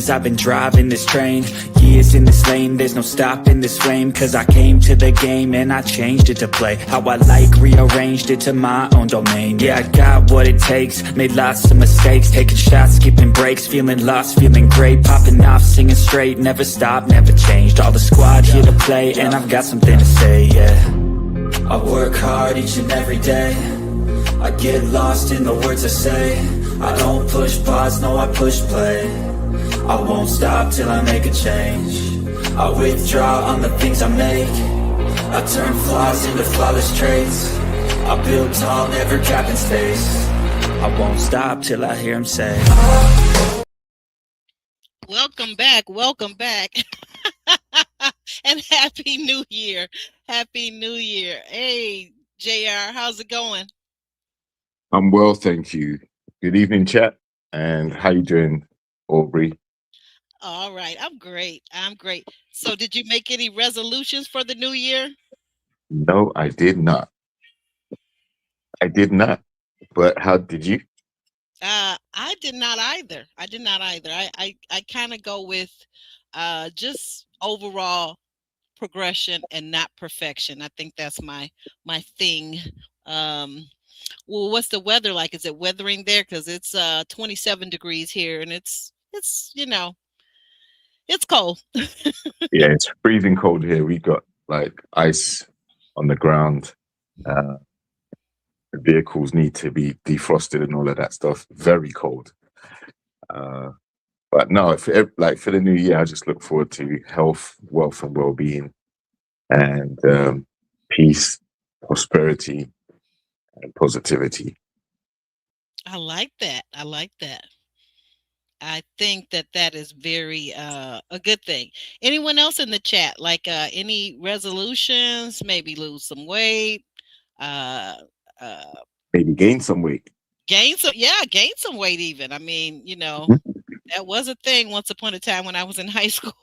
years I've been driving this train, years in this lane, there's no stopping this flame. Cause I came to the game and I changed it to play how I like, rearranged it to my own domain. Yeah, I got what it takes, made lots of mistakes, taking shots, skipping breaks, feeling lost, feeling great, popping off, singing straight, never stopped, never changed. All the squad here to play, and I've got something to say, yeah. I work hard each and every day, I get lost in the words I say. I don't push pause, no I push play. I won't stop till I make a change. I withdraw on the things I make. I turn flaws into flawless traits. I build tall, never capping space. I won't stop till I hear him say, welcome back, and Happy New Year. Happy New Year. Hey, JR, how's it going? I'm well, thank you. Good evening, chat. And how you doing, Aubrey? All right, I'm great. So did you make any resolutions for the new year? No, I did not. But how did you? I did not either. I kind of go with just overall progression and not perfection. I think that's my thing. Well, what's the weather like? Is it weathering there? Because it's 27 degrees here, and it's it's cold. Yeah, it's freezing cold here. We got like ice on the ground. The vehicles need to be defrosted and all of that stuff. Very cold. But no, for the new year, I just look forward to health, wealth, and well-being, and peace, prosperity, and positivity. I like that. I think that is very a good thing. Anyone else in the chat like any resolutions? Maybe lose some weight. Uh, uh, Maybe gain some weight. gain some weight. Even I mean, that was a thing once upon a time when I was in high school.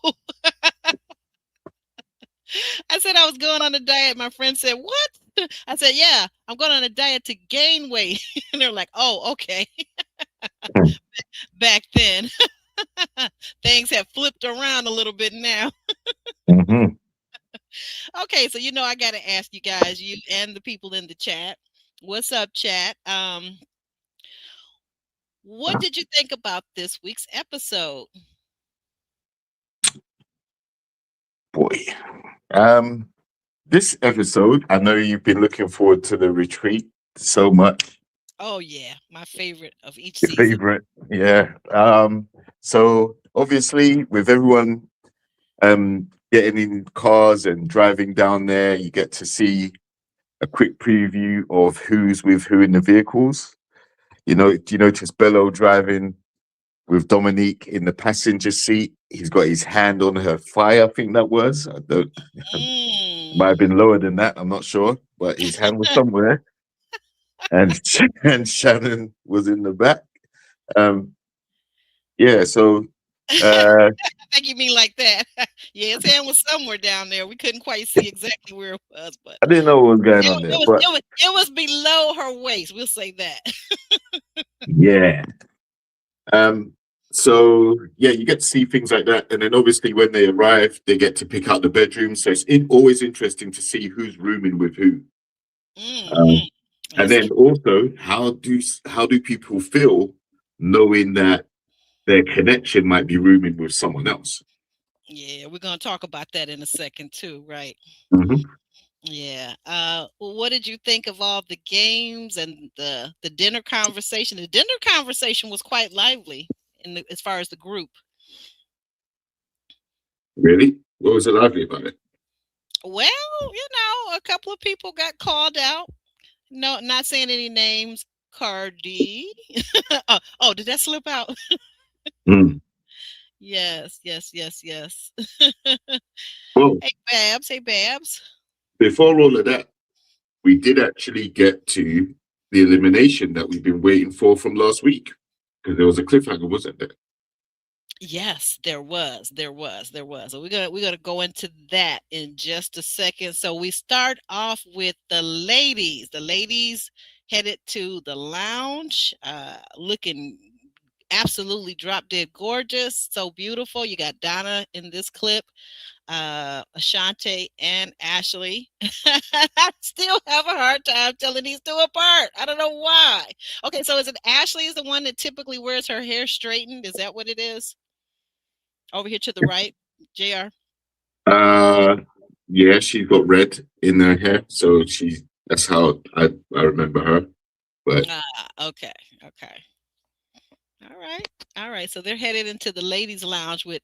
I said I was going on a diet. My friend said, "What?" I said, "Yeah, I'm going on a diet to gain weight." And they're like, "Oh, okay." Back then, things have flipped around a little bit now. Mm-hmm. Okay, so I got to ask you guys, you and the people in the chat, what's up, chat? What did you think about this week's episode? Boy, this episode, I know you've been looking forward to the retreat so much. Oh yeah, my favorite of each Your season. favorite, yeah. So obviously, with everyone getting in cars and driving down there, you get to see a quick preview of who's with who in the vehicles. Do you notice Bello driving with Dominique in the passenger seat? He's got his hand on her thigh, I think that was. I don't, might have been lower than that, I'm not sure, but his hand was somewhere. And Shannon was in the back. Yeah, so I think you mean like that. Yeah, his hand was somewhere down there. We couldn't quite see exactly where it was, but I didn't know what was going on there. It was below her waist. We'll say that. Yeah. So yeah, you get to see things like that, and then obviously when they arrive, they get to pick out the bedroom. So it's always interesting to see who's rooming with who. And then also, how do people feel knowing that their connection might be rooming with someone else? Yeah, we're gonna talk about that in a second too, right? Mm-hmm. Yeah. Well, what did you think of all the games and the dinner conversation? The dinner conversation was quite lively as far as the group. Really? What was it lively about it? Well, a couple of people got called out. No, not saying any names. Cardi. oh, did that slip out? Yes. Well, Hey, Babs. Before all of that, we did actually get to the elimination that we've been waiting for from last week, because there was a cliffhanger, wasn't there? Yes, there was. So we're gonna go into that in just a second. So we start off with the ladies. The ladies headed to the lounge, looking absolutely drop dead gorgeous, so beautiful. You got Donna in this clip, Ashante and Ashley. I still have a hard time telling these two apart. I don't know why. Okay, so is it Ashley is the one that typically wears her hair straightened? Is that what it is? Over here to the right, JR. Uh, yeah, she's got red in her hair, so that's how I remember her. But Okay, okay. All right. All right. So they're headed into the ladies' lounge with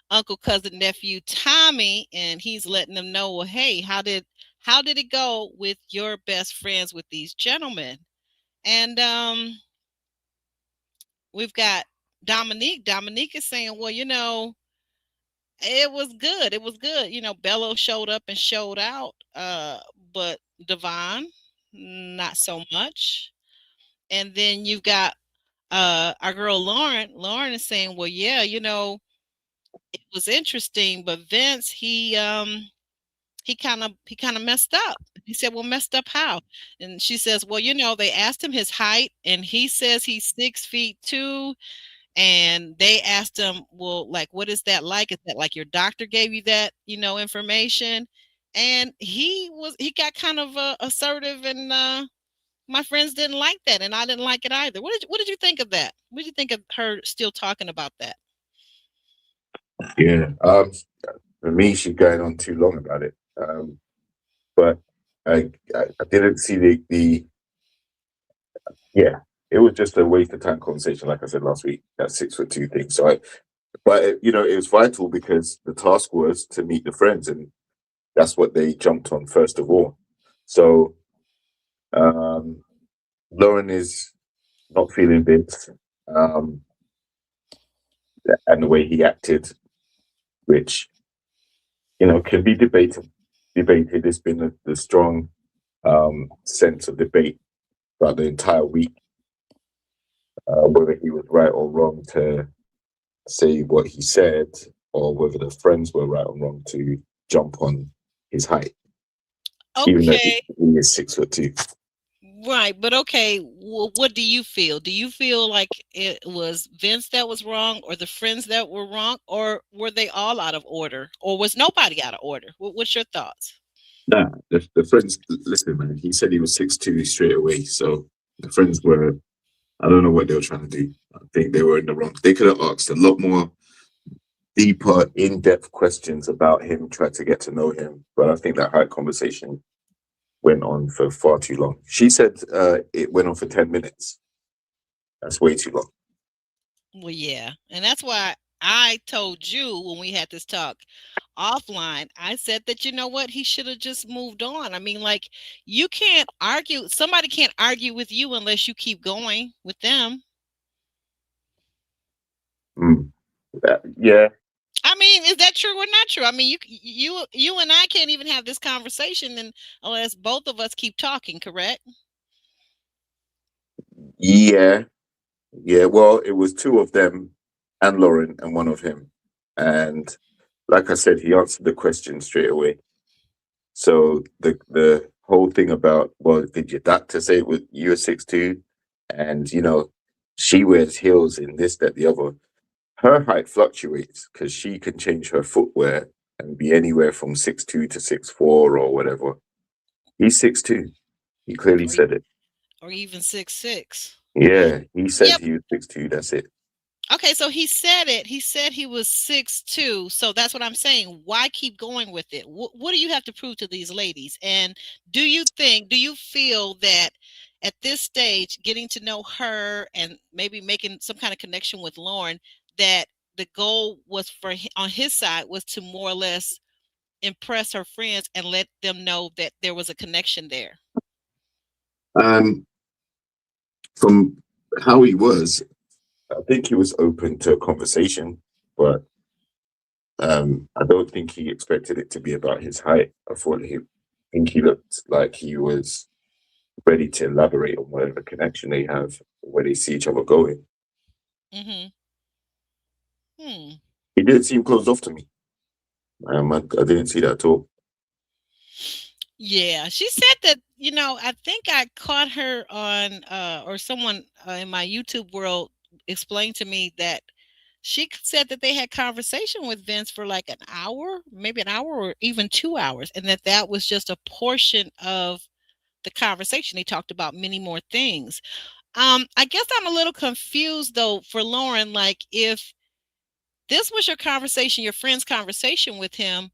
uncle, cousin, nephew Tommy, and he's letting them know, well, hey, how did it go with your best friends with these gentlemen? And we've got Dominique. Dominique is saying, well, it was good. It was good. Bello showed up and showed out. But Devon, not so much. And then you've got our girl Lauren. Lauren is saying, well, yeah, it was interesting, but Vince, he kind of messed up. He said, well, messed up how? And she says, well, they asked him his height, and he says he's 6'2". And they asked him, well, like, what is that like? Is that like your doctor gave you that, information? And he got kind of assertive, and my friends didn't like that, and I didn't like it either. What did you think of that? What did you think of her still talking about that? yeah, for me, she's going on too long about it. But I didn't see the yeah. It was just a waste of time conversation, like I said last week. That 6'2" thing. But it was vital because the task was to meet the friends, and that's what they jumped on first of all. So um, Lauren is not feeling Vince, um, and the way he acted, which can be debated. Debated. There's been the strong sense of debate throughout the entire week, whether he was right or wrong to say what he said, or whether the friends were right or wrong to jump on his height, even though he Okay, is 6'2". right, but okay, what do you feel? Do you feel like it was Vince that was wrong, or the friends that were wrong, or were they all out of order, or was nobody out of order? What's your thoughts? Nah, the friends. Listen, man. He said he was 6'2" straight away. So the friends were. I don't know what they were trying to do. I think they were in the wrong. They could have asked a lot more deeper, in-depth questions about him, tried to get to know him. But I think that height conversation went on for far too long. She said it went on for 10 minutes. That's way too long. Well, yeah, and that's why I told you when we had this talk offline, I said that, you know what, he should have just moved on. I mean, like, you can't argue, somebody can't argue with you unless you keep going with them. Mm. Yeah. I mean, is that true or not true? I mean, you and I can't even have this conversation unless both of us keep talking, correct? Yeah. Yeah. Well, it was two of them and Lauren and one of him. And like I said, he answered the question straight away. So the whole thing about, well, did your doctor say it was you were 6'2", and she wears heels in this, that, the other. Her height fluctuates because she can change her footwear and be anywhere from 6'2" to 6'4" or whatever. He's 6'2". He clearly Or said it. or even 6'6". Yeah, he said Yep. he was 6'2". That's it. Okay, so he said it. He said he was 6'2". So that's what I'm saying. Why keep going with it? What do you have to prove to these ladies? And do you feel that at this stage, getting to know her and maybe making some kind of connection with Lauren, that the goal was on his side was to more or less impress her friends and let them know that there was a connection there? Um, from how he was, I think he was open to a conversation, but I don't think he expected it to be about his height. I think he looked like he was ready to elaborate on whatever connection they have where they see each other going. Mm-hmm. Hmm. He didn't seem closed off to me. I didn't see that at all. Yeah, she said that, I think I caught her on or someone in my YouTube world explained to me that she said that they had conversation with Vince for like an hour, maybe an hour or even 2 hours, and that was just a portion of the conversation. They talked about many more things. I guess I'm a little confused though for Lauren. Like, if this was your conversation, your friend's conversation with him,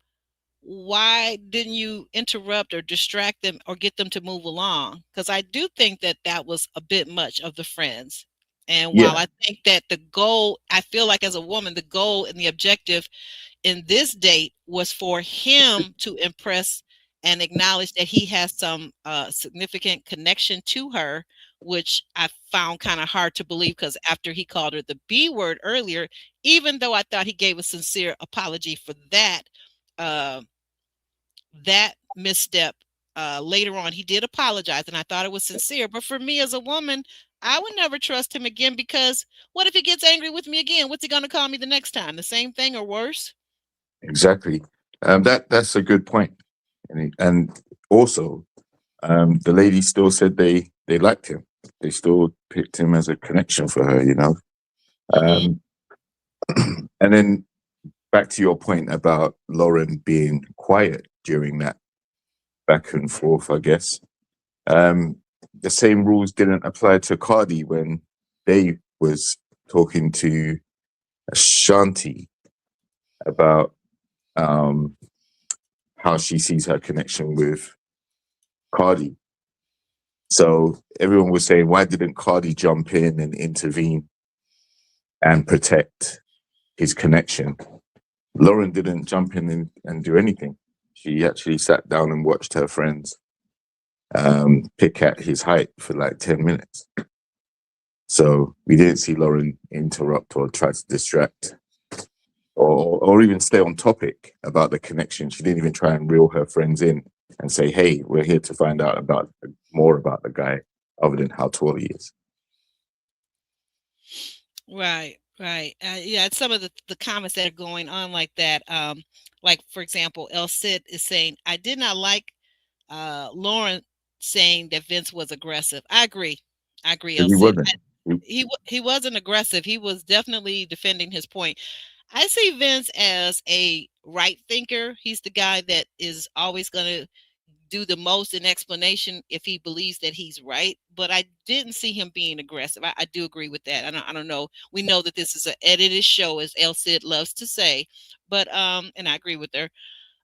why didn't you interrupt or distract them or get them to move along? Because I do think that that was a bit much of the friends. And while Yeah, I think that the goal, I feel like as a woman, the goal and the objective in this date was for him to impress and acknowledge that he has some significant connection to her, which I found kind of hard to believe because after he called her the B word earlier, even though I thought he gave a sincere apology for that, uh, that misstep, later on he did apologize and I thought it was sincere. But for me as a woman, I would never trust him again, because what if he gets angry with me again? What's he going to call me the next time? The same thing or worse? exactly. That's a good point. And also, the lady still said they liked him. They still picked him as a connection for her, you know. Hmm. Um, and then back to your point about Lauren being quiet during that back and forth, I guess. Um, the same rules didn't apply to Cardi when they was talking to Ashanti about um, how she sees her connection with Cardi. So everyone was saying, why didn't Cardi jump in and intervene and protect his connection? Lauren didn't jump in and do anything. She actually sat down and watched her friends pick at his height for like 10 minutes. So we didn't see Lauren interrupt or try to distract or even stay on topic about the connection. She didn't even try and reel her friends in and say, hey, we're here to find out about more about the guy other than how tall he is. Right, right. Yeah, it's some of the comments that are going on like that. Like for example, El Cid is saying, I did not like Lauren saying that Vince was aggressive. I agree. I agree, But El he Cid. wasn't. He wasn't aggressive. He was definitely defending his point. I see Vince as a right thinker. He's the guy that is always going to do the most in explanation if he believes that he's right. But I didn't see him being aggressive. I do agree with that. I don't know. We know that this is an edited show, as El Cid loves to say, but and I agree with her.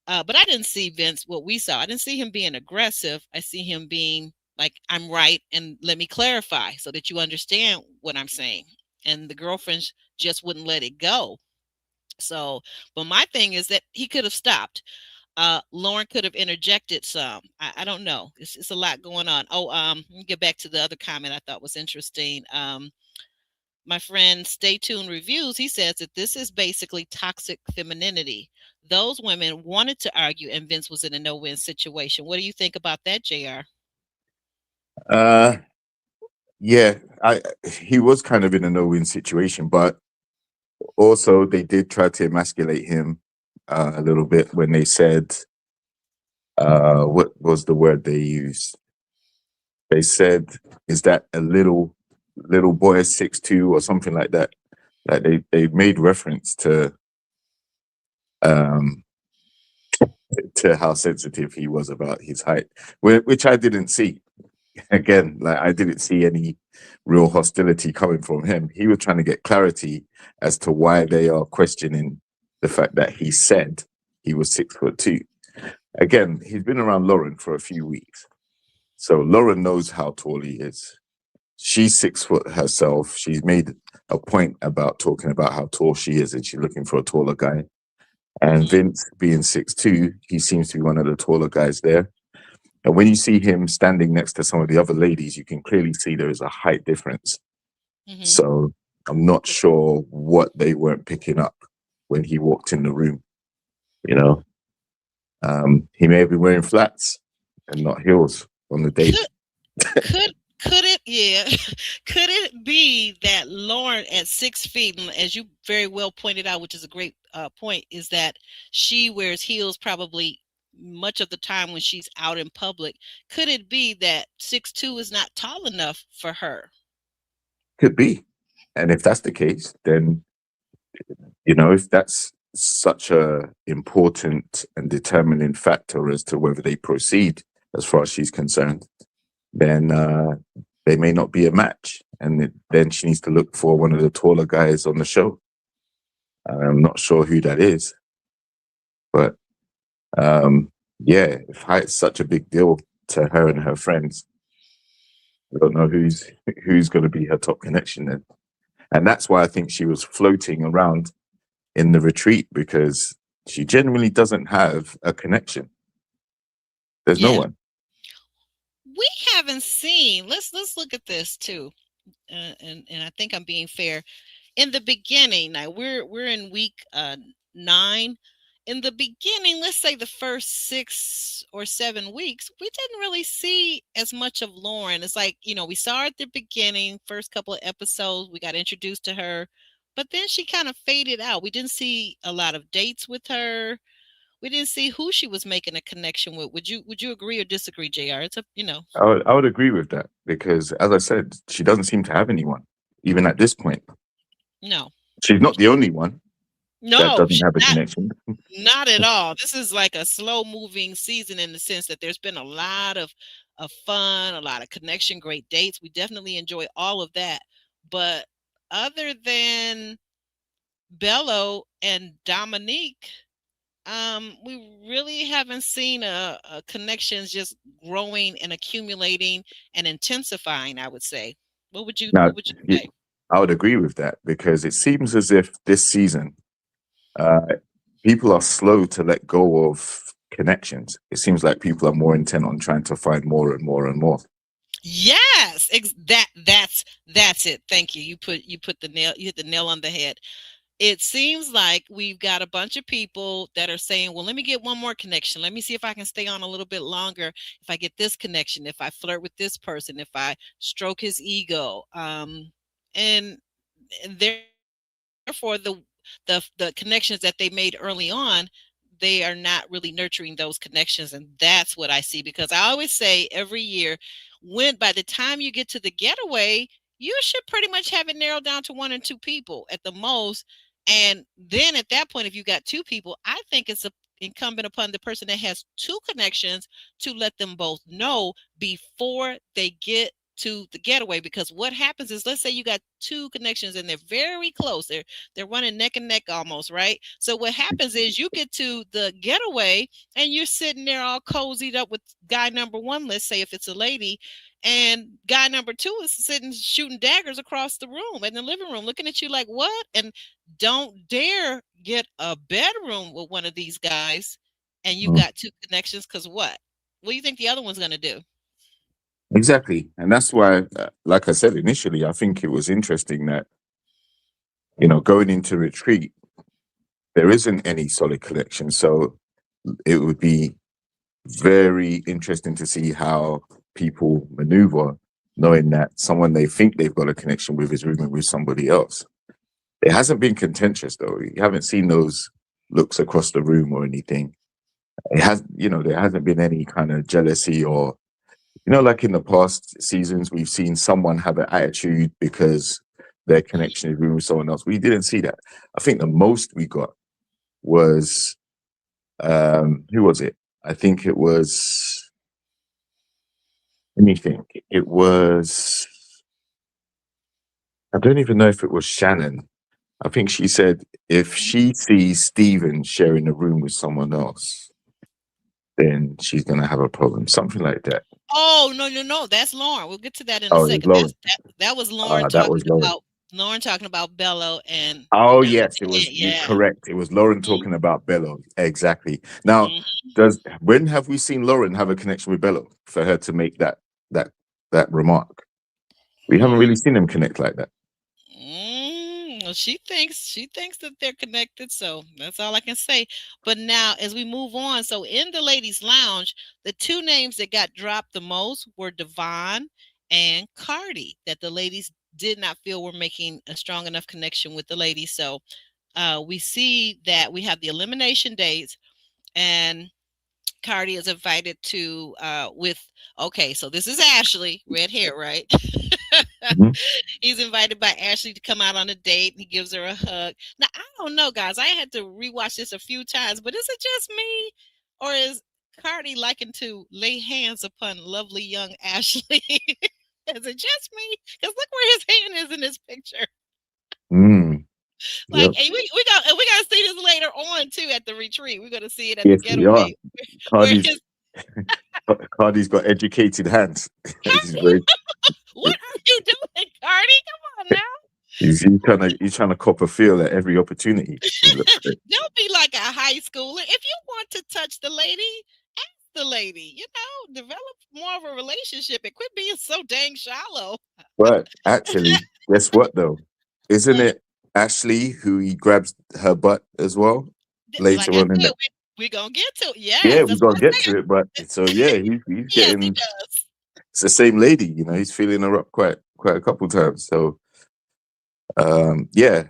But I didn't see Vince what we saw. I didn't see him being aggressive. I see him being like, I'm right, and let me clarify so that you understand what I'm saying. And the girlfriends just wouldn't let it go. So, but my thing is that he could have stopped. Lauren could have interjected some. I don't know. It's a lot going on. Oh, let me get back to the other comment I thought was interesting. My friend Stay Tuned Reviews, he says that this is basically toxic femininity. Those women wanted to argue, and Vince was in a no-win situation. What do you think about that, JR? Uh, yeah, he was kind of in a no-win situation, but also they did try to emasculate him a little bit when they said, what was the word they used? They said, "Is that a little boy 6'2" or something like that?" Like they made reference um to how sensitive he was about his height, which I didn't see. Again, like I didn't see any real hostility coming from him. He was trying to get clarity as to why they are questioning the fact that he said he was 6'2". Again, he's been around Lauren for a few weeks, so Lauren knows how tall he is. She's 6 foot herself. She's made a point about talking about how tall she is, and she's looking for a taller guy. And Mm-hmm. Vince being 6'2", he seems to be one of the taller guys there. And when you see him standing next to some of the other ladies, you can clearly see there is a height difference. Mm-hmm. So I'm not sure what they weren't picking up when he walked in the room. You know, he may have been wearing flats and not heels on the date. Could could it, yeah, could it be that Lauren at 6 feet, and as you very well pointed out, which is a great point, is that she wears heels probably much of the time when she's out in public? Could it be that 6'2" is not tall enough for her? Could be. And if that's the case, then, you know, if that's such a important and determining factor as to whether they proceed, as far as she's concerned, then they may not be a match. And then she needs to look for one of the taller guys on the show. I'm not sure who that is, but yeah, if height's such a big deal to her and her friends, I don't know who's going to be her top connection then. And that's why I think she was floating around in the retreat, because she genuinely doesn't have a connection. There's no Yeah. one. We haven't seen. Let's look at this too, and I think I'm being fair. In the beginning, now we're in week 9. In the beginning, let's say the first 6 or 7 weeks, we didn't really see as much of Lauren. It's like, we saw her at the beginning, first couple of episodes, we got introduced to her, but then she kind of faded out. We didn't see a lot of dates with her. We didn't see who she was making a connection with. Would you agree or disagree, JR? It's I would agree with that, because, as I said, she doesn't seem to have anyone, even at this point. no. She's not the only one that No, doesn't have a connection. not at all. This is like a slow moving season in the sense that there's been a lot of fun, a lot of connection, great dates. We definitely enjoy all of that. But other than Bello and Dominique, we really haven't seen a connections just growing and accumulating and intensifying, I would say. Now, What would you y- say? I would agree with that, because it seems as if this season, uh, people are slow to let go of connections. It seems like people are more intent on trying to find more and more and more. Yes, that's it. Thank you. You hit the nail on the head. It seems like we've got a bunch of people that are saying, well, let me get one more connection. Let me see if I can stay on a little bit longer. If I get this connection, if I flirt with this person, if I stroke his ego. And therefore the connections that they made early on, they are not really nurturing those connections. And that's what I see, because I always say every year, when by the time you get to the getaway, you should pretty much have it narrowed down to 1 and 2 people at the most. And then at that point, if you got 2 people, I think it's incumbent upon the person that has 2 connections to let them both know before they get to the getaway. Because what happens is, let's say you got 2 connections and they're very close, they're running neck and neck almost, right? So what happens is you get to the getaway and you're sitting there all cozied up with guy number 1, let's say if it's a lady, and guy number 2 is sitting shooting daggers across the room in the living room looking at you like, what? And don't dare get a bedroom with one of these guys and you've Mm. got 2 connections, because what do you think the other one's going to do? Exactly. And that's why, like I said initially, I think it was interesting that, going into retreat, there isn't any solid connection. So it would be very interesting to see how people maneuver, knowing that someone they think they've got a connection with is rooming with somebody else. It hasn't been contentious, though. You haven't seen those looks across the room or anything. It has, there hasn't been any kind of jealousy or, like in the past seasons, we've seen someone have an attitude because their connection is with someone else. We didn't see that. I think the most we got was, who was it? I think it was, let me think. It was, I don't even know if it was Shannon. I think she said if she sees Steven sharing a room with someone else, then she's going to have a problem. Something like that. Oh, no. That's Lauren. We'll get to that in a Oh, it was second. Lauren. That was Lauren That was Lauren. Talking about Bello and Oh, Dominique. yes, it was. You're Yeah. correct. It was Lauren talking about Bello. Exactly. Now, Mhm. when have we seen Lauren have a connection with Bello for her to make that remark? We haven't really seen them connect like that. Well, she thinks that they're connected, so that's all I can say. But now, as we move on, so in the ladies' lounge, the 2 names that got dropped the most were Devon and Cardi, that the ladies did not feel were making a strong enough connection with the ladies. So we see that we have the elimination dates, and Cardi is invited to with, okay, so this is Ashley, red hair, right? Mhm. He's invited by Ashley to come out on a date. He gives her a hug. Now, I don't know, guys. I had to rewatch this a few times, but is it just me? Or is Cardi liking to lay hands upon lovely young Ashley? Is it just me? Because look where his hand is in this picture. Mm. Like, Yep. and we gotta see this later on too at the retreat. We're gonna see it at the Yes, we are. getaway where Cardi's his Cardi's got educated hands. He's very what are you doing, Cardi? Come on now. he's trying to cop a feel at every opportunity. It looks like. Don't be like a high schooler. If you want to touch the lady, ask the lady. Develop more of a relationship and quit being so dang shallow. But actually, guess what though? Isn't it Ashley who he grabs her butt as well Like later I on in said, that? we're gonna get to it. Yeah, Yes, we that's gotta what get I to it. But so yeah, said. he's Yes, he getting does. it's the same lady. He's feeling her up quite a couple times. So yeah,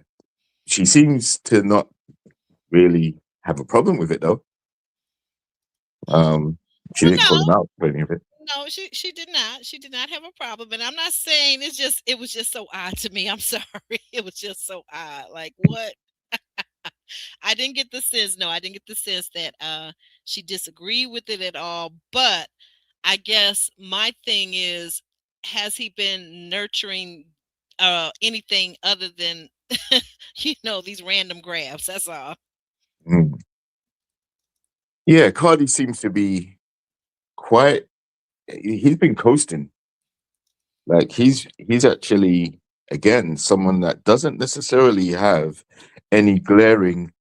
she seems to not really have a problem with it though. She Well, didn't call him out for any of it. no, she did not. She did not have a problem. And I'm not saying it was just so odd to me. I'm sorry. It was just so odd. Like what? I didn't get the sense. No, I didn't get the sense that she disagreed with it at all. But I guess my thing is, has he been nurturing anything other than these random grabs? That's all. Mm. Yeah, Cardi seems to be quite. He's been coasting. Like he's actually again someone that doesn't necessarily have any glaring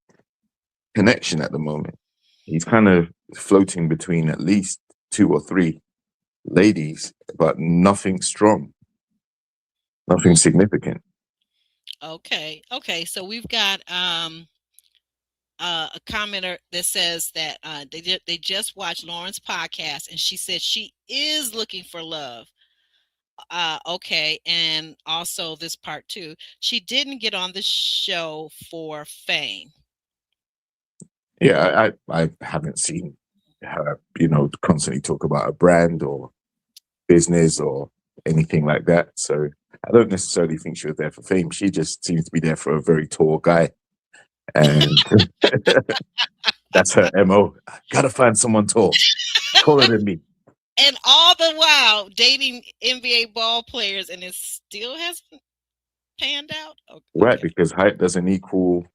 connection at the moment. He's kind of floating between at least two or three ladies, but nothing strong, nothing significant. Okay. Okay. So we've got a commenter that says that they just watched Lauren's podcast and she said she is looking for love. Okay, and also this part too. She didn't get on the show for fame. Yeah, I haven't seen her, constantly talk about a brand or business or anything like that. So I don't necessarily think she was there for fame. She just seems to be there for a very tall guy. And that's her MO. Gotta find someone tall, taller than me. And all the while dating NBA ball players, and it still hasn't panned out. Right, Okay. because height doesn't equal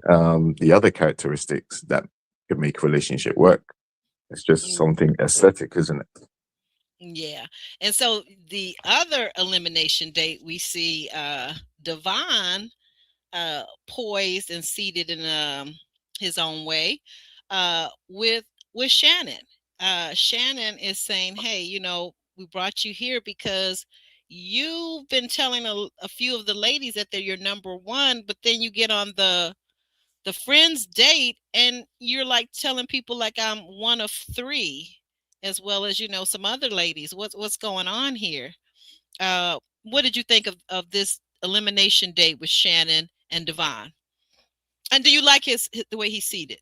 the other characteristics that can make a relationship work. It's just something aesthetic, isn't it? Yeah. And so the other elimination date, we see Devon poised and seated in his own way with Shannon. Shannon is saying, "Hey, we brought you here because you've been telling a few of the ladies that they're your number one, but then you get on the friends date and you're like telling people like I'm one of three, as well as some other ladies. What's going on here?" What did you think of this elimination date with Shannon and Devon? And do you like the way he's seated?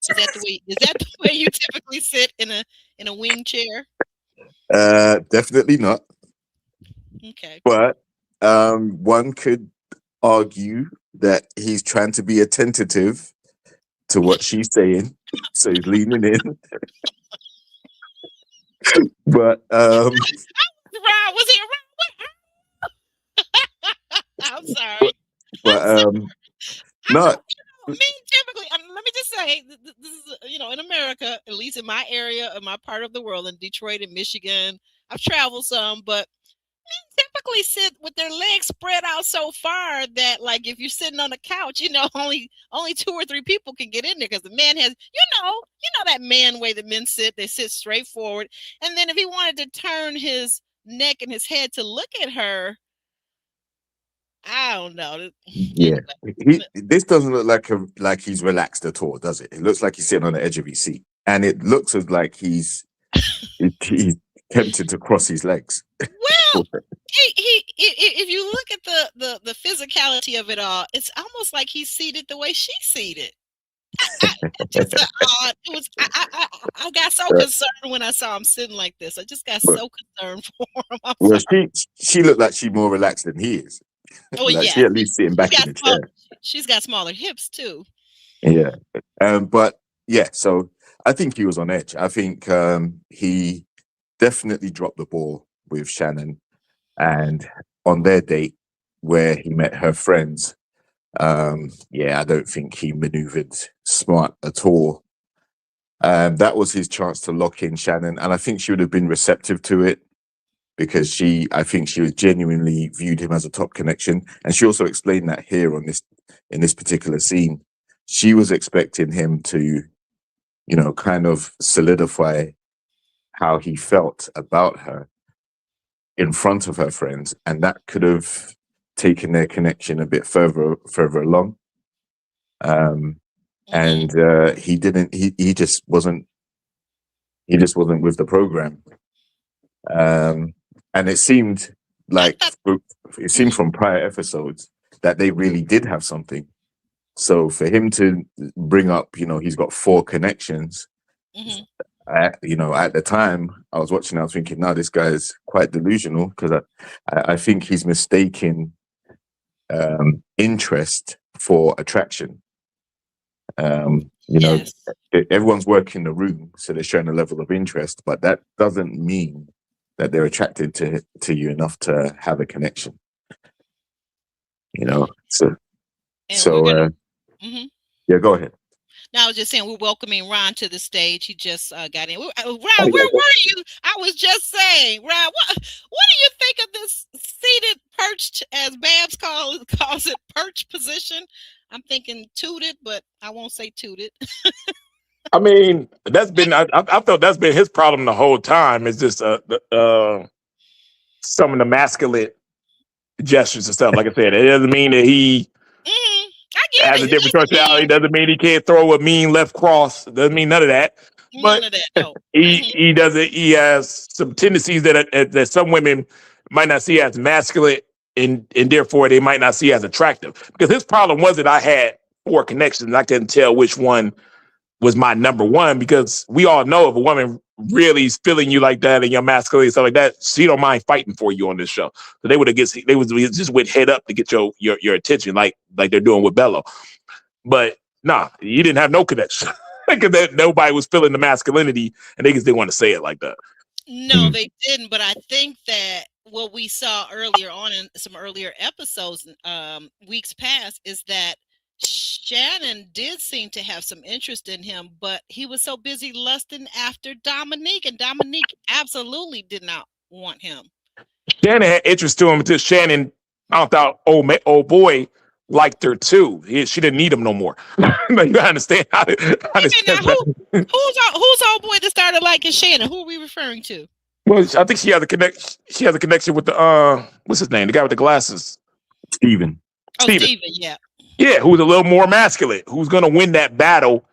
Is that the way you typically sit in a wing chair? Definitely not. Okay. But one could argue that he's trying to be attentive to what she's saying, so he's leaning in. But Right, was he around? I'm sorry. but not. Me typically, let me just say, this is in America, at least in my area, in my part of the world, in Detroit and Michigan, I've traveled some, but typically sit with their legs spread out so far that like if you're sitting on the couch, only two or three people can get in there because the man has, that man way that men sit, they sit straight forward. And then if he wanted to turn his neck and his head to look at her, I don't know. Yeah, this doesn't look like he's relaxed at all, does it? It looks like he's sitting on the edge of his seat, and it looks as like he's tempted to cross his legs. Well, if you look at the physicality of it all, it's almost like he's seated the way she's seated. just odd. It was. I got so concerned when I saw him sitting like this. I just got Well, so concerned for him. I'm well, sorry. she looked like she's more relaxed than he is. Oh Like yeah, she at least sitting she's back in got the small. chair. She's got smaller hips too. Yeah. But yeah, so I think he was on edge. I think he definitely dropped the ball with Shannon, and on their date where he met her friends, yeah, I don't think he maneuvered smart at all. That was his chance to lock in Shannon, and I think she would have been receptive to it because I think she was genuinely viewed him as a top connection, and she also explained that here in this particular scene. She was expecting him to, kind of solidify how he felt about her in front of her friends, and that could have taken their connection a bit further along. And he didn't. He just wasn't. He just wasn't with the program. And it seemed like from prior episodes that they really did have something. So for him to bring up, he's got 4 connections. At the time I was watching, I was thinking, no, this guy is quite delusional, because I think he's mistaking interest for attraction. Yes. Everyone's working the room, so they're showing a level of interest, but that doesn't mean that they're attracted to you enough to have a connection. So yeah, go ahead. Now, I was just saying, we're welcoming Ron to the stage. He just got in. Ron, Oh, where yeah. were you? I was just saying, Ron, what do you think of this seated, perched, as Babs calls it, perch position? I'm thinking tooted, but I won't say tooted. I mean, that's been, I thought that's been his problem the whole time. It's just some of the masculine gestures and stuff. Like I said, it doesn't mean that he has a different personality. Doesn't mean he can't throw a mean left cross. Doesn't mean none of that. None of that, no. He doesn't. He has some tendencies that some women might not see as masculine, and therefore they might not see as attractive. Because his problem was that I had 4 connections. I couldn't tell which one was my number one, because we all know if a woman really is feeling you like that and your masculinity and stuff like that, she don't mind fighting for you on this show. So they just went head up to get your attention, like they're doing with Bello. But nah, you didn't have no connection because nobody was feeling the masculinity, and they just didn't want to say it like that. No, they didn't. But I think that what we saw earlier on in some earlier episodes, weeks past, is that Shannon did seem to have some interest in him, but he was so busy lusting after Dominique, and Dominique absolutely did not want him. Shannon had interest to him until Shannon found out old boy liked her too. She didn't need him no more. You gotta understand how who's old boy that started liking Shannon? Who are we referring to? Well, I think she has a connection with the what's his name? The guy with the glasses. Steven. Steven, yeah. Yeah, who's a little more masculine, who's going to win that battle,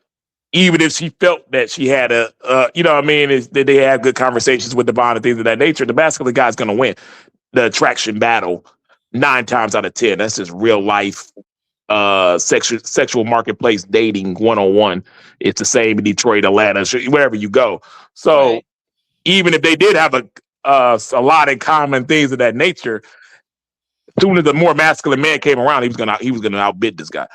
even if she felt that she had that they have good conversations with Devon and things of that nature. The masculine guy's going to win the attraction battle 9 times out of 10. That's just real life, sexual marketplace dating 101. It's the same in Detroit, Atlanta, wherever you go. So even if they did have a lot in common, things of that nature, as soon as the more masculine man came around, he was gonna outbid this guy.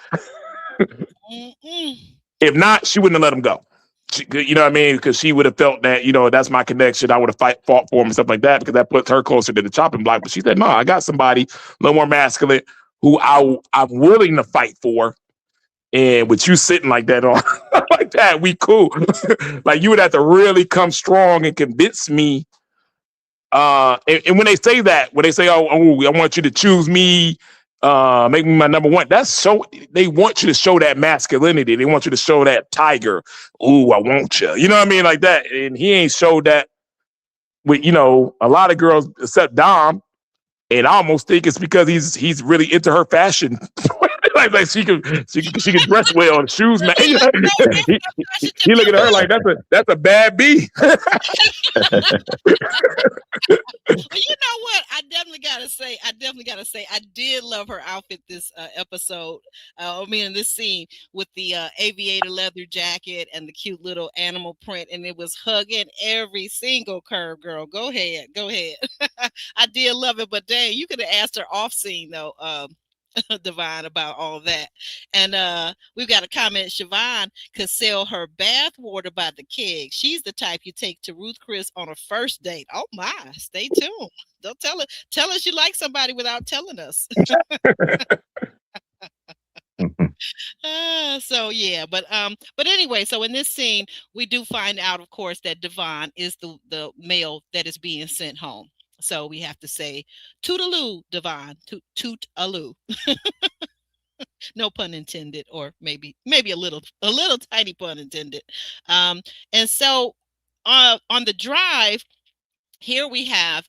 If not, she wouldn't have let him go. You know what I mean? Because she would have felt that, that's my connection. I would have fought for him and stuff like that, because that puts her closer to the chopping block. But she said, no, I got somebody a little more masculine who I'm willing to fight for. And with you sitting like that on like that, we cool. Like, you would have to really come strong and convince me. And when they say that, when they say, oh, I want you to choose me, make me my number one, they want you to show that masculinity. They want you to show that tiger. Ooh, I want you. You know what I mean? Like that. And he ain't showed that with, a lot of girls except Dom. And I almost think it's because he's really into her fashion like she can dress well, shoes match. He looked so he, approachable. he looking at her like that's a bad B. Well, you know what? I definitely gotta say, I did love her outfit this episode. In this scene with the aviator leather jacket and the cute little animal print, and it was hugging every single curve. Girl, go ahead. I did love it, but dang, you could have asked her off scene though. Divine about all that. And we've got a comment. Siobhan could sell her bath water by the keg. She's the type you take to Ruth Chris on a first date. Oh my, stay tuned. Don't tell us you like somebody without telling us. So yeah, but anyway, so in this scene, we do find out, of course, that Devon is the male that is being sent home. So we have to say, "Tootaloo, Devon, toot-aloo." No pun intended, or maybe a little tiny pun intended. And so on the drive here we have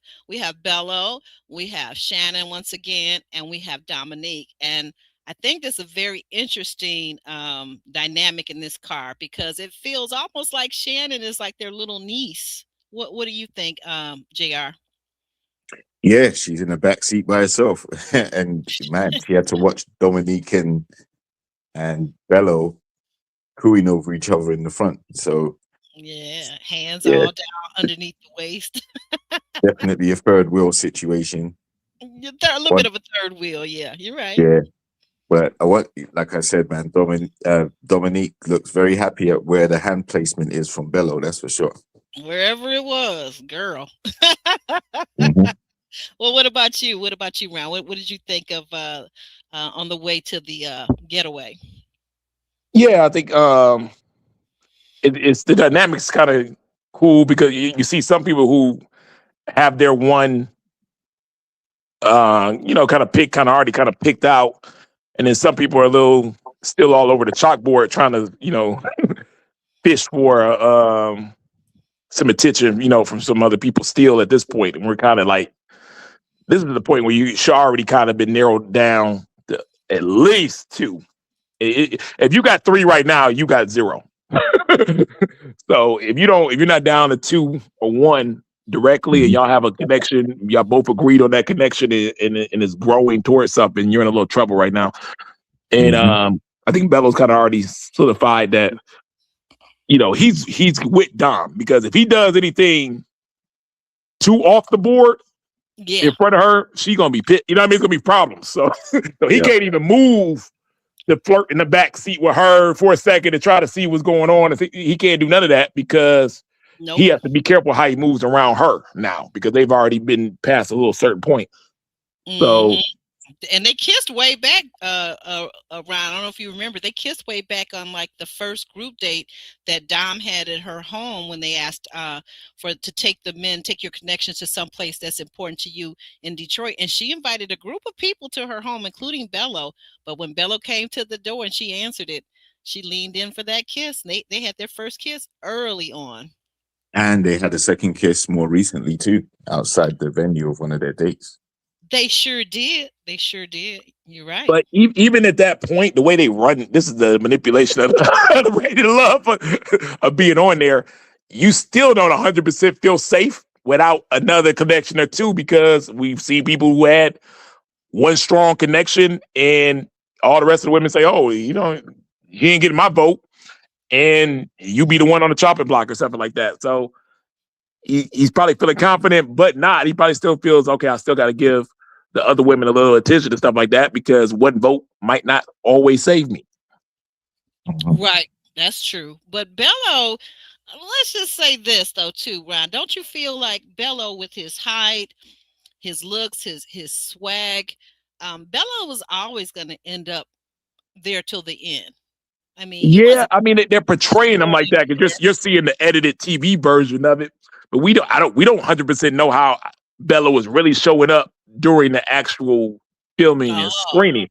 Bello, we have Shannon once again, and we have Dominique. And I think there's a very interesting dynamic in this car, because it feels almost like Shannon is like their little niece. What do you think, JR? Yeah, she's in the back seat by herself, and man, she had to watch Dominique and Bello cooing over each other in the front. So yeah, hands all down underneath the waist. Definitely a third wheel situation. A little bit of a third wheel. Yeah, you're right. Yeah, but like I said, man, Dominique looks very happy at where the hand placement is from Bello. That's for sure. Wherever it was, girl. Mm-hmm. Well, what about you? Ron? What did you think of on the way to the getaway? Yeah, I think it's the dynamics kind of cool, because you see some people who have their one, kind of already picked out, and then some people are a little still all over the chalkboard trying to fish for some attention, from some other people still at this point, and we're kind of like, this is the point where you should already kind of been narrowed down to at least two. If you got three right now, you got zero. So if you're not down to two or one directly, and y'all have a connection, y'all both agreed on that connection, and it's growing towards something, you're in a little trouble right now. And I think Bello's kind of already solidified that, he's with Dom, because if he does anything too off the board, in front of her, she's gonna be pit. It's gonna be problems. So he can't even move to flirt in the back seat with her for a second to try to see what's going on. He can't do none of that, because he has to be careful how he moves around her now, because they've already been past a little certain point. So. And they kissed way back, Ron. I don't know if you remember. They kissed way back on like the first group date that Dom had at her home, when they asked to take your connections to some place that's important to you in Detroit. And she invited a group of people to her home, including Bello. But when Bello came to the door and she answered it, she leaned in for that kiss. They had their first kiss early on. And they had a second kiss more recently too, outside the venue of one of their dates. They sure did. You're right. But even at that point, the way they run, this is the manipulation of the rated love of being on there. You still don't 100% feel safe without another connection or two, because we've seen people who had one strong connection, and all the rest of the women say, "Oh, he ain't getting my vote," and you be the one on the chopping block or something like that. So he's probably feeling confident, but not. He probably still feels, okay, I still got to give the other women a little attention and stuff like that, because one vote might not always save me. Right. That's true. But Bello, let's just say this though too, Ron. Don't you feel like Bello, with his height, his looks, his swag, Bello was always going to end up there till the end? I mean, they're portraying him like that, because you're seeing the edited TV version of it, but we don't 100% know how Bello was really showing up during the actual filming and screening.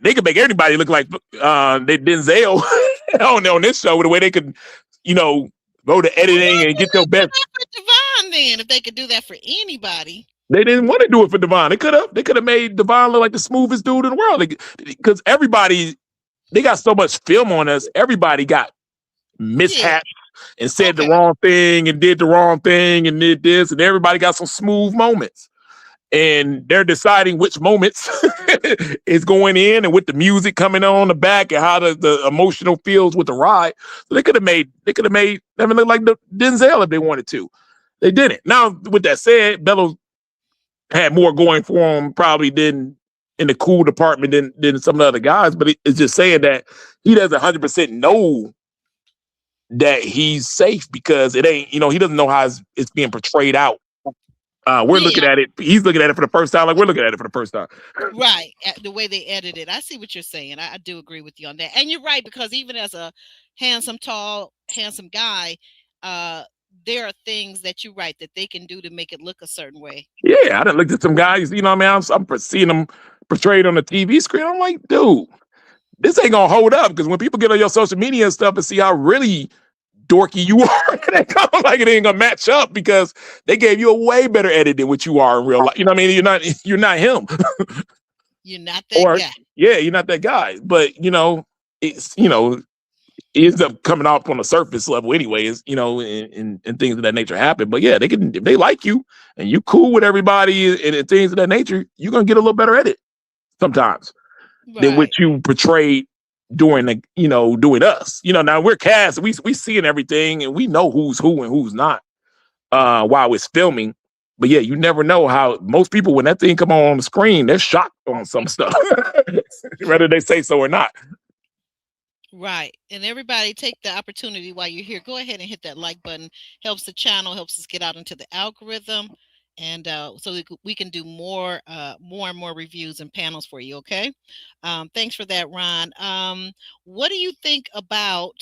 They could make everybody look like Denzel on this show, with the way they could, go to editing and get their best. Divine, then, if they could do that for anybody. They didn't want to do it for Devon. They could have made Devon look like the smoothest dude in the world. Because everybody, they got so much film on us. Everybody got Yeah. mishaps and said the Okay. wrong thing and did the wrong thing and did this, and everybody got some smooth moments. And they're deciding which moments is going in and with the music coming on the back and how the emotional feels with the ride. So they could have made them look like the Denzel if they wanted to. They didn't. Now, with that said, Bellows had more going for him probably than in the cool department than some of the other guys, but it's just saying that he doesn't 100% know that he's safe because it ain't, he doesn't know how it's being portrayed out. We're looking at it. He's looking at it for the first time, like we're looking at it for the first time. Right. The way they edit it. I see what you're saying. I do agree with you on that. And you're right, because even as a handsome, tall, handsome guy, there are things that you're right that they can do to make it look a certain way. Yeah, I done looked at some guys, you know what I mean? I'm seeing them portrayed on the TV screen. I'm like, dude, this ain't gonna hold up, because when people get on your social media and stuff and see how really dorky you are, they come like it ain't gonna match up because they gave you a way better edit than what you are in real life. You know what I mean? You're not him. You're not that guy. Yeah, you're not that guy. But it's it ends up coming off on the surface level anyways, and things of that nature happen. But yeah, if they like you and you cool with everybody and things of that nature, you're gonna get a little better edit sometimes than what you portrayed during doing us. Now we're cast, we seeing everything and we know who's who and who's not while it's filming. But yeah, you never know how most people, when that thing come on the screen, they're shocked on some stuff, whether they say so or not. Right. And everybody take the opportunity while you're here. Go ahead and hit that like button. Helps the channel, helps us get out into the algorithm. And so we can do more and more reviews and panels for you. Okay. Thanks for that, Ron. What do you think about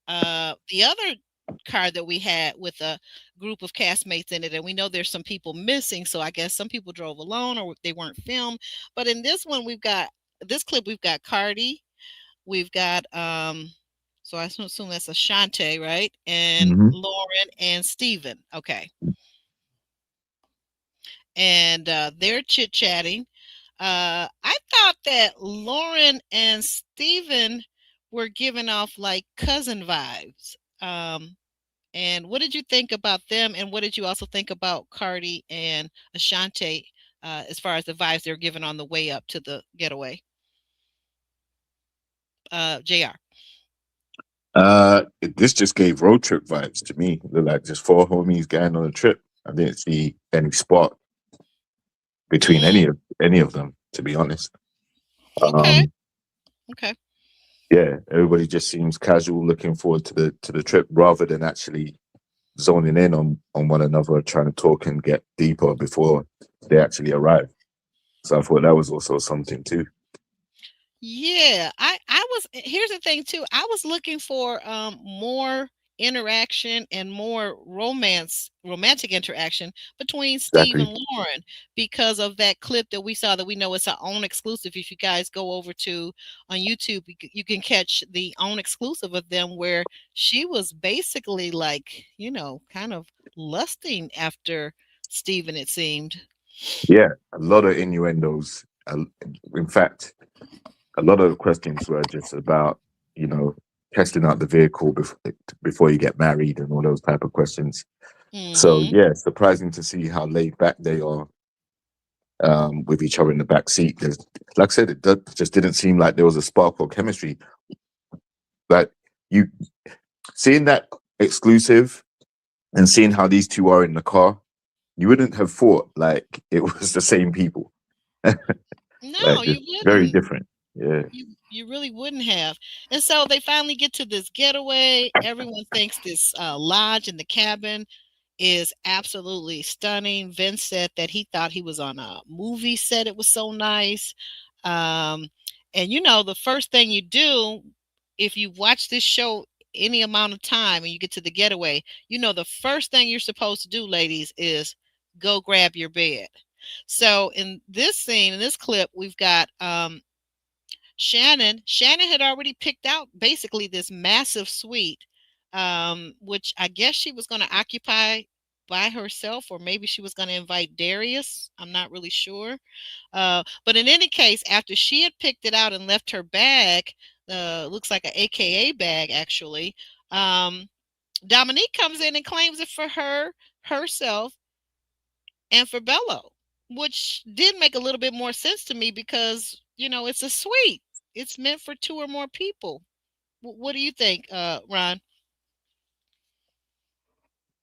the other car that we had with a group of castmates in it? And we know there's some people missing. So I guess some people drove alone or they weren't filmed. But in this one, we've got Cardi. We've got so I assume that's Ashante, right? And Lauren and Steven. Okay. And they're chit-chatting. I thought that Lauren and Steven were giving off like cousin vibes. And what did you think about them? And what did you also think about Cardi and Ashante as far as the vibes they're giving on the way up to the getaway? JR. This just gave road trip vibes to me. They're like just four homies going on a trip. I didn't see any spark between any of them, to be honest. Okay. Yeah, everybody just seems casual, looking forward to the trip rather than actually zoning in on one another, trying to talk and get deeper before they actually arrive. So I thought that was also something too. Yeah, here's the thing too. I was looking for more interaction and more romantic interaction between Steve and Lauren because of that clip that we saw that we know it's our own exclusive. If you guys go over to on YouTube, you can catch the own exclusive of them where she was basically like, kind of lusting after Steven, it seemed. Yeah, a lot of innuendos. In fact, a lot of the questions were just about, testing out the vehicle before you get married and all those type of questions. So yeah, surprising to see how laid back they are with each other in the back seat. There's, like I said, it just didn't seem like there was a spark or chemistry. But you seeing that exclusive and seeing how these two are in the car, you wouldn't have thought like it was the same people. No, like, you wouldn't. Very different. Yeah. You really wouldn't have. And so they finally get to this getaway. Everyone thinks this lodge in the cabin is absolutely stunning. Vince said that he thought he was on a movie set. It was so nice. And the first thing you do if you watch this show any amount of time and you get to the getaway, the first thing you're supposed to do, ladies, is go grab your bed. So in this scene, in this clip, we've got Shannon had already picked out basically this massive suite, which I guess she was going to occupy by herself, or maybe she was going to invite Darius. I'm not really sure. But in any case, after she had picked it out and left her bag, looks like an AKA bag actually. Um, Dominique comes in and claims it for herself, and for Bello, which did make a little bit more sense to me because it's a suite. It's meant for two or more people. What do you think, Ron?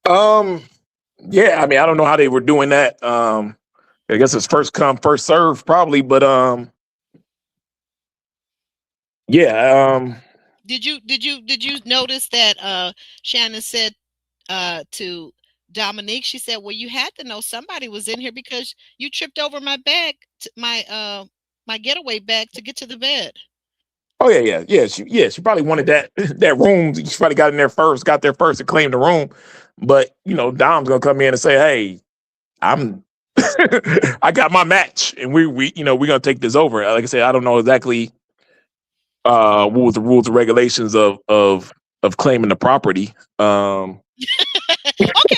Yeah, I mean, I don't know how they were doing that. I guess it's first come, first serve, probably. But yeah. Did you notice that Shannon said to Dominique, she said, "Well, you had to know somebody was in here because you tripped over my bag, my getaway bag to get to the bed." Oh yeah. She probably wanted that that room. She probably got there first and claimed the room. But Dom's gonna come in and say, "Hey, I'm I got my match, and we're gonna take this over." Like I said, I don't know exactly what was the rules and regulations of claiming the property. Okay,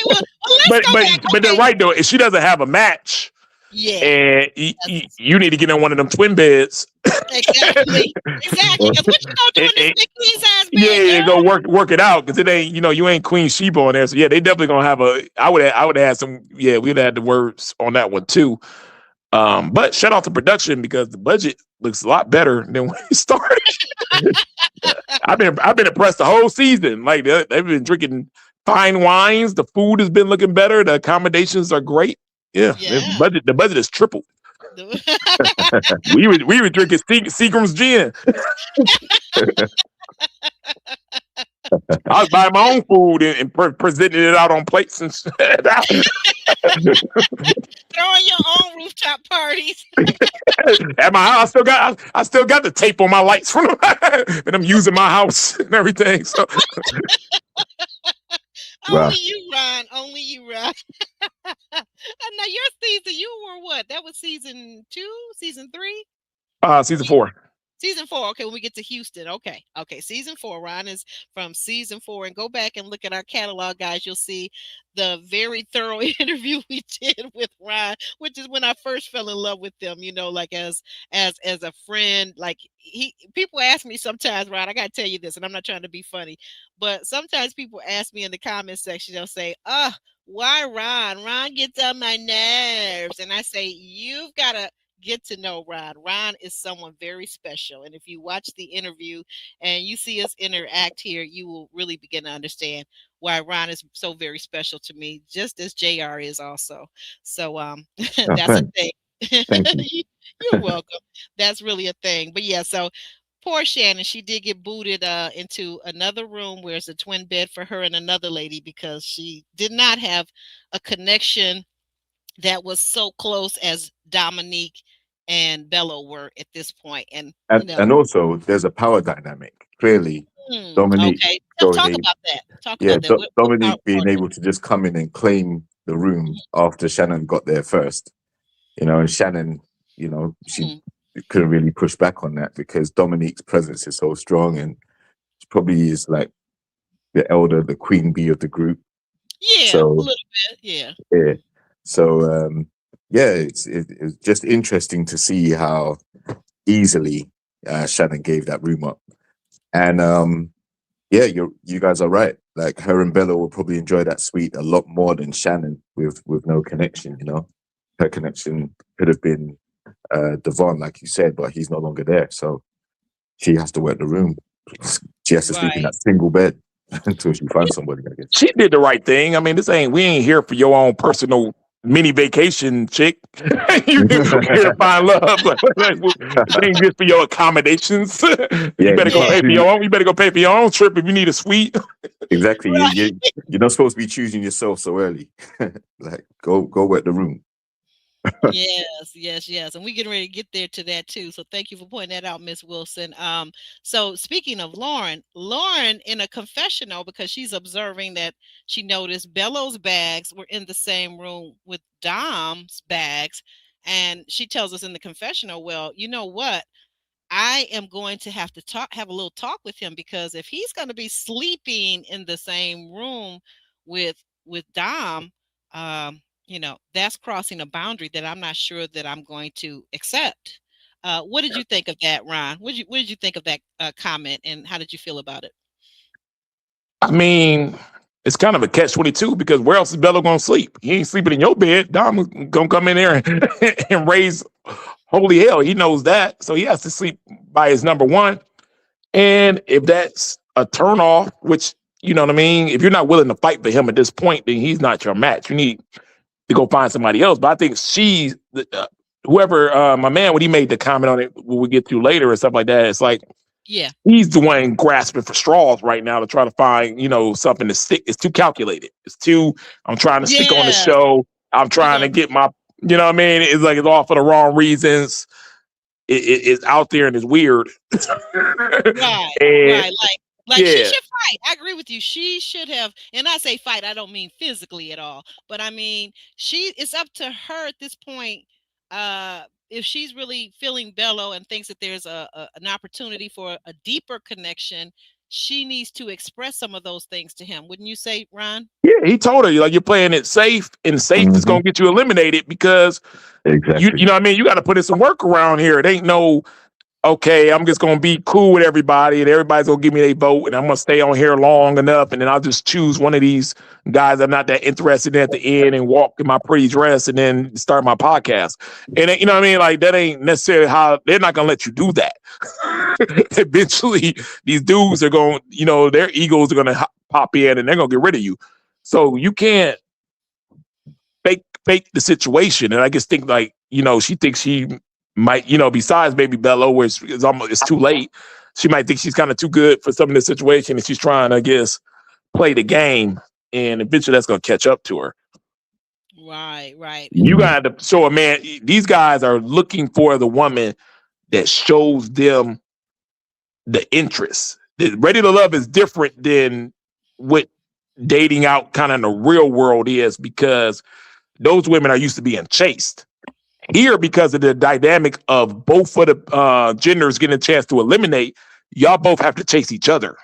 well, let's But go but back. but they're Okay. right though. If she doesn't have a match, Yeah, and you need to get in one of them twin beds. exactly. Exactly. Because what you gonna do in this big queen size bed, Yeah, girl? go work it out because it ain't you ain't Queen Sheba on there. So yeah, they definitely gonna have a. I would have had some. Yeah, we'd have had the words on that one too. But shout out to production because the budget looks a lot better than when it started. I've been impressed the whole season. Like they've been drinking fine wines. The food has been looking better. The accommodations are great. Yeah, Yeah. the budget is tripled. We were drinking Seagram's gin. I was buying my own food and presenting it out on plates and Throwing your own rooftop parties. at my house. I still got the tape on my lights from and I'm using my house and everything. So Wow. Only you, Ron. Only you, Ron. Now your season, you were what? That was season 2, season 3? season 4. Season 4. Okay, when we get to Houston. Okay. Okay. Season 4. Ron is from season 4. And go back and look at our catalog, guys. You'll see the very thorough interview we did with Ron, which is when I first fell in love with them, like as a friend. Like people ask me sometimes, Ron, I gotta tell you this, and I'm not trying to be funny, but sometimes people ask me in the comment section, they'll say, why Ron? Ron gets on my nerves. And I say, you've gotta get to know Ron. Ron is someone very special. And if you watch the interview and you see us interact here, you will really begin to understand why Ron is so very special to me, just as JR is also. So Oh, that's a thing. thank you. You're welcome. That's really a thing. But yeah, so poor Shannon, she did get booted into another room where it's a twin bed for her and another lady because she did not have a connection that was so close as Dominique and Bello were at this point. And And also, there's a power dynamic. Clearly, Dominique okay. going Talk able, about that. Talk yeah, about that. What Dominique being part? able to just come in and claim the room after Shannon got there first. And Shannon, she couldn't really push back on that because Dominique's presence is so strong, and she probably is like the queen bee of the group. Yeah, a So little bit. Yeah. yeah, so yeah, it's just interesting to see how easily Shannon gave that room up, and yeah, you guys are right. Like her and Bella will probably enjoy that suite a lot more than Shannon with no connection. Her connection could have been Devon, like you said, but he's no longer there, so she has to work the room. She has to sleep in Right. that single bed until she finds somebody, I guess. she did the right thing. I mean, we ain't here for your own personal mini vacation, chick. We here to find love. It ain't just for your accommodations. Yeah, You better go Yeah. pay for your own. You better go pay for your own trip if you need a suite. exactly. Right. You're not supposed to be choosing yourself so early. Like go work the room. Yes. And we're getting ready to get there to that too. So thank you for pointing that out, Miss Wilson. So speaking of Lauren in a confessional, because she's observing that she noticed Bello's bags were in the same room with Dom's bags. And she tells us in the confessional, well, you know what? I am going to have to have a little talk with him because if he's going to be sleeping in the same room with Dom, that's crossing a boundary that I'm not sure that I'm going to accept. What did you think of that, Ron? What did you think of that comment, and how did you feel about it? I mean, it's kind of a catch-22 because where else is Bello gonna sleep? He ain't sleeping in your bed. Dom gonna come in there and raise holy hell. He knows that, so he has to sleep by his number one. And if that's a turnoff, which you know what I mean, if you're not willing to fight for him at this point, then he's not your match. You need to go find somebody else. But I think whoever my man, when he made the comment on it, when we get to later and stuff like that, it's like Yeah. he's the one grasping for straws right now to try to find, something to stick. It's too calculated. I'm trying to stick on the Yes. show. I'm trying to Mhm. get my, you know what I mean? It's like it's all for the wrong reasons. It's out there and it's weird. Right, And right. Like she yeah, should fight. I agree with you. She should have, and I say fight, I don't mean physically at all, but I mean it's up to her at this point. If she's really feeling Bello and thinks that there's an opportunity for a deeper connection, she needs to express some of those things to him. Wouldn't you say, Ron? yeah, he told her, like, you're playing it safe, and safe is Mhm. gonna get you eliminated because Exactly. you know what I mean, you got to put in some work around here. It ain't no okay, I'm just gonna be cool with everybody and everybody's gonna give me their vote and I'm gonna stay on here long enough and then I'll just choose one of these guys I'm not that interested in at the end and walk in my pretty dress and then start my podcast. And you know what I mean? Like that ain't necessarily how they're not gonna let you do that. Eventually, these dudes are going, their egos are gonna pop in and they're gonna get rid of you. So you can't fake the situation. And I just think like, she thinks she might, besides Baby Bello, where it's too late, she might think she's kind of too good for some of the situation and she's trying to, I guess, play the game. And eventually that's gonna catch up to her. Right, right. You gotta show a man, these guys are looking for the woman that shows them the interest. Ready to love is different than what dating out kind of in the real world is because those women are used to being chased. Here, because of the dynamic of both of the genders getting a chance to eliminate, y'all both have to chase each other.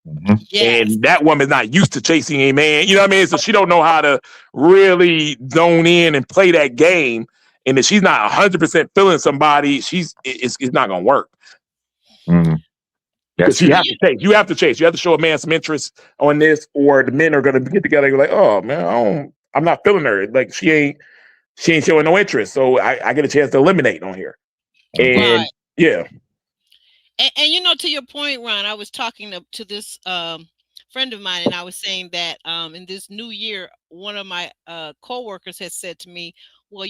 Mhm. Yes. And that woman's not used to chasing a man. You know what I mean? So she don't know how to really zone in and play that game. And if she's not 100% feeling somebody, it's not going to work. Mhm. Because That's true. you have to chase. You have to show a man some interest on this, or the men are going to get together and go like, oh man, I'm not feeling her. Like she ain't showing no interest. So I get a chance to eliminate on here. Mhm. And yeah. And to your point, Ron, I was talking to this friend of mine, and I was saying that in this new year, one of my coworkers had said to me, well,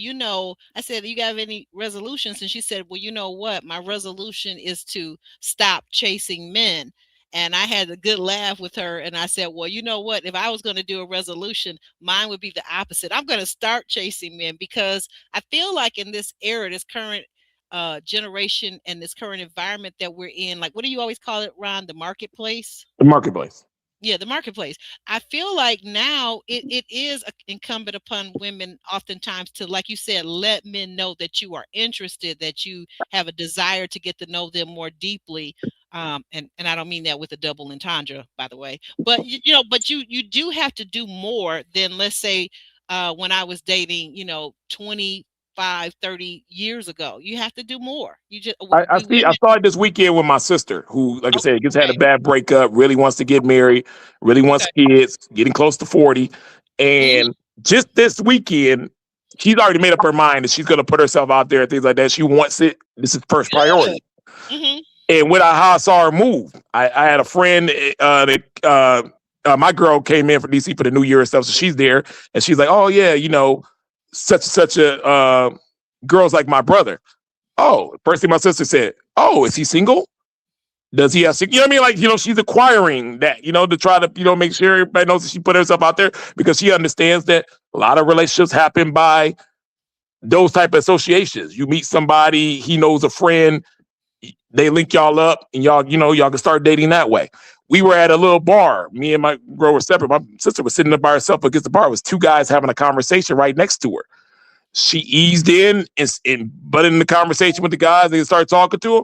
I said, you have any resolutions? And she said, well, you know what? My resolution is to stop chasing men. And I had a good laugh with her. And I said, well, you know what? If I was going to do a resolution, mine would be the opposite. I'm going to start chasing men because I feel like in this era, this current generation and this current environment that we're in, like, what do you always call it, Ron? The marketplace? The marketplace. Yeah, the marketplace. I feel like now it is incumbent upon women oftentimes to, like you said, let men know that you are interested, that you have a desire to get to know them more deeply. And I don't mean that with a double entendre, by the way. But but you do have to do more than, let's say, when I was dating, 25, 30 years ago. You have to do more. You just I we see. I women. saw it this weekend with my sister, who, like I said, just had a Okay. bad breakup, really wants to get married, really wants Okay. kids, getting close to 40. Hmm. And just this weekend, she's already made up her mind that she's going to put herself out there and things like that. She wants it. This is first Good. priority. Hmm. And how I saw her move, I had a friend my girl came in for DC for the New Year and stuff. So she's there and she's like, oh, yeah, such a girl's like my brother. Oh, first thing my sister said, oh, is he single? Does he have, you know what I mean? Like, she's acquiring that, to try to, make sure everybody knows that she put herself out there because she understands that a lot of relationships happen by those type of associations. You meet somebody, he knows a friend, they link y'all up and y'all can start dating that way. We were at a little bar. Me and my girl were separate. My sister was sitting there by herself against the bar. It was two guys having a conversation right next to her. She eased in and butted in the conversation with the guys. They started talking to him.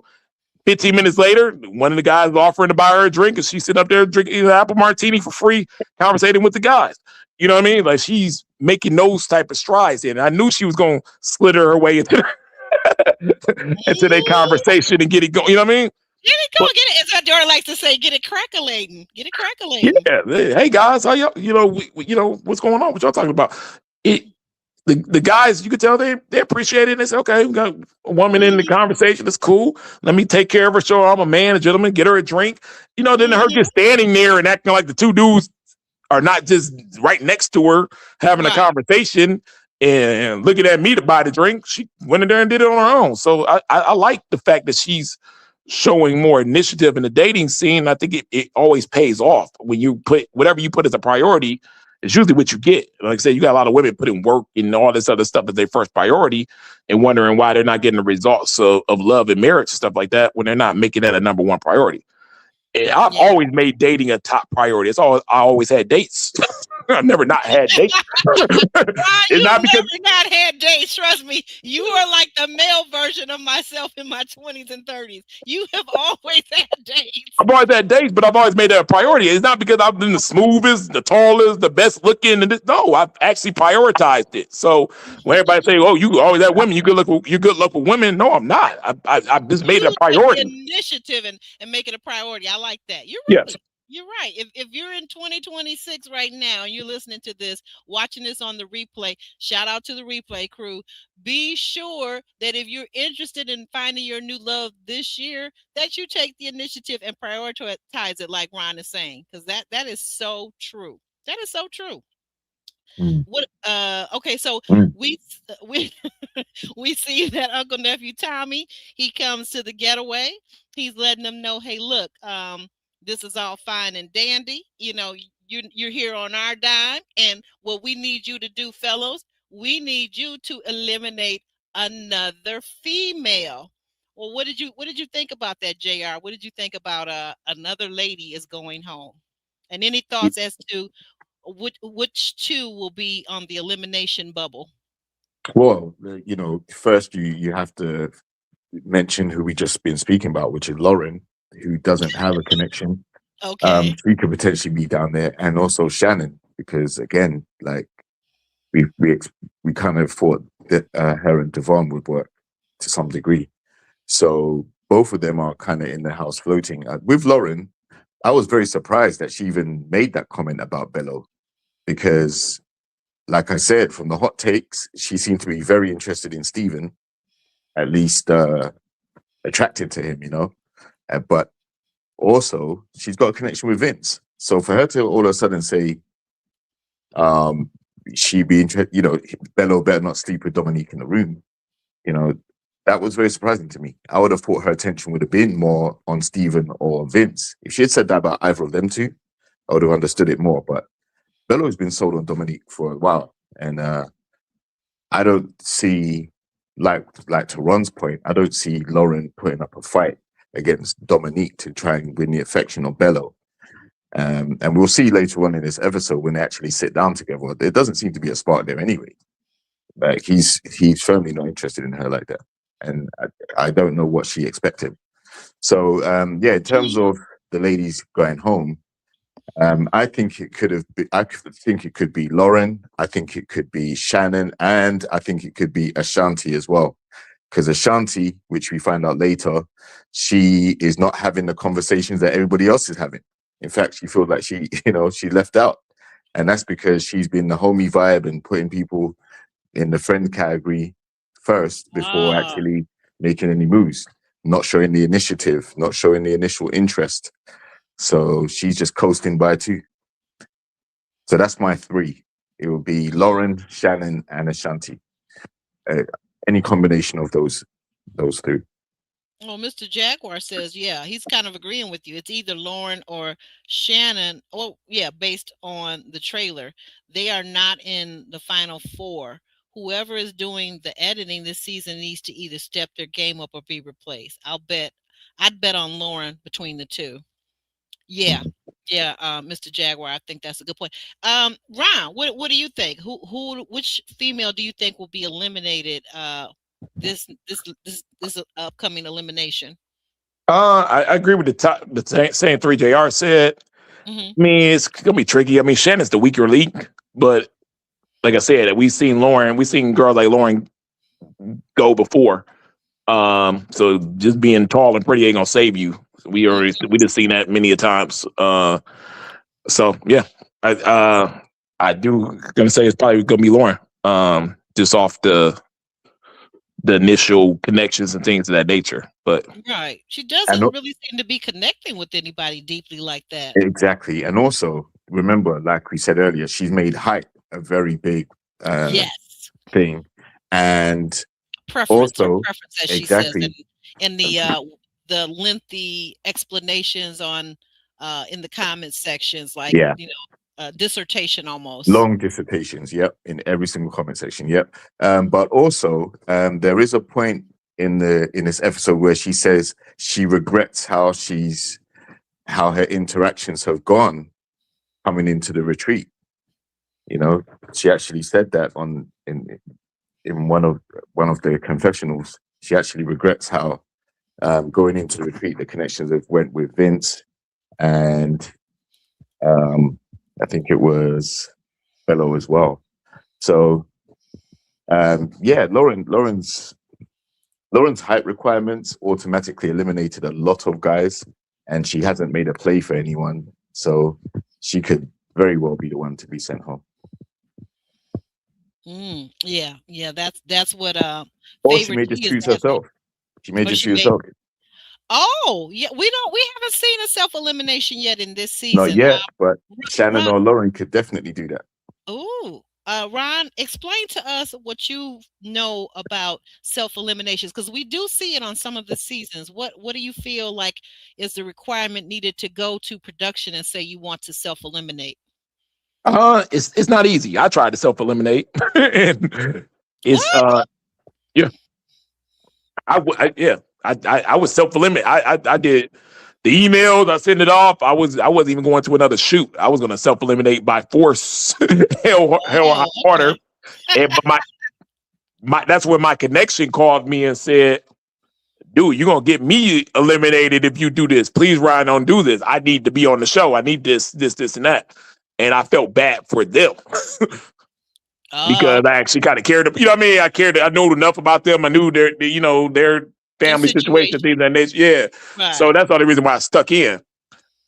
15 minutes later, one of the guys was offering to buy her a drink, and she's sitting up there drinking an apple martini for free, conversating with the guys. You know what I mean? Like she's making those type of strides, and I knew she was gonna slither her way into into their conversation and get it going. You know what I mean? Get it going, get it. As Adora likes to say, get it crackalating. Get it crackalating. Yeah. Hey guys, how y'all? You know, you know what's going on? What y'all talking about? It. The guys, you could tell they appreciate it. And they say, okay, we got a woman in the conversation. That's cool. Let me take care of her. Show her I'm a man, a gentleman. Get her a drink. You know, then her just standing there and acting like the two dudes are not just right next to her having a conversation and looking at me to buy the drink. She went in there and did it on her own. So I like the fact that she's showing more initiative in the dating scene. I think it always pays off when you put whatever you put as a priority. It's usually what you get. Like I said, you got a lot of women putting work and all this other stuff as their first priority and wondering why they're not getting the results of love and marriage and stuff like that when they're not making that a number one priority. And I've always made dating a top priority. It's all I always had dates. I've never not had dates. It's not because not had dates. Trust me, you are like the male version of myself in my 20s and 30s. You have always had dates. I've always had dates, but I've always made that a priority. It's not because I've been the smoothest, the tallest, the best looking, and no, I've actually prioritized it. So when everybody say, "Oh, you always have women, you good luck with women," no, I'm not. I just made it a priority. Initiative and make it a priority. I like that. You're right. Yes. You're right. If you're in 2026 right now and you're listening to this, watching this on the replay, shout out to the replay crew. Be sure that if you're interested in finding your new love this year, that you take the initiative and prioritize it, like Ron is saying, because that is so true. That is so true. What okay, so we we see that Uncle Nephew Tommy, he comes to the getaway. He's letting them know, hey, look, this is all fine and dandy. You know, you're here on our dime, and what we need you to do, fellows, we need you to eliminate another female. Well, what did you think about that, JR? What did you think about another lady is going home? And any thoughts as to which two will be on the elimination bubble? Well, you know, first you have to mention who we just been speaking about, which is Lauren, who doesn't have a connection. Okay. She could potentially be down there, and also Shannon, because again, like we kind of thought that her and Devon would work to some degree. So both of them are kind of in the house floating. With Lauren, I was very surprised that she even made that comment about Bello, because, like I said, from the hot takes, she seemed to be very interested in Steven, at least attracted to him, you know. But also, she's got a connection with Vince. So for her to all of a sudden say, she'd be interested, you know, Bello better not sleep with Dominique in the room, you know, that was very surprising to me. I would have thought her attention would have been more on Steven or Vince. If she had said that about either of them two, I would have understood it more. But Bello's been sold on Dominique for a while. And I don't see, like to Ron's point, I don't see Lauren putting up a fight against Dominique to try and win the affection of Bello. And we'll see later on in this episode when they actually sit down together. There doesn't seem to be a spark there anyway. Like he's firmly not interested in her like that. And I don't know what she expected. So yeah, in terms of the ladies going home, I think it could have been, I think it could be Lauren, I think it could be Shannon, and I think it could be Ashanti as well. Because Ashanti, which we find out later, she is not having the conversations that everybody else is having. In fact, she feels like she left out. And that's because she's been the homie vibe and putting people in the friend category first before actually making any moves, not showing the initiative, not showing the initial interest. So she's just coasting by too. So that's my three. It will be Lauren, Shannon, and Ashanti. Any combination of those three. Well, Mr. Jaguar says, yeah, he's kind of agreeing with you. It's either Lauren or Shannon. Oh, yeah, based on the trailer. They are not in the final four. Whoever is doing the editing this season needs to either step their game up or be replaced. I'd bet on Lauren between the two. Yeah, Mr. Jaguar, I think that's a good point. Ron, what do you think? Which female do you think will be eliminated? This upcoming elimination. I agree with the same three JR said. I mean, it's gonna be tricky. I mean, Shannon's the weaker link, but like I said, we've seen girls like Lauren go before. So just being tall and pretty ain't gonna save you. We just seen that many a times. So yeah, I do gonna say it's probably gonna be Lauren. Just off the initial connections and things of that nature. But right, she doesn't really seem to be connecting with anybody deeply like that. Exactly, and also remember, like we said earlier, she's made height a very big thing, and preference, as she says in the lengthy explanations on in the comment sections, like dissertation almost. Long dissertations, yep, in every single comment section, yep. But also, there is a point in this episode where she says she regrets how her interactions have gone coming into the retreat. She actually said that in one of the confessionals. She actually regrets how going into the retreat, the connections that went with Vince and I think it was Bello as well. So Lauren's height requirements automatically eliminated a lot of guys, and she hasn't made a play for anyone, so she could very well be the one to be sent home. Yeah, that's what or she may just choose herself. She may just choose herself. Oh, yeah, we haven't seen a self-elimination yet in this season. Not yet, but Shannon or Lauren could definitely do that. Oh, Ron, explain to us what you know about self-eliminations, because we do see it on some of the seasons. What do you feel like is the requirement needed to go to production and say you want to self-eliminate? It's not easy. I tried to self-eliminate. And it's I was self-eliminate. I did the emails. I sent it off. I wasn't even going to another shoot. I was going to self-eliminate by force. hell harder. And but that's when my connection called me and said, "Dude, you're gonna get me eliminated if you do this. Please, Ryan, don't do this. I need to be on the show. I need this, and that." And I felt bad for them. Because I actually kind of cared. You know what I mean? I knew enough about them. I knew their family situation, things that nature. Yeah. Right. So that's the only reason why I stuck in.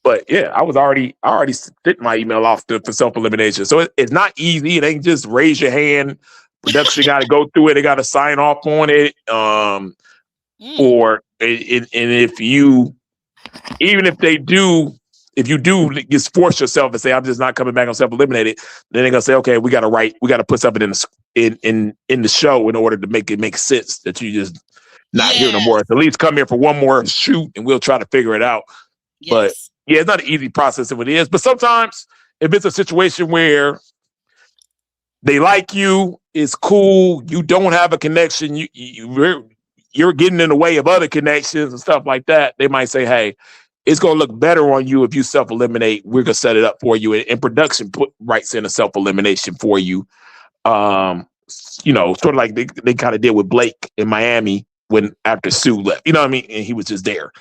But yeah, I already sent my email off for self-elimination. So it's not easy. It ain't just raise your hand. Production got to go through it. They got to sign off on it. Or and if you do just force yourself and say, I'm just not coming back on self-eliminated, then they're gonna say, okay, we gotta put something in the show in order to make it make sense that you just not here no more. At least come here for one more shoot and we'll try to figure it out. Yes. But yeah, it's not an easy process if it is. But sometimes if it's a situation where they like you, it's cool, you don't have a connection, you're getting in the way of other connections and stuff like that, they might say, hey, it's going to look better on you if you self-eliminate. We're going to set it up for you. And production writes in a self-elimination for you. Sort of like they kind of did with Blake in Miami after Sue left. You know what I mean? And he was just there.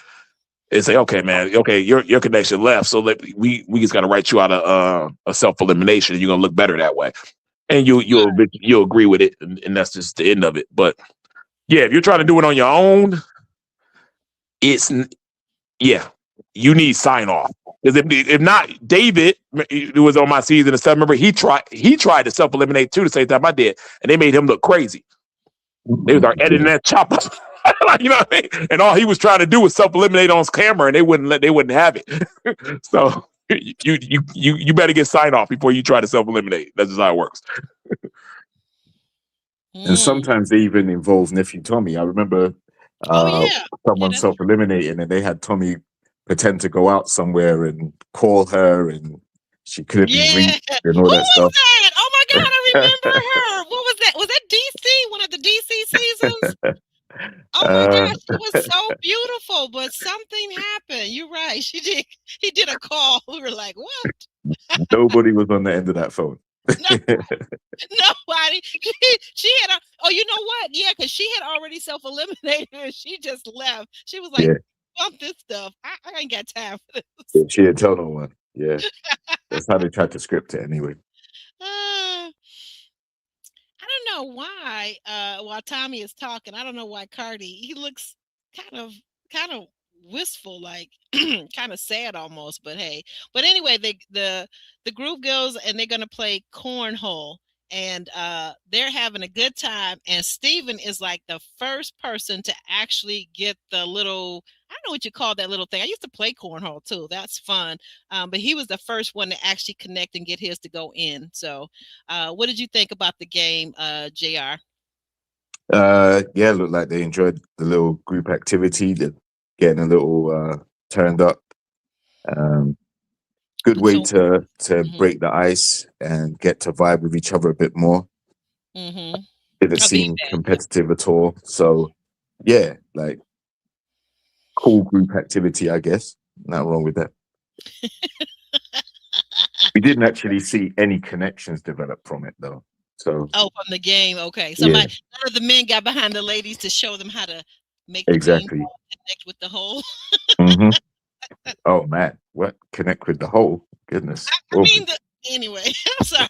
They say, okay, man, okay, your connection left. So we just got to write you out a self-elimination, and you're going to look better that way. And you'll agree with it. And that's just the end of it. But yeah, if you're trying to do it on your own, you need sign off. Because if not, David, who was on my season and stuff, remember he tried to self-eliminate too the same time I did, and they made him look crazy. They was editing that chopper. You know what I mean? And all he was trying to do was self-eliminate on his camera, and they wouldn't have it. So you better get sign off before you try to self-eliminate. That's just how it works. And sometimes they even involve nephew Tommy. I remember someone self-eliminating, and they had Tommy pretend to go out somewhere and call her, and she couldn't be reached and all that stuff. That? Oh my God, I remember her. What was that? Was that DC? One of the DC seasons? Oh my gosh, she was so beautiful, but something happened. You're right. He did a call. We were like, what? Nobody was on the end of that phone. Nobody. She had you know what? Yeah, because she had already self-eliminated and she just left. She was like, bump this stuff. I ain't got time for this. She didn't tell no one. Yeah. That's how they tried to script it anyway. I don't know why. While Tommy is talking, I don't know why Cardi. He looks kind of wistful, like kind of sad almost. But hey, but anyway, the group goes and they're gonna play cornhole, and they're having a good time. And Steven is like the first person to actually get the little. I don't know what you call that little thing. I used to play cornhole too. That's fun. But he was the first one to actually connect and get his to go in. So what did you think about the game, JR? Yeah, looked like they enjoyed the little group activity, the getting a little turned up. Good way So, to break the ice and get to vibe with each other a bit more. mm-hmm. Didn't I'll be seem back. competitive at all. So yeah, like cool group activity, I guess. Not wrong with that. We didn't actually see any connections develop from it though. So Oh, from the game. Okay. yeah, None of the men got behind the ladies to show them how to make the bean exactly. ball connect with the hole. hmm Oh man, what connect with the whole? Goodness. I mean, anyway, I'm sorry.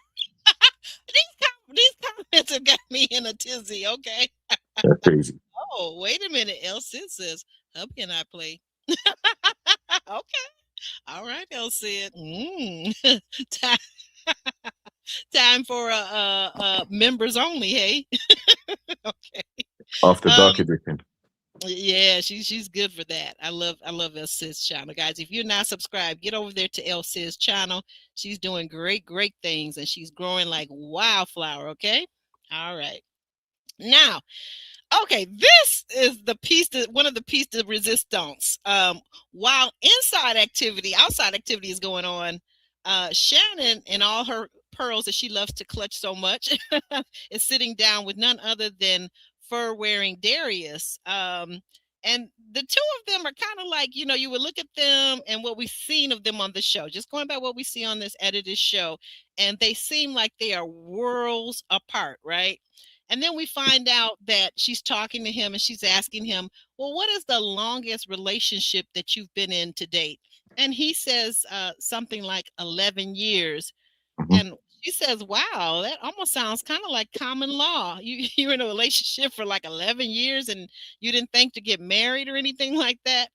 These comments have got me in a tizzy. Okay. That's crazy. Oh, wait a minute. El Cid says, hubby and I play. Okay. All right, El Cid. Time, time for members only. Hey. Okay. After Um, dark edition. Yeah, she's good for that. I love El Cid's channel, guys. If you're not subscribed, get over there to El Cid's channel. She's doing great things, and she's growing like wildflower. Okay, all right. Now, okay, this is one of the piece de resistance. While outside activity is going on, Shannon and all her pearls that she loves to clutch so much is sitting down with none other than fur-wearing Darius. And the two of them are kind of like, you would look at them and what we've seen of them on the show, just going by what we see on this edited show, and they seem like they are worlds apart, right? And then we find out that she's talking to him and she's asking him, well, what is the longest relationship that you've been in to date? And he says something like 11 years. Mhm. And she says, wow, that almost sounds kind of like common law. You're in a relationship for like 11 years and you didn't think to get married or anything like that.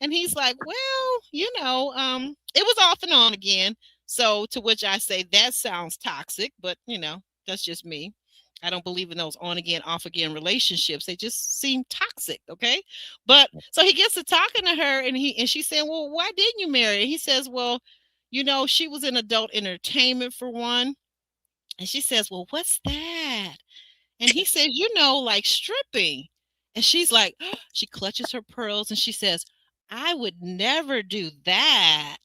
And he's like, well, it was off and on again. So to which I say, that sounds toxic, but that's just me. I don't believe in those on again, off again relationships. They just seem toxic. Okay. But so he gets to talking to her and she's saying, well, why didn't you marry? And he says, well, she was in adult entertainment for one. And she says, well, what's that? And he says, like stripping. And she's like, she clutches her pearls and she says, I would never do that.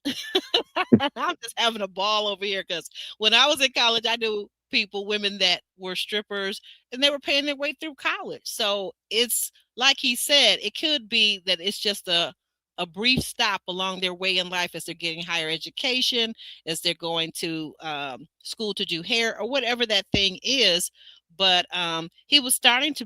I'm just having a ball over here because when I was in college, I knew women that were strippers, and they were paying their way through college. So it's like he said, it could be that it's just a brief stop along their way in life as they're getting higher education, as they're going to school to do hair or whatever that thing is. But he was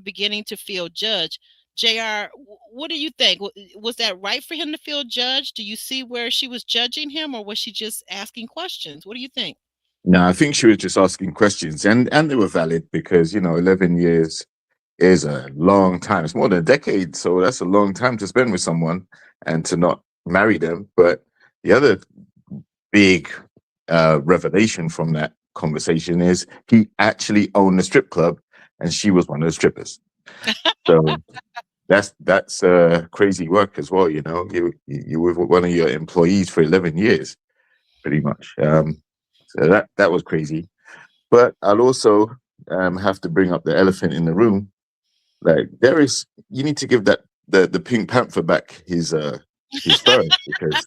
beginning to feel judged. JR, what do you think? Was that right for him to feel judged? Do you see where she was judging him, or was she just asking questions? What do you think? No, I think she was just asking questions, and they were valid because 11 years is a long time. It's more than a decade, so that's a long time to spend with someone and to not marry them. But the other big revelation from that conversation is he actually owned a strip club, and she was one of the strippers. So that's crazy work as well. You were one of your employees for 11 years, pretty much. So that was crazy. But I'll also have to bring up the elephant in the room. Like you need to give the Pink Panther back his fur because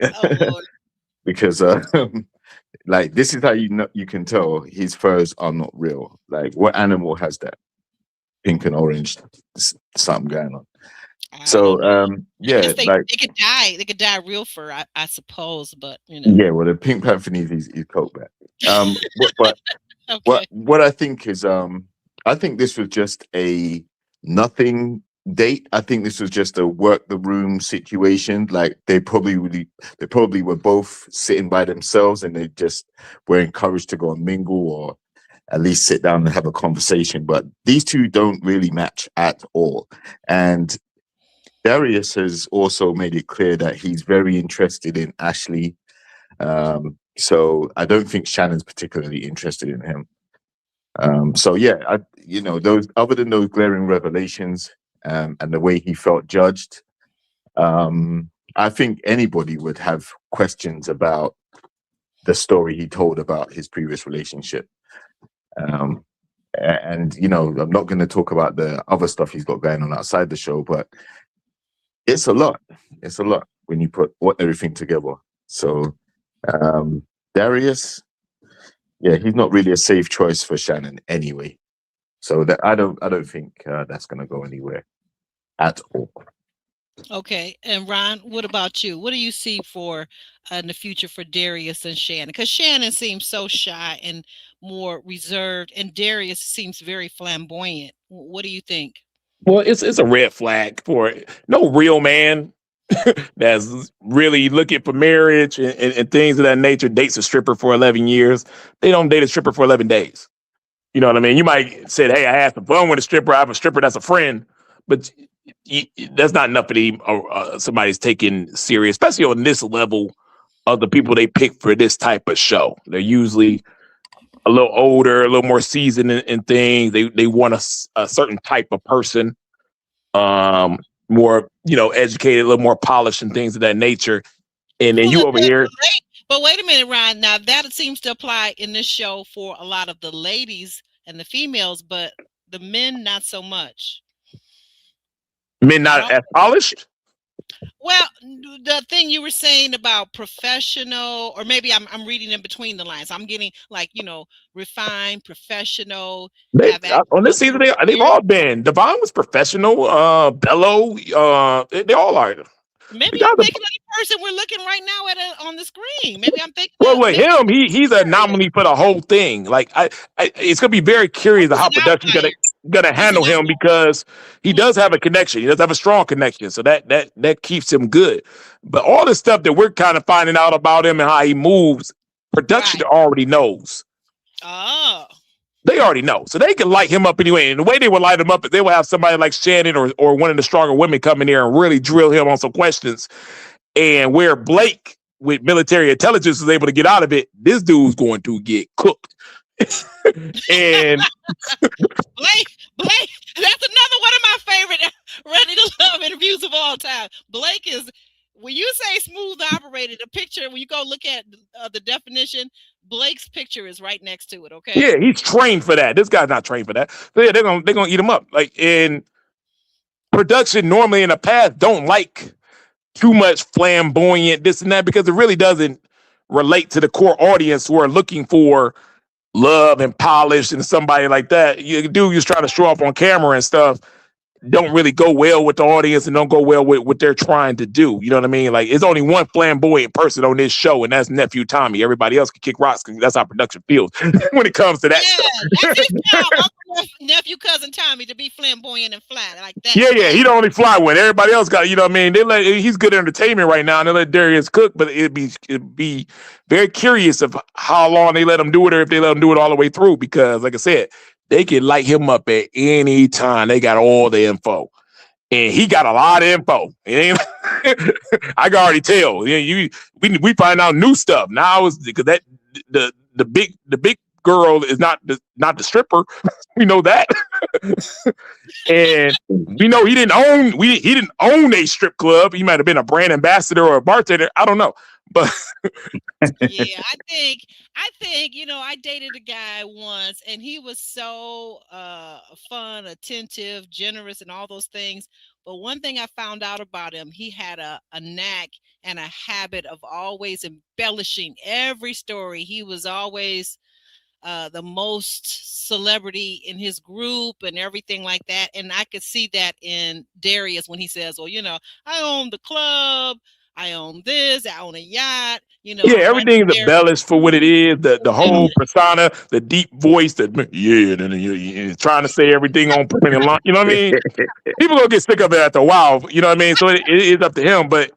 Oh, Lord. because like this is how you can tell his furs are not real. Like what animal has that pink and orange something going on? So I yeah, guess they like could die. They could die real fur, I suppose. But yeah, well the Pink Panther needs his coat back. But okay. what I think is I think this was just a nothing date. I think this was just a work the room situation. Like they probably were both sitting by themselves, and they just were encouraged to go and mingle or at least sit down and have a conversation. But these two don't really match at all. And Darius has also made it clear that he's very interested in Ashley. So I don't think Shannon's particularly interested in him. So yeah, those, other than those glaring revelations, and the way he felt judged, I think anybody would have questions about the story he told about his previous relationship. And I'm not going to talk about the other stuff he's got going on outside the show, but it's a lot. It's a lot when you put everything together. So Darius, yeah, he's not really a safe choice for Shannon anyway. So that I don't think that's going to go anywhere at all. Okay, and Ron, what about you? What do you see for in the future for Darius and Shannon? Because Shannon seems so shy and more reserved, and Darius seems very flamboyant. What do you think? Well, it's a red flag for no real man that's really looking for marriage and things of that nature dates a stripper for 11 years. They don't date a stripper for 11 days. You know what I mean? You might say, hey, I had some fun with a stripper. I have a stripper that's a friend. But that's not enough for somebody's taking serious, especially on this level of the people they pick for this type of show. They're usually a little older, a little more seasoned in things. They want a certain type of person, more educated, a little more polished and things of that nature. And then you over here. But wait a minute, Ryan. Now that seems to apply in this show for a lot of the ladies and the females, but the men not so much. Men not as polished? Well, the thing you were saying about professional, or maybe I'm reading in between the lines. I'm getting refined, professional. On this season, they've all been. Devon was professional. Bello, they all are. Maybe I'm thinking of the person we're looking right now on the screen. Maybe I'm thinking. Well, with him, he's an anomaly for the whole thing. Like it's gonna be very curious how production's gonna handle him, because he does have a connection. He does have a strong connection, so that keeps him good. But all the stuff that we're kind of finding out about him and how he moves, production already knows. Oh. They already know. So they can light him up anyway. And the way they would light him up is they would have somebody like Shannon or one of the stronger women come in there and really drill him on some questions. And where Blake with military intelligence was able to get out of it, this dude's going to get cooked. And Blake, that's another one of my favorite Ready to Love interviews of all time. Blake is, when you say smooth operated, a picture, when you go look at the definition, Blake's picture is right next to it. Okay. Yeah, he's trained for that. This guy's not trained for that. So yeah, they're gonna eat him up. Like in production, normally in the past, don't like too much flamboyant this and that, because it really doesn't relate to the core audience who are looking for love and polish and somebody like that. You do just try to show off on camera and stuff. Don't really go well with the audience and don't go well with what they're trying to do. You know what I mean? Like, it's only one flamboyant person on this show, and that's Nephew Tommy. Everybody else can kick rocks because that's how production feels when it comes to that stuff. That's his job. Nephew cousin Tommy to be flamboyant and fly like that. Yeah, he the only fly one. Everybody else got, you know what I mean? He's good entertainment right now, and they let Darius cook, but it'd be very curious of how long they let him do it, or if they let him do it all the way through, because like I said, they can light him up at any time. They got all the info. And he got a lot of info. I can already tell. We find out new stuff. Now it's because that the big girl is not the stripper. We know that. And we know he didn't own a strip club. He might have been a brand ambassador or a bartender. I don't know. But yeah, I think I dated a guy once, and he was so fun, attentive, generous, and all those things. But one thing I found out about him, he had a knack and a habit of always embellishing every story. He was always the most celebrity in his group and everything like that. And I could see that in Darius when he says, well, I own the club, I own this, I own a yacht, Yeah, I'm right everything's there. embellished for what it is. The Mhm. whole persona, the deep voice, and trying to say everything on point and line. You know what I mean? People gonna get sick of it after a while. You know what I mean? So it is up to him. But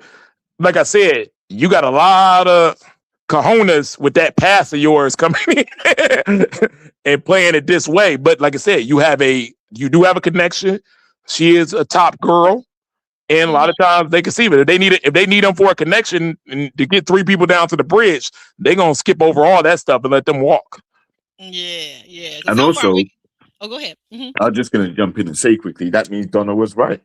like I said, you got a lot of cojones with that pass of yours coming in and playing it this way. But like I said, you do have a connection. She is a top girl. And a Mhm. lot of times they can see it. If they need them for a connection and to get 3 people down to the bridge, they're gonna skip over all that stuff and let them walk. Yeah. Because And so far also, oh, go ahead. I'm just going to jump in and say quickly that means Donna was right.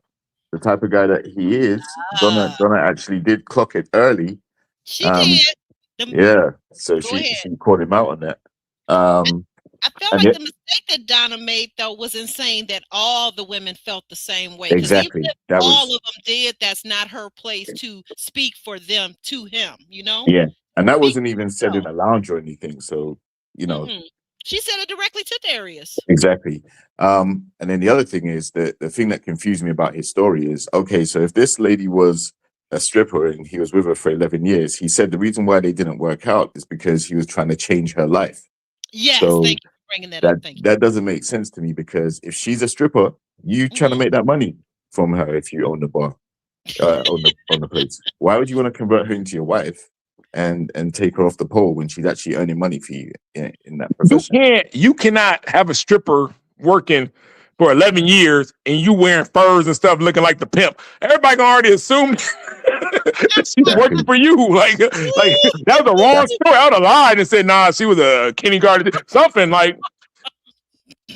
The type of guy that he is, Ah, Donna actually did clock it early. she Um, did. The, yeah, so go ahead. she called him out on that. Um, I felt and like yet, the mistake that Donna made, though, was in saying that all the women felt the same way. Because even exactly if that all was of them did, that's not her place to speak for them to him, yeah, and that Speak wasn't for even said in a lounge or anything. So you know, Mm-mm. She said it directly to Darius. exactly. And then the other thing is that the thing that confused me about his story is okay, so if this lady was a stripper and he was with her for 11 years, he said the reason why they didn't work out is because he was trying to change her life. Yes, So thank you for bringing that up. that Thank that doesn't make sense to me because if she's a stripper, you you. trying to make that money from her if you own the bar, on the place. Why would you want to convert her into your wife and take her off the pole when she's actually earning money for you in that profession? You cannot have a stripper working for 11 years and you wearing furs and stuff looking like the pimp. Everybody can already assume that she's working Exactly. for you. Like that was a wrong story. I would have lied and said, nah, she was a kindergarten, something like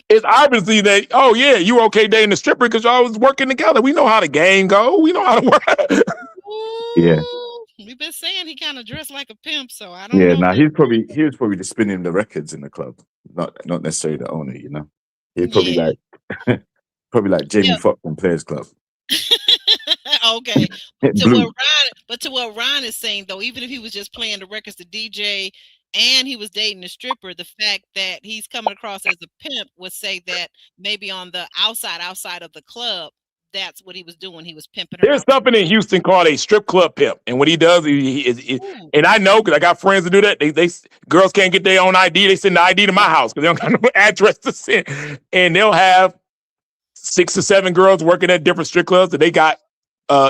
it's obviously that, oh yeah, you were okay dating the stripper because y'all was working together. We know how the game go. We know how to work. Yeah. Ooh, we've been saying he kind of dressed like a pimp, so I don't Yeah. know if Now that's true. he was probably just spinning the records in the club, not necessarily the owner. You know, he's probably Yeah, probably like Jamie yeah. Foxx from Players Club. Okay, Blue. But to what Ron is saying though, even if he was just playing the records to DJ and he was dating a stripper, the fact that he's coming across as a pimp would say that maybe on the outside of the club, that's what he was doing. He was pimping her There's out. something in Houston called a strip club pimp, and what he does, Ooh. and I know because I got friends that do that. They girls can't get their own ID. They send the ID to my house because they don't got no address to send, and they'll have 6 or 7 girls working at different strip clubs that they got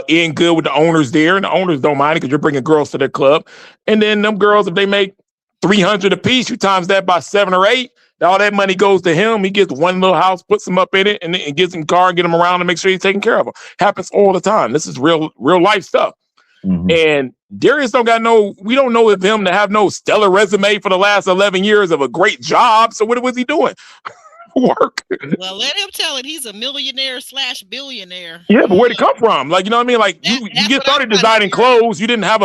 in good with the owners there, and the owners don't mind it because you're bringing girls to their club, and then them girls, if they make 300 a piece, you times that by 7 or 8. All that money goes to him. He gets one little house, puts him up in it, and gets him a car and get him around and make sure he's taking care of him. Happens all the time. This is real life stuff. Mhm. And Darius we don't know if him to have no stellar resume for the last 11 years of a great job. So what was he doing? Work. Well, let him tell it. He's a millionaire slash billionaire. Yeah, but where'd it come from? Like, you know what I mean? Like you That's get what I'm started trying to designing figure out. clothes. You didn't have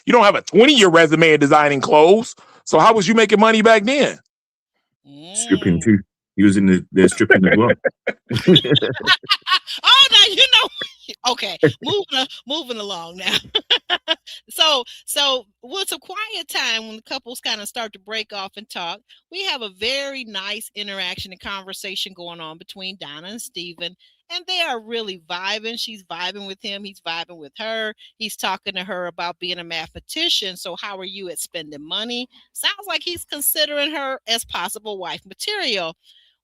you don't have a 20-year resume in designing clothes. So how was you making money back then? Stripping Mm. too. He was in there stripping as well. Oh, now you know. Okay, moving along now. So when it's a quiet time when the couples kind of start to break off and talk, we have a very nice interaction and conversation going on between Donna and Steven. And they are really vibing. She's vibing with him. He's vibing with her. He's talking to her about being a mathematician. So how are you at spending money? Sounds like he's considering her as possible wife material.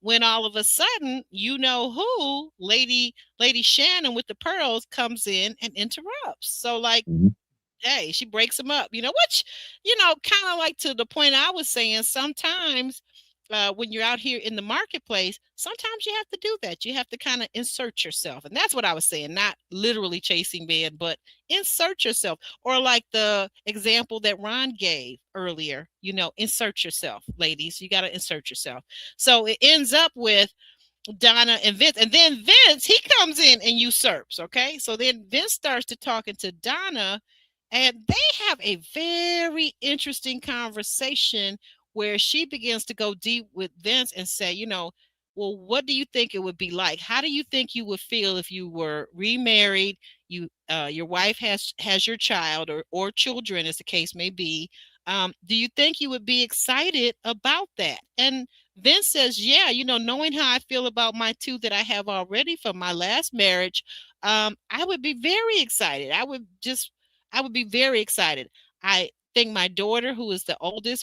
When all of a sudden, you know who, Lady Shannon with the pearls comes in and interrupts. So like, Mhm. hey, she breaks him up. Which, kind of like to the point I was saying, sometimes when you're out here in the marketplace, sometimes you have to do that. You have to kind of insert yourself. And that's what I was saying, not literally chasing men, but insert yourself. Or like the example that Ron gave earlier, insert yourself, ladies. You got to insert yourself. So it ends up with Donna and Vince. And then Vince, he comes in and usurps. Okay. So then Vince starts to talking to Donna, and they have a very interesting conversation where she begins to go deep with Vince and say, well, what do you think it would be like? How do you think you would feel if you were remarried? Your wife has your child or children, as the case may be. Do you think you would be excited about that? And Vince says, yeah, knowing how I feel about my two that I have already from my last marriage, I would be very excited. I would be very excited. I think my daughter, who is the oldest,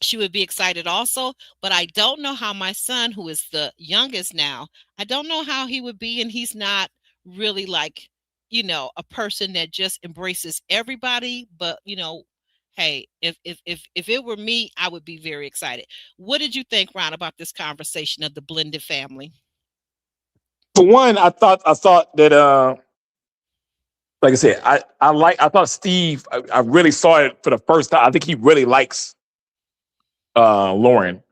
she would be excited also, but I don't know how my son, who is the youngest now, I don't know how he would be, and he's not really like, a person that just embraces everybody, but hey, if it were me, I would be very excited. What did you think, Ron, about this conversation of the blended family? For one, I thought that like I said, I thought Steve, I really saw it for the first time. I think he really likes Lauren.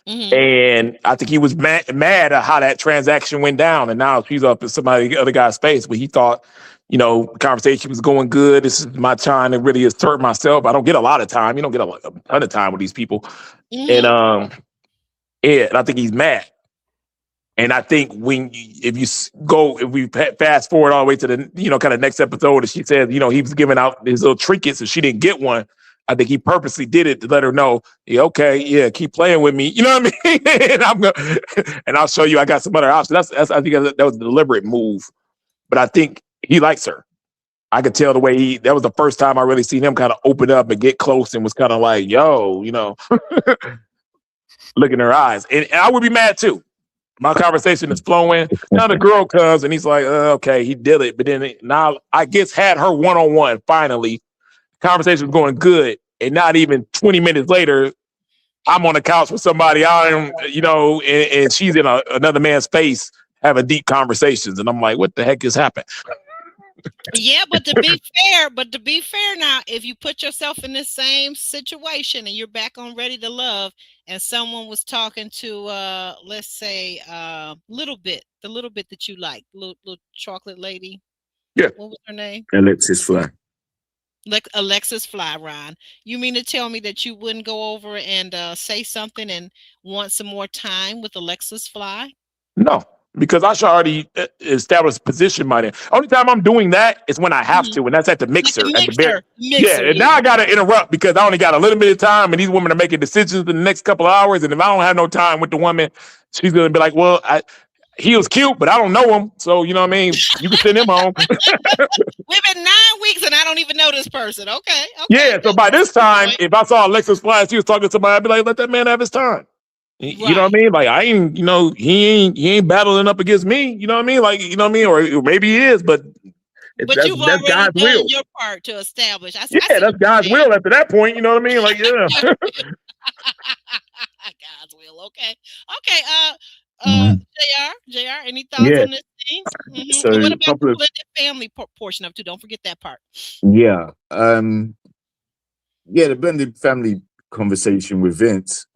Mm-hmm. And I think he was mad at how that transaction went down. And now she's up in somebody other guy's face. But he thought, the conversation was going good. This is my time to really assert myself. I don't get a lot of time. You don't get a ton of time with these people. Mm-hmm. And and I think he's mad. And I think if we fast forward all the way to the, kind of next episode, and she says, he was giving out his little trinkets and she didn't get one. I think he purposely did it to let her know, yeah, okay, yeah, keep playing with me. You know what I mean? and I'll show you I got some other options. I think that was a deliberate move. But I think he likes her. I could tell the way that was the first time I really seen him kind of open up and get close and was kind of like, yo, look in her eyes. And I would be mad too. My conversation is flowing. Now the girl comes and he's like, okay, he did it. But then now I guess had her one-on-one finally. Conversation was going good. And not even 20 minutes later, I'm on the couch with somebody and she's in another man's face having deep conversations. And I'm like, what the heck has happened? Yeah, but to be fair now, if you put yourself in the same situation and you're back on Ready to Love and someone was talking to let's say the little bit that you like, little chocolate lady. Yeah. What was her name? Alexis Fly. Like Alexis Fly, Ron. You mean to tell me that you wouldn't go over and say something and want some more time with Alexis Fly? No, because I should already establish position by then. Only time I'm doing that is when I have to, and that's at the mixer. Mixer. And now I got to interrupt because I only got a little bit of time, and these women are making decisions in the next couple of hours. And if I don't have no time with the woman, she's going to be like, well, he was cute, but I don't know him. So, you know what I mean? You can send him home. We've been 9 weeks and I don't even know this person. Okay. Yeah, so by this time, if I saw Alexis Fly and she was talking to somebody, I'd be like, let that man have his time. Right. You know what I mean? Like, I ain't, he ain't battling up against me. You know what I mean? Like, you know what I mean? Or maybe he is, but you've already God's done will. Your part to establish. That's God's will after that point. You know what I mean? Like, yeah. God's will. Okay. JR, any thoughts on this thing? Mm-hmm. So what about the blended family portion of it too? Don't forget that part. Yeah. The blended family conversation with Vince.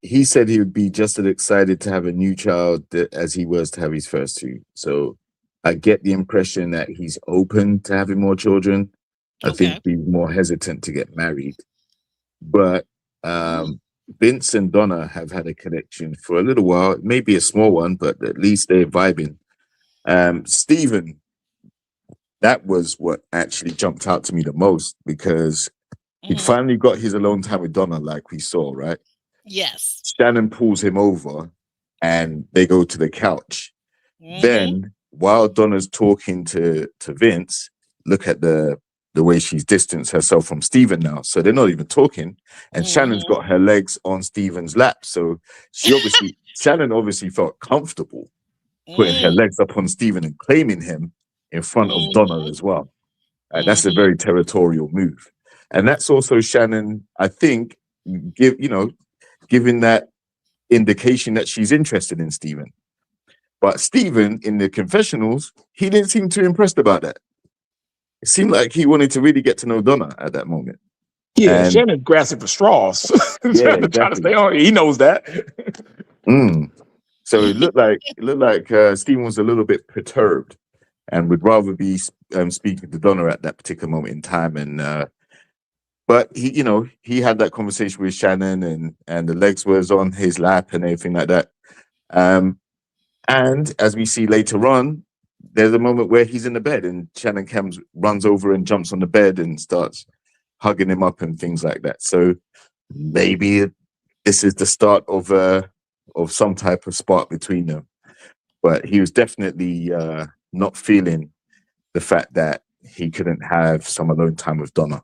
He said he would be just as excited to have a new child as he was to have his first two. So I get the impression that he's open to having more children. I think he's more hesitant to get married. But Vince and Donna have had a connection for a little while. It may be a small one, but at least they're vibing. Stephen, that was what actually jumped out to me the most because he'd finally got his alone time with Donna, like we saw, right? Yes. Shannon pulls him over and they go to the couch. Then, while Donna's talking to Vince, look at the way she's distanced herself from Stephen now. So they're not even talking. And Shannon's got her legs on Stephen's lap. So Shannon obviously felt comfortable putting her legs up on Stephen and claiming him in front of Donna as well. That's a very territorial move. And that's also Shannon, I think, giving that indication that she's interested in Stephen. But Stephen, in the confessionals, he didn't seem too impressed about that. It seemed like he wanted to really get to know Donna at that moment. Yeah, Shannon's grasping for straws. Yeah, exactly. Trying to stay on. He knows that. So it looked like Stephen was a little bit perturbed and would rather be speaking to Donna at that particular moment in time. And but he had that conversation with Shannon, and the legs was on his lap and everything like that. And as we see later on, there's a moment where he's in the bed and Shannon runs over and jumps on the bed and starts hugging him up and things like that. So maybe this is the start of some type of spark between them. But he was definitely not feeling the fact that he couldn't have some alone time with Donna.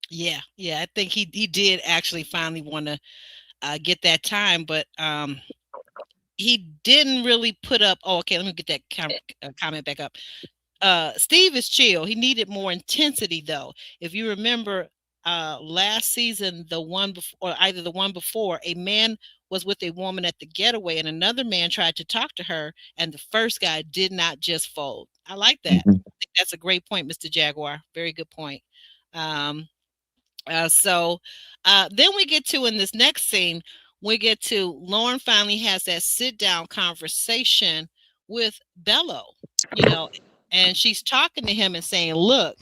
Yeah, I think he did actually finally want to get that time, but he didn't really put up. Oh, okay, let me get that comment back up. Steve is chill. He needed more intensity, though. If you remember, last season, the one before, or either the one before, a man was with a woman at the Getaway, and another man tried to talk to her, and the first guy did not just fold. I like that. I think that's a great point, Mr. Jaguar. Very good point. So then we get to, in this next scene, we get to Lauren finally has that sit down conversation with Bello, and she's talking to him and saying, look,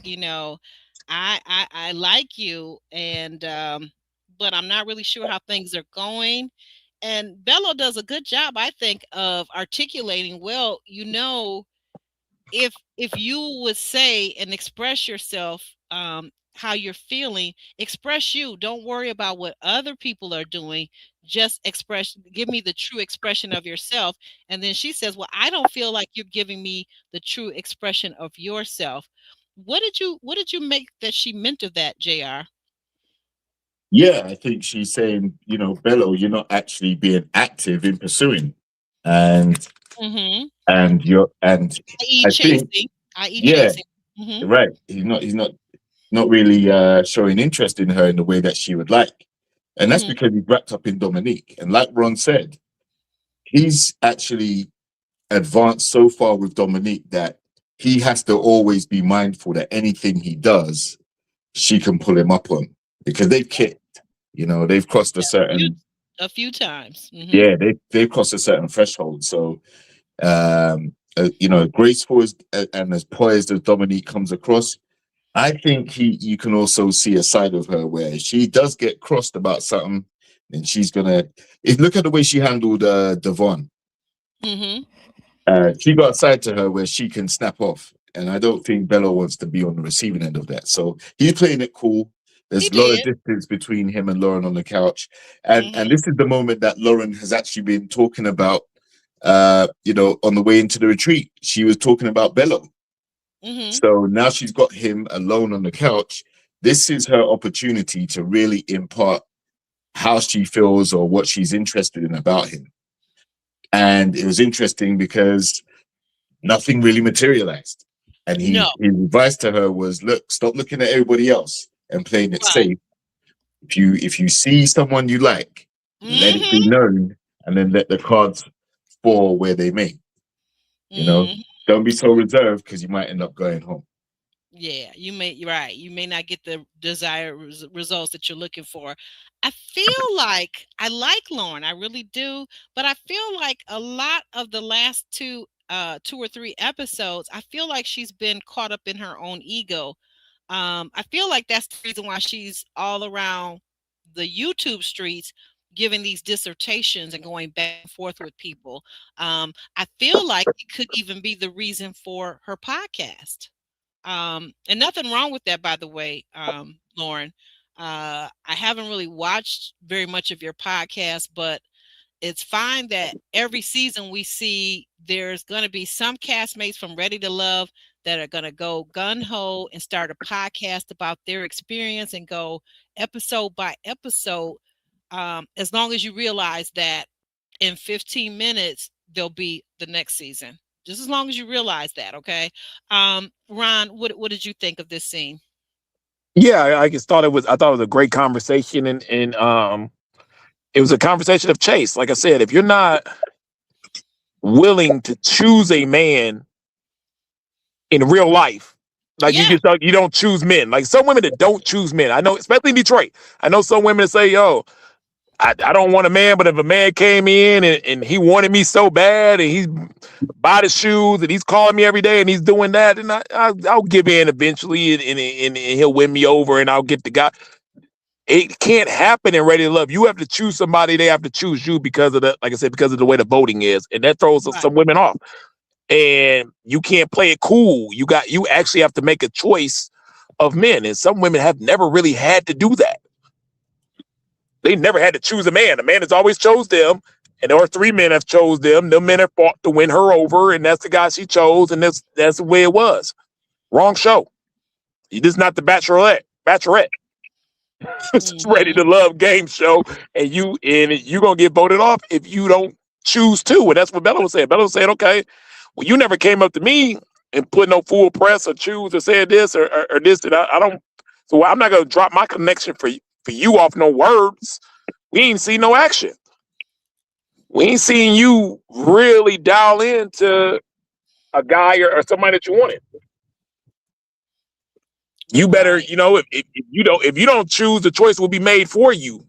I like you, and but I'm not really sure how things are going. And Bello does a good job, I think, of articulating, well, if you would say and express yourself, how you're feeling, express you. Don't worry about what other people are doing. Just give me the true expression of yourself. And then she says, well, I don't feel like you're giving me the true expression of yourself. What did you make that she meant of that, JR? Yeah, I think she's saying, Bello, you're not actually being active in pursuing, and Mm-hmm. and you're and I.e. I chasing. think, I.e. yeah, chasing. Mm-hmm. right. He's not really showing interest in her in the way that she would like, and that's Mm-hmm. because he's wrapped up in Dominique. And like Ron said, he's actually advanced so far with Dominique that he has to always be mindful that anything he does, she can pull him up on, because they've kicked. They've crossed A few times. Mm-hmm. yeah, they've crossed a certain threshold. So, graceful and as poised as Dominique comes across, I think you can also see a side of her where she does get crossed about something, and she's gonna. Look at the way she handled Devon. Mm-hmm. She got a side to her where she can snap off, and I don't think Bello wants to be on the receiving end of that. So he's playing it cool. There's a lot of distance between him and Lauren on the couch, and this is the moment that Lauren has actually been talking about. On the way into the retreat, she was talking about Bello. Mm-hmm. So now she's got him alone on the couch. This is her opportunity to really impart how she feels or what she's interested in about him. And it was interesting because nothing really materialized. And his advice to her was, look, stop looking at everybody else and playing it safe. If you see someone you like, let it be known, and then let the cards fall where they may. Don't be so reserved, because you might end up going home. Yeah, you may not get the desired results that you're looking for. I feel like I like Lauren, I really do, but I feel like a lot of the last two or three episodes, I feel like she's been caught up in her own ego. I feel like that's the reason why she's all around the YouTube streets giving these dissertations and going back and forth with people. I feel like it could even be the reason for her podcast. And nothing wrong with that, by the way, Lauren. I haven't really watched very much of your podcast, but it's fine that every season we see there's going to be some castmates from Ready to Love that are going to go gun-ho and start a podcast about their experience and go episode by episode, as long as you realize that in 15 minutes there'll be the next season. Just as long as you realize that, okay? Ron, what did you think of this scene? Yeah, I just thought it was a great conversation, and it was a conversation of chase. Like I said, if you're not willing to choose a man in real life, like you don't choose men. Like some women that don't choose men. I know, especially in Detroit. I know some women that say, yo, I don't want a man, but if a man came in and he wanted me so bad and he's bought his shoes and he's calling me every day and he's doing that, then I'll give in eventually and he'll win me over and I'll get the guy. It can't happen in Ready to Love. You have to choose somebody. They have to choose you because of because of the way the voting is. And that throws some women off. And you can't play it cool. You actually have to make a choice of men. And some women have never really had to do that. They never had to choose a man. A man has always chose them, And there were 3 men that chose them. The men have fought to win her over, and that's the guy she chose, and that's the way it was. Wrong show. This is not the Bachelorette. This is Ready to Love game show, and you gonna get voted off if you don't choose to. And that's what Bella was saying. Bella was saying, okay, well, you never came up to me and put no full press or choose or said this or this, and I don't. So I'm not gonna drop my connection for you off no words. We ain't seen no action. We ain't seen you really dial into a guy or somebody that you wanted. You better, Right. if you don't choose, the choice will be made for you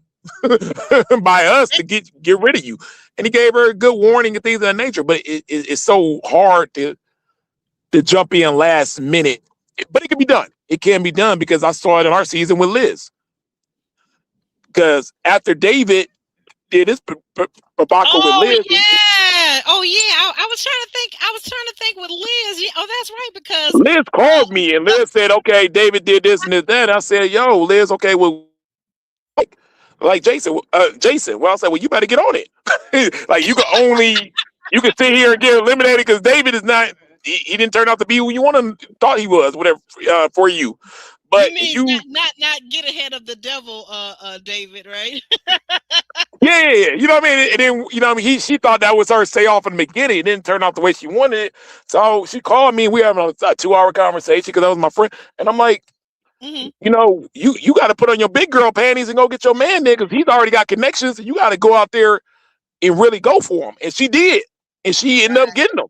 by us to get rid of you. And he gave her a good warning and things of that nature. But it's so hard to jump in last minute. But it can be done. It can be done because I saw it in our season with Liz. Because after David did his debacle with Liz, Oh yeah. I was trying to think. I was trying to think with Liz. Yeah, oh, that's right. Because Liz called me and Liz said, "Okay, David did this and that." I said, "Yo, Liz, okay, well, like Jason. Well, I said, well, you better get on it. Like you can sit here and get eliminated because David is not. He didn't turn out to be who you thought he was, whatever, for you. But you mean not get ahead of the devil, David, right? Yeah. You know what I mean? And then, you know what I mean? She thought that was her say off in the beginning. It didn't turn out the way she wanted it. So she called me. We having a 2-hour conversation because that was my friend. And I'm like, you got to put on your big girl panties and go get your man there because he's already got connections. And you got to go out there and really go for him. And she did. And she ended up getting them.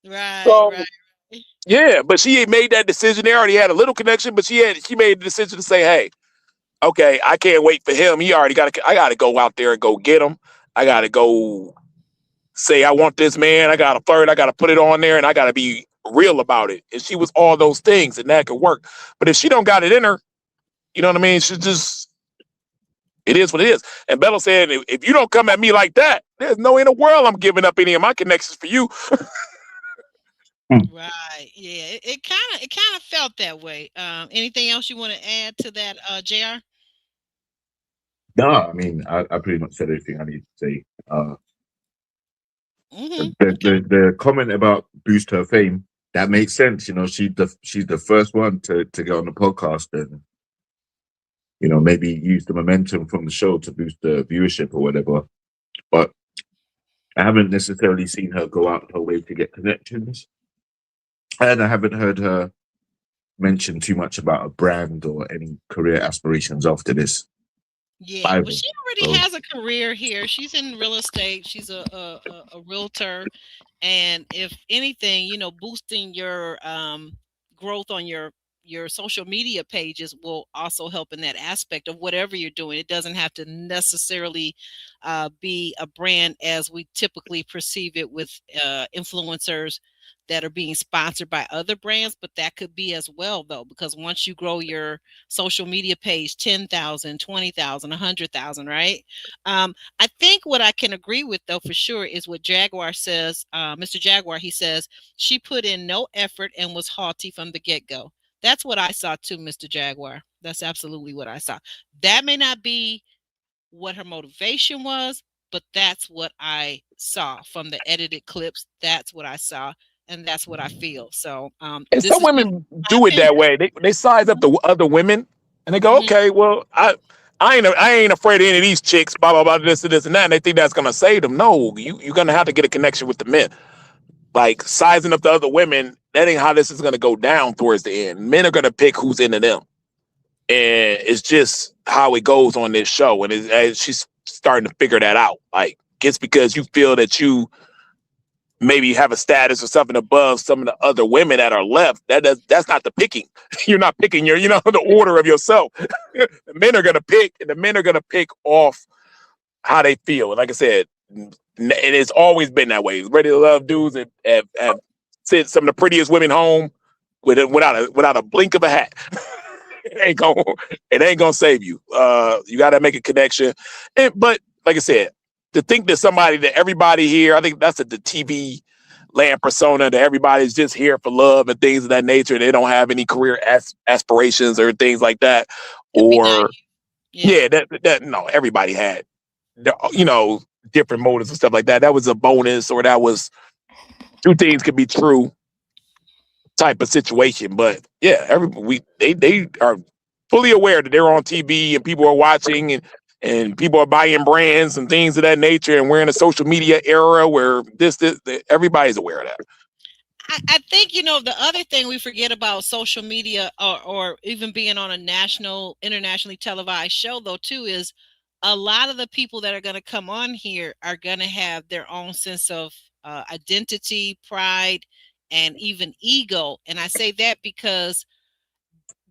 Right. So, right. yeah, but she had made that decision. They already had a little connection, but she made the decision to say, hey, okay, I can't wait for him. I got to go out there and go get him. I got to go say, I want this man. I got to flirt. I got to put it on there and I got to be real about it. And she was all those things and that could work. But if she don't got it in her, you know what I mean? It is what it is. And Bella said, if you don't come at me like that, there's no in the world I'm giving up any of my connections for you. Right. Yeah. It kind of felt that way. Anything else you want to add to that, JR? No, I mean, I pretty much said everything I need to say. The comment about boost her fame, that makes sense. You know, she's the first one to get on the podcast and, you know, maybe use the momentum from the show to boost the viewership or whatever. But I haven't necessarily seen her go out her way to get connections. And I haven't heard her mention too much about a brand or any career aspirations after this. Yeah, well, she already has a career here. She's in real estate. She's a realtor, and if anything, you know, boosting your growth on your social media pages will also help in that aspect of whatever you're doing. It doesn't have to necessarily be a brand as we typically perceive it with influencers that are being sponsored by other brands, but that could be as well though, because once you grow your social media page 10,000, 20,000, 100,000, right? I think what I can agree with though for sure is what Jaguar says. Mr. Jaguar, he says she put in no effort and was haughty from the get-go. That's what I saw too, Mr. Jaguar. That's absolutely what I saw. That may not be what her motivation was, but that's what I saw from the edited clips. That's what I saw. And that's what I feel. So, and some women do it that way. They size up the other women, and they go, "Okay, well, I ain't afraid of any of these chicks." Blah blah blah, this and this and that. And they think that's gonna save them. No, you're gonna have to get a connection with the men. Like sizing up the other women, that ain't how this is gonna go down towards the end. Men are gonna pick who's into them, and it's just how it goes on this show. And she's starting to figure that out. Like, it's because you feel that you maybe have a status or something above some of the other women that are left. That's not the picking. You're not picking the order of yourself. The men are gonna pick, and the men are gonna pick off how they feel. And like I said, and it's always been that way. Ready to Love dudes have sent some of the prettiest women home without a blink of a hat. It ain't gonna save you. You gotta make a connection. But like I said, to think that everybody here, I think that's the TV land persona, that everybody's just here for love and things of that nature. They don't have any career aspirations or things like that. Or no, everybody had, different motives and stuff like that. That was a bonus, or that was two things could be true type of situation. But yeah, they are fully aware that they're on TV and people are watching, and people are buying brands and things of that nature, and we're in a social media era where everybody's aware of that. I think, the other thing we forget about social media or even being on a internationally televised show, though, too, is a lot of the people that are going to come on here are going to have their own sense of identity, pride, and even ego. And I say that because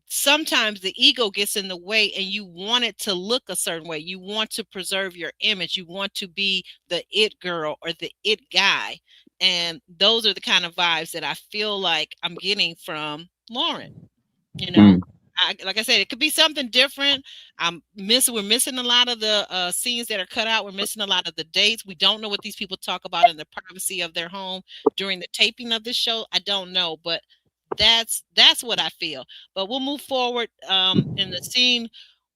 sometimes the ego gets in the way and you want it to look a certain way. You want to preserve your image. You want to be the it girl or the it guy. And those are the kind of vibes that I feel like I'm getting from Lauren. Like I said, it could be something different. We're missing a lot of the scenes that are cut out. We're missing a lot of the dates. We don't know what these people talk about in the privacy of their home during the taping of this show. I don't know, but that's what I feel. But we'll move forward in the scene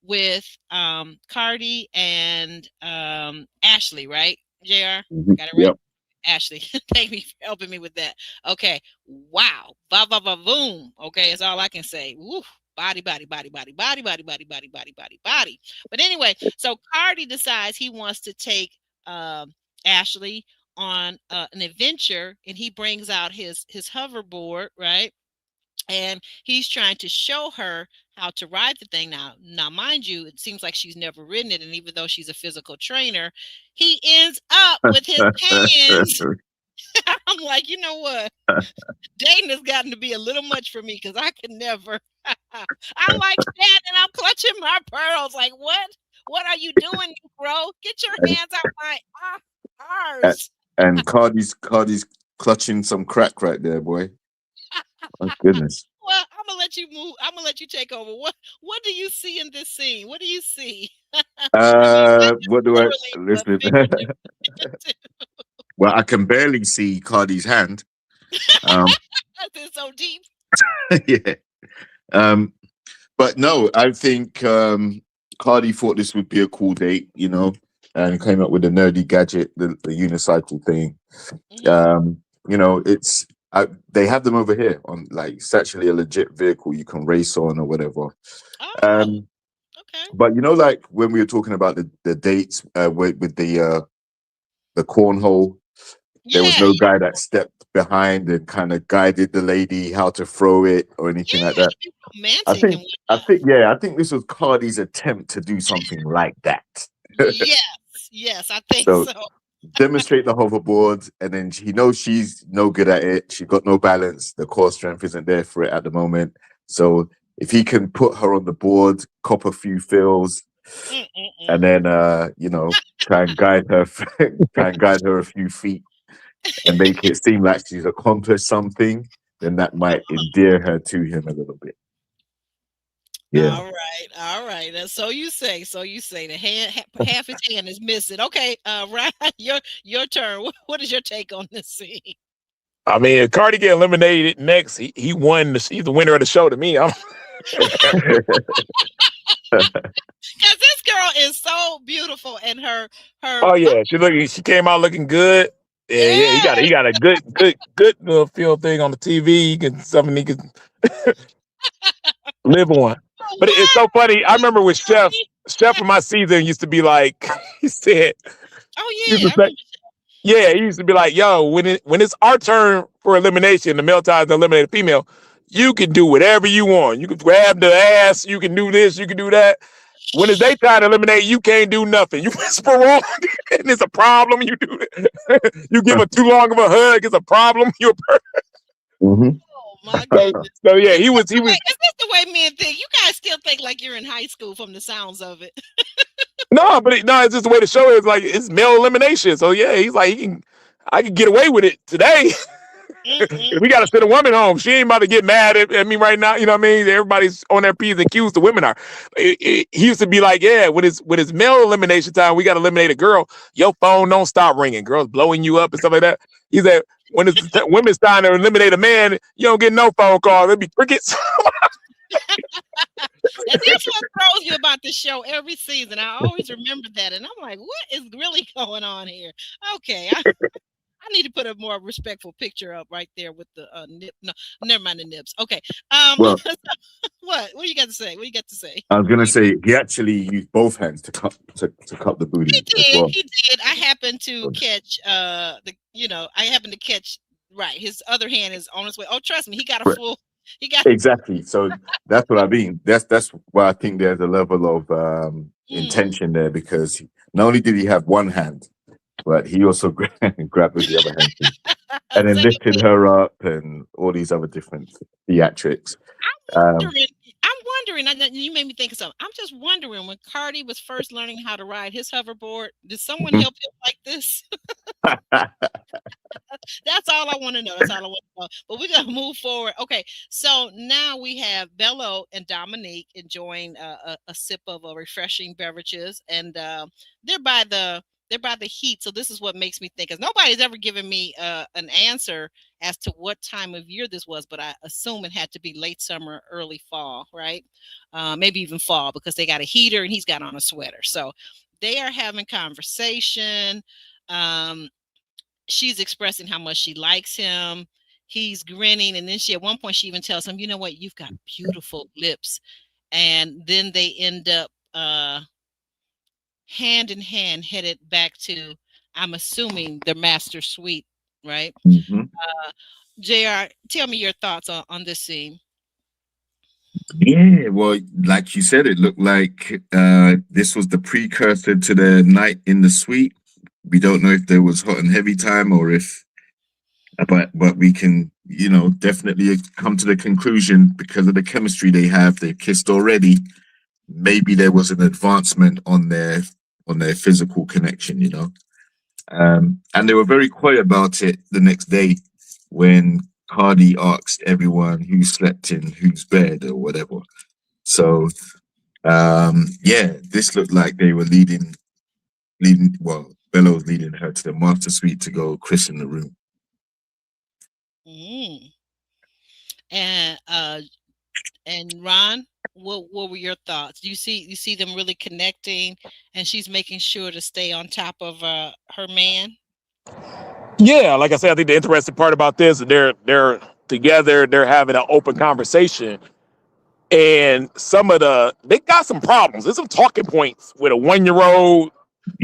with Cardi and Ashley, right? JR? Got it right? Yep. Ashley, thank you for helping me with that. Okay. Wow. Ba ba ba boom. Okay, that's all I can say. Woo. Body. But anyway, so Cardi decides he wants to take Ashley on an adventure, and he brings out his hoverboard, right? And he's trying to show her how to ride the thing. Now, mind you, it seems like she's never ridden it, and even though she's a physical trainer, he ends up with his hands. I'm like, you know what? Dating has gotten to be a little much for me because I can never. I'm like standing, I'm clutching my pearls. Like, what? What are you doing, bro? Get your hands out my arms. And Cardi's clutching some crack right there, boy. Oh goodness. Well, I'm gonna let you move. I'm gonna let you take over. What do you see in this scene? What do you see? What do I listen? Well, I can barely see Cardi's hand. It's so deep. Yeah. But no, I think Cardi thought this would be a cool date, and came up with a nerdy gadget, the unicycle thing. It's they have them over here on, like, it's actually a legit vehicle you can race on or whatever. Okay. But like when we were talking about the dates with the cornhole, there was no guy that stepped behind and kind of guided the lady how to throw it or anything like that. I think this was Cardi's attempt to do something like that. Yes, I think so. Demonstrate the hoverboard, and then he knows she's no good at it. She got no balance. The core strength isn't there for it at the moment. So if he can put her on the board, cop a few fills, and then try and guide her a few feet, and make it seem like she's accomplished something, then that might endear her to him a little bit. Yeah. All right. So you say the hand, half his hand is missing. Okay, Ryan, your turn. What is your take on this scene? I mean, if Cardi get eliminated next, he won. He's the winner of the show to me. Because this girl is so beautiful, and her. Oh yeah, she came out looking good. Yeah, he got a good little feel thing on the TV. Something he can live on. But it's so funny. I remember with Chef from my season used to be like, he said, he used to be like, yo, when it's our turn for elimination, the male time to eliminate a female, you can do whatever you want. You can grab the ass, you can do this, you can do that. When it's they try to eliminate, you can't do nothing. You whisper wrong, and it's a problem. You do it. You give her too long of a hug, it's a problem. You're perfect. Mm-hmm. Oh my goodness. So yeah, he was. Is this the way men think? You guys still think like you're in high school from the sounds of it. No, it's just the way the show is. Like, it's male elimination. So yeah, he's like, I can get away with it today. We got to send a woman home. She ain't about to get mad at me right now. You know what I mean? Everybody's on their P's and Q's. The women are. He used to be like, yeah, when it's male elimination time, we got to eliminate a girl. Your phone don't stop ringing. Girls blowing you up and stuff like that. He said, when it's women's time to eliminate a man, you don't get no phone calls. It'd be crickets. And that's what throws you about the show every season. I always remember that. And I'm like, what is really going on here? Okay, I need to put a more respectful picture up right there with the nip. No, never mind the nips. Okay. Well, What? What do you got to say? What do you got to say? I was gonna say he actually used both hands to cut the booty He as did. well. He did. I happened to catch I happened to catch right. His other hand is on his way. Oh, trust me, he got a Right. full. He got Exactly. So that's what I mean. That's why I think there's a level of intention there, because not only did he have one hand, but he also grabbed with the other hand too, and then Second lifted her up and all these other different theatrics. wondering, you made me think of something. I'm just wondering, when Cardi was first learning how to ride his hoverboard, did someone help him like this? That's all I want to know. That's all I want to know. But we're gonna move forward. Okay, so now we have Bello and Dominique enjoying a sip of refreshing beverages, and they're by the heat. So this is what makes me think, because nobody's ever given me an answer as to what time of year this was, but I assume it had to be late summer, early fall, right? Maybe even fall, because they got a heater and he's got on a sweater. So they are having conversation. She's expressing how much she likes him. He's grinning, and then at one point she even tells him, "You know what? You've got beautiful lips." And then they end up hand in hand headed back to, I'm assuming, the master suite, right? Mhm. JR, tell me your thoughts on this scene. Yeah, well, like you said, it looked like this was the precursor to the night in the suite. We don't know if there was hot and heavy time, or if, but we can, definitely come to the conclusion, because of the chemistry they have, they've kissed already. Maybe there was an advancement on their physical connection, and they were very quiet about it the next day when Cardi asked everyone who slept in whose bed or whatever. So yeah, this looked like they were leading. Well, Bella was leading her to the master suite to go christen the room. And Ron, what were your thoughts? Do you see them really connecting, and she's making sure to stay on top of her man? Yeah, like I said, I think the interesting part about this, they're together, they're having an open conversation, and they got some problems. There's some talking points with a 1-year-old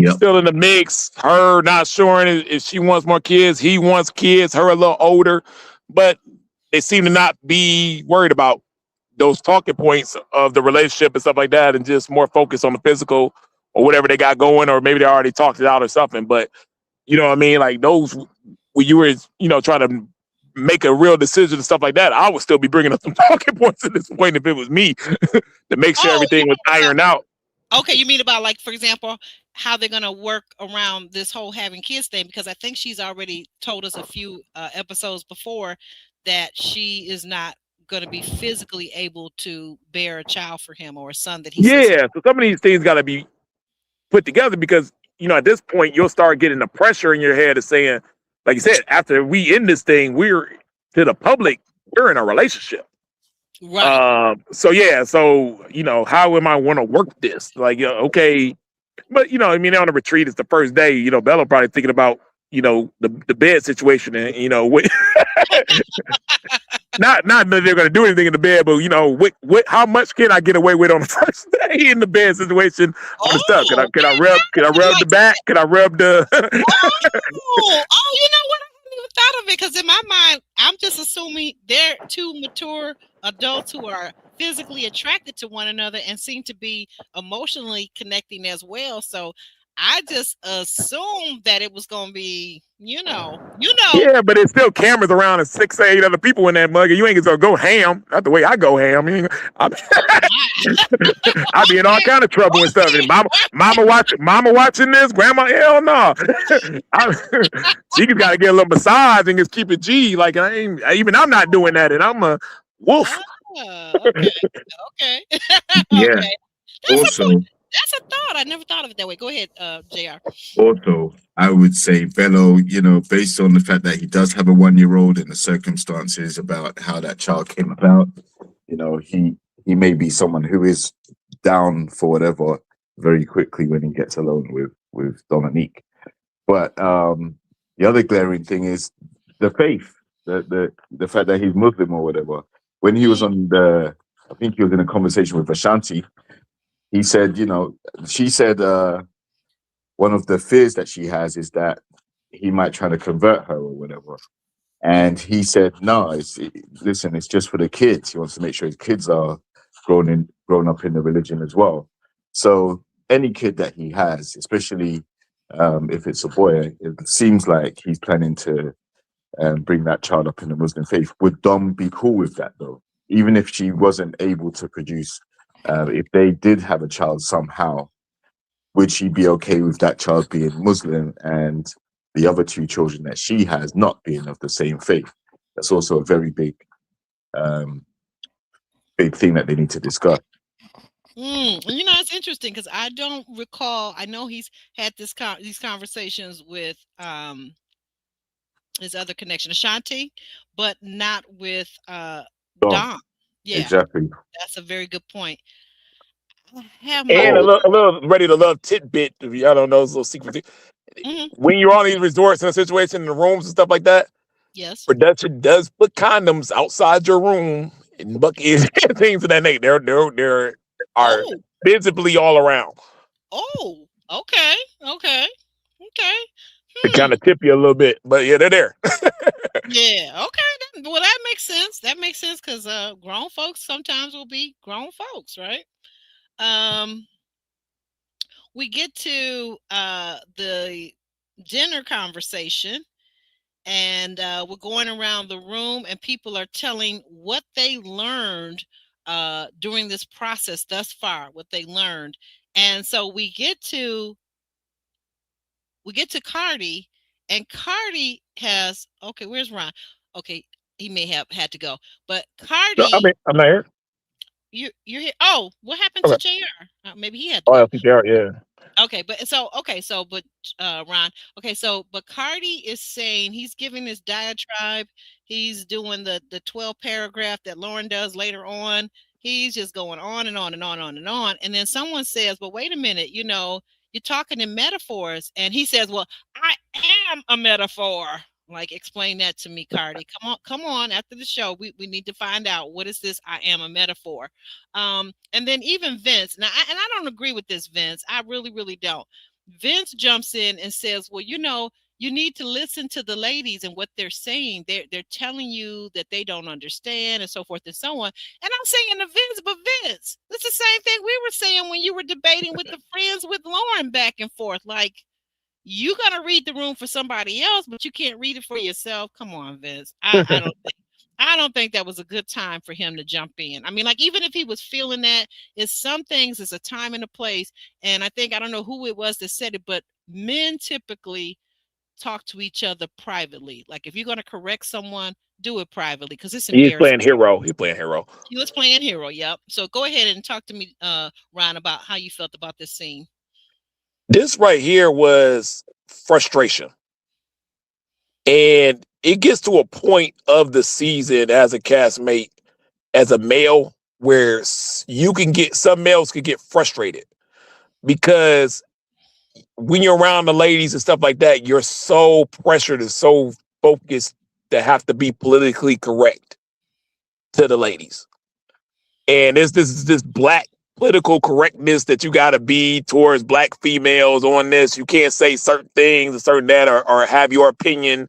still in the mix. Her not sure if she wants more kids. He wants kids. Her a little older, but they seem to not be worried about those talking points of the relationship and stuff like that, and just more focused on the physical or whatever they got going, or maybe they already talked it out or something. But you know what I mean? Like those, when you were, trying to make a real decision and stuff like that, I would still be bringing up some talking points at this point if it was me to make sure everything was ironed out. Okay, you mean about, like, for example, how they're going to work around this whole having kids thing? Because I think she's already told us a few episodes before that she is not going to be physically able to bear a child for him, or a son that he so some of these things got to be put together, because at this point you'll start getting the pressure in your head of saying, like you said, after we end this thing, we're to the public, we're in a relationship. Right. So how am I want to work this? Like, okay, but on the retreat, it's the first day. Bella probably thinking about the bed situation, and what. Not that they're going to do anything in the bed, but what how much can I get away with on the first day in the bed situation on the stuff? Can I rub the back? Can I rub the? You know what? I haven't even thought of it, because in my mind, I'm just assuming they're two mature adults who are physically attracted to one another and seem to be emotionally connecting as well. So I just assumed that it was going to be, Yeah, but it's still cameras around and 6 or 8 other people in that mug, and you ain't gonna go ham. Not the way I go ham. I'll be in all kind of trouble and stuff. And mama watching this, grandma, hell no. She just got to get a little massage and just keep it G. Like I'm not doing that, and I'm a wolf. Okay. Yeah. Okay. That's a thought. I never thought of it that way. Go ahead, JR. Also, I would say Bello, based on the fact that he does have a 1-year-old and the circumstances about how that child came about, he he may be someone who is down for whatever very quickly when he gets alone with Dominique. But the other glaring thing is the faith, the fact that he's Muslim or whatever. When he was on I think he was in a conversation with Ashanti. He said, she said one of the fears that she has is that he might try to convert her or whatever. And he said, no, listen, it's just for the kids. He wants to make sure his kids are grown up in the religion as well. So any kid that he has, especially if it's a boy, it seems like he's planning to bring that child up in the Muslim faith. Would Dom be cool with that though? Even if she wasn't able to produce, if they did have a child somehow, would she be okay with that child being Muslim and the other two children that she has not being of the same faith? That's also a very big thing that they need to discuss. It's interesting because I don't recall. I know he's had these conversations with his other connection, Ashanti, but not with Dom. Yeah, exactly. That's a very good point. I have and a little ready to love tidbit. If y'all don't know, those little secret. When you're on these resorts and situations in the rooms and stuff like that, yes, production does put condoms outside your room and buckets and things of that nature. There are visibly all around. Oh, okay. To kind of tip you a little bit, but yeah, they're there. Yeah, okay. Well, that makes sense. That makes sense because grown folks sometimes will be grown folks, right? We get to the dinner conversation, and we're going around the room, and people are telling what they learned during this process thus far, what they learned. And so we get to Cardi, and Cardi has, okay, where's Ron? Okay, he may have had to go, but Cardi, No, I'm not here. You're here. Oh, what happened to JR? Maybe he had to go. go. I think JR, yeah. Okay, but Ron, but Cardi is saying, he's giving this diatribe. He's doing the 12 paragraph that Lauren does later on. He's just going on and on and on and on and on. And then someone says, well, wait a minute, you're talking in metaphors. And he says, well, I am a metaphor. Like, explain that to me, Cardi. Come on. After the show, we need to find out, what is this? I am a metaphor. And then even Vince. Now, I don't agree with this, Vince. I really, really don't. Vince jumps in and says, well, you need to listen to the ladies and what they're saying. They're telling you that they don't understand and so forth and so on. And I'm saying to Vince, but Vince, it's the same thing we were saying when you were debating with the friends with Lauren back and forth. Like, you got to read the room for somebody else, but you can't read it for yourself. Come on, Vince. I don't think that was a good time for him to jump in. I mean, like, even if he was feeling that, it's some things, it's a time and a place. And I don't know who it was that said it, but men typically talk to each other privately. Like, if you're going to correct someone, do it privately, because it's embarrassing. He's playing hero. He was playing hero. Yep. So go ahead and talk to me, Ron, about how you felt about this scene. This right here was frustration. And it gets to a point of the season as a castmate, as a male, where some males can get frustrated because when you're around the ladies and stuff like that, you're so pressured and so focused to have to be politically correct to the ladies. And there's this black political correctness that you got to be towards black females on this. You can't say certain things and certain that, or have your opinion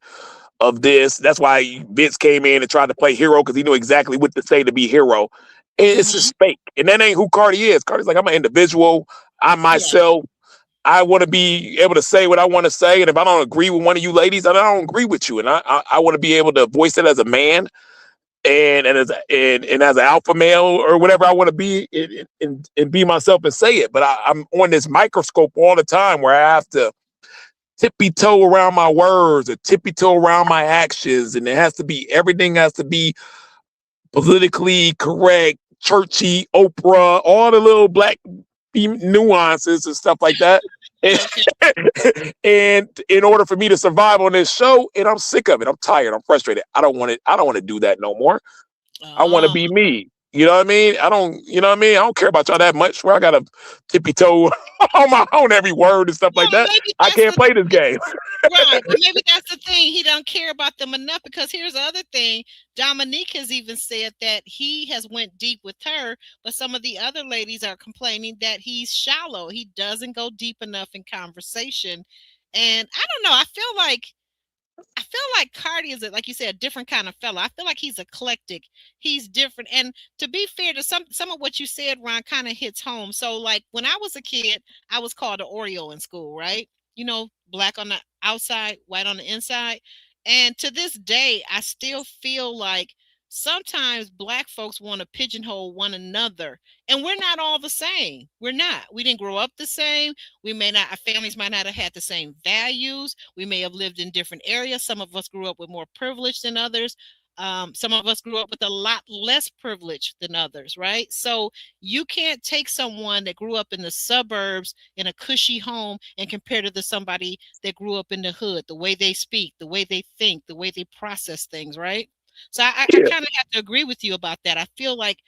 of this. That's why Vince came in and tried to play hero, because he knew exactly what to say to be hero. And it's just fake. And that ain't who Cardi is. Cardi's like, I'm an individual. I'm myself. I want to be able to say what I want to say. And if I don't agree with one of you ladies, then I don't agree with you. And I want to be able to voice it as a man and as an alpha male or whatever I want to be, and be myself and say it. But I'm on this microscope all the time where I have to tippy-toe around my words or tippy-toe around my actions. And everything has to be politically correct, churchy, Oprah, all the little black nuances and stuff like that. And in order for me to survive on this show, and I'm sick of it. I'm tired. I'm frustrated. I don't want to do that no more. I want to be me. You know what I mean? I don't, you know what I mean? I don't care about y'all that much where I got to tippy toe on my own every word and stuff Well, like that. maybe I that's can't the play this game. right, but maybe that's the thing. He don't care about them enough because here's the other thing. Dominique has even said that he has went deep with her, but some of the other ladies are complaining that he's shallow. He doesn't go deep enough in conversation. And I don't know. I feel like Cardi is, like you said, a different kind of fella. I feel like he's eclectic. He's different. And to be fair to some of what you said, Ron, kind of hits home. So like when I was a kid, I was called an Oreo in school, right? You know, black on the outside, white on the inside. And to this day, I still feel like sometimes black folks want to pigeonhole one another. And we're not all the same. We're not. We didn't grow up the same. We may not, our families might not have had the same values. We may have lived in different areas. Some of us grew up with more privilege than others. Some of us grew up with a lot less privilege than others, right? So you can't take someone that grew up in the suburbs in a cushy home and compare to somebody that grew up in the hood, the way they speak, the way they think, the way they process things, right? So I Yeah. kind of have to agree with you about that. I feel like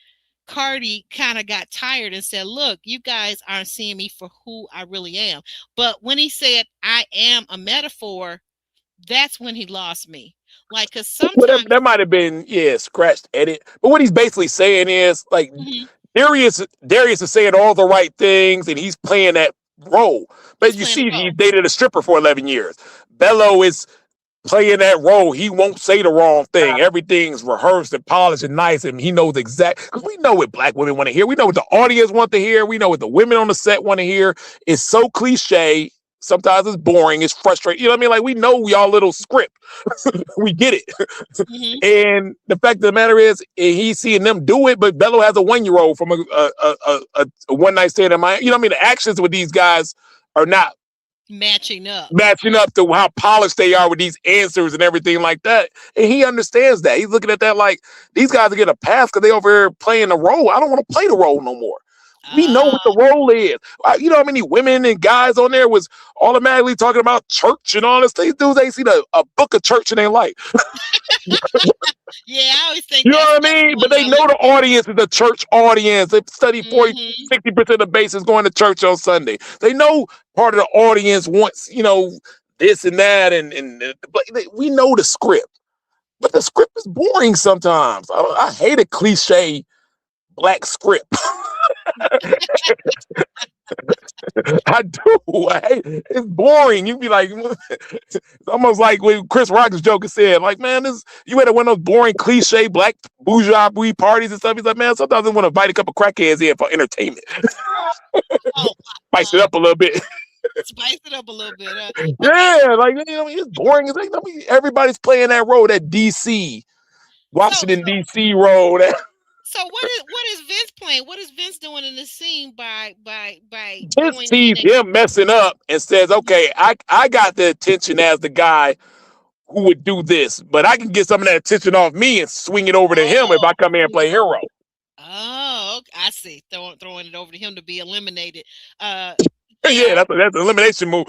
Cardi kind of got tired and said, look, you guys aren't seeing me for who I really am. But when he said, I am a metaphor, that's when he lost me. Like, because Well, sometimes. that might have been, scratched edit. But what he's basically saying is like Mhm, Darius is saying all the right things and he's playing that role. But he's you playing the see, role. he dated a stripper for 11 years. Bello is playing that role. He won't say the wrong thing. Everything's rehearsed and polished and nice, and he knows exactly, because we know what black women want to hear. We know what the audience want to hear. We know what the women on the set want to hear. It's so cliche. Sometimes it's boring. It's frustrating. You know what I mean? Like, we know y'all little script. We get it. Mhm. And the fact of the matter is, he's seeing them do it, but Bello has a 1-year-old from a one night stand in Miami. You know what I mean? The actions with these guys are not matching up to how polished they are with these answers and everything like that. And he understands that. He's looking at that like, these guys are getting a pass because they over here playing the role. I don't want to play the role no more. We know what the role is. You know how many women and guys on there was automatically talking about church and all this. These dudes ain't seen a book of church in their life. Yeah, I always think You know that's what I mean? one But of they my know the audience is a church audience. They study 40, Mhm. 60% of the base is going to church on Sunday. They know part of the audience wants, this and that. But we know the script. But the script is boring sometimes. I hate a cliche black script. I do. It's boring. You be like, it's almost like when Chris Rock's joke said, like, man, you had one of those boring cliche black bourgeois parties and stuff. He's like, man, sometimes I want to invite a couple crackheads in for entertainment. Oh my Spice it God. up a little bit. Spice it up a little bit. Okay, Yeah, like, it's boring. It's like, everybody's playing that role, that DC, so Washington, DC role. so what is Vince playing? What is Vince doing in this scene by Just going in sees him messing up and says, okay, I got the attention as the guy who would do this, but I can get some of that attention off me and swing it over to him if I come here and play hero. Oh, okay. I see. Throwing it over to him to be eliminated. Yeah, JR. that's an elimination move.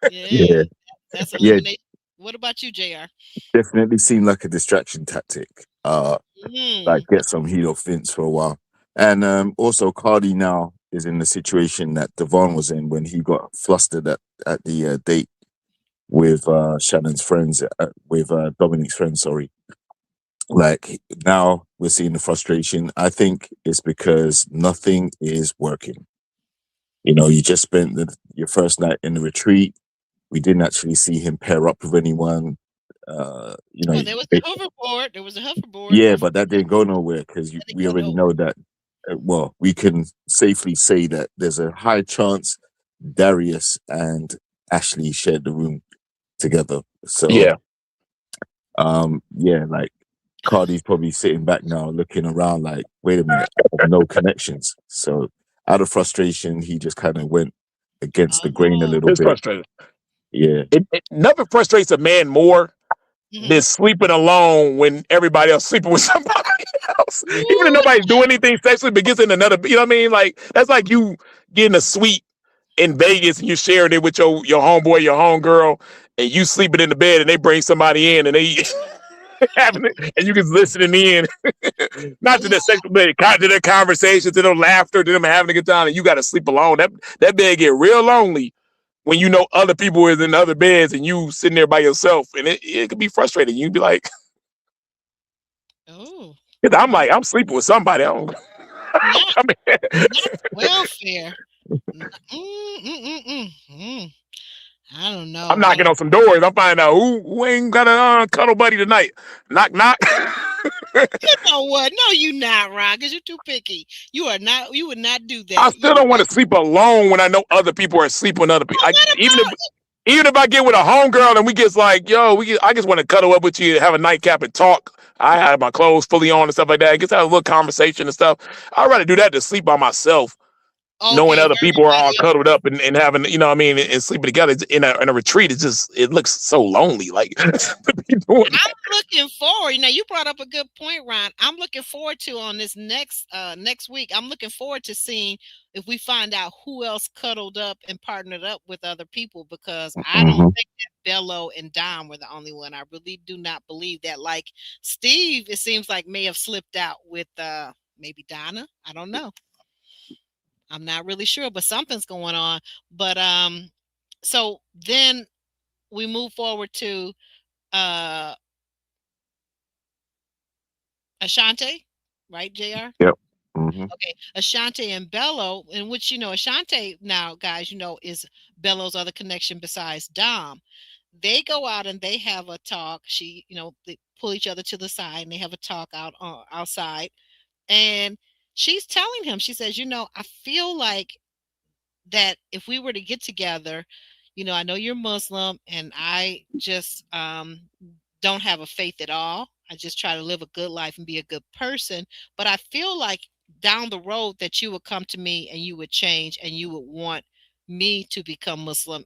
Yeah, Yeah, that's yeah, elimination. What about you, JR? definitely seemed like a distraction tactic. Like Mm. get some heat off Vince for a while. And also Cardi now is in the situation that Devon was in when he got flustered at the date with Shannon's friends, with Dominic's friends, sorry. Like now we're seeing the frustration. I think it's because nothing is working. You just spent your first night in the retreat. We didn't actually see him pair up with anyone. Oh, there was a hoverboard. There was a hoverboard. Yeah, but that didn't go nowhere because Let it we go already nowhere. know that. Well, we can safely say that there's a high chance Darius and Ashley shared the room together. So, Yeah. yeah, like Cardi's probably sitting back now, looking around, like, wait a minute, I have no connections. So, out of frustration, he just kind of went against the grain a Oh. little It's bit. frustrating. Yeah, Nothing frustrates a man more than Mhm. sleeping alone when everybody else sleeping with somebody else. Even if Ooh, nobody's doing anything sexually, but gets in another, you know what I mean? Like, that's like you getting a suite in Vegas and you sharing it with your homeboy, your homegirl, and you sleeping in the bed and they bring somebody in and they having it, and you just listening in, not to the sexual, but to their conversations, to their laughter, to them having a good time, and you got to sleep alone. That bed get real lonely when you know other people is in other beds and you sitting there by yourself, and it could be frustrating. You'd be like, Oh, cause all I'm right. like, I'm sleeping with somebody. I don't, Not I mean, not welfare. Mm. I don't I'm know. I knocking don't. on some doors. I'm finding out who ain't got a cuddle buddy tonight. Knock knock. You know what? No, you not, Ron, because you're too picky. You are not. You would not do I that. You still would don't want not. to sleep alone when I know other people are sleeping with other people. Well, what Even if I get with a homegirl and we get like, yo, I just want to cuddle up with you, have a nightcap and talk. I have my clothes fully on and stuff like that. I just have a little conversation and stuff. I'd rather do that than sleep by myself, about? knowing Okay, if other people are all everybody else cuddled is. up and having, you know what I mean, and sleeping together in a retreat. It looks so lonely. Like to be doing that. I'm looking forward. Now you brought up a good point, Ron. I'm looking forward to on this next week. I'm looking forward to seeing if we find out who else cuddled up and partnered up with other people because I don't Mhm. think that Bello and Dom were the only one. I really do not believe that. Like Steve, it seems like may have slipped out with maybe Donna. I don't know. I'm not really sure, but something's going on. But so then we move forward to uh Ashante, right, JR? Yep. Mhm. Okay, Ashante and Bello, in which Ashante now, guys, is Bello's other connection besides Dom. They go out and they have a talk. They pull each other to the side and they have a talk outside. And she's telling him, she says, I feel like that if we were to get together, I know you're Muslim and I just don't have a faith at all. I just try to live a good life and be a good person. But I feel like down the road that you would come to me and you would change and you would want me to become Muslim,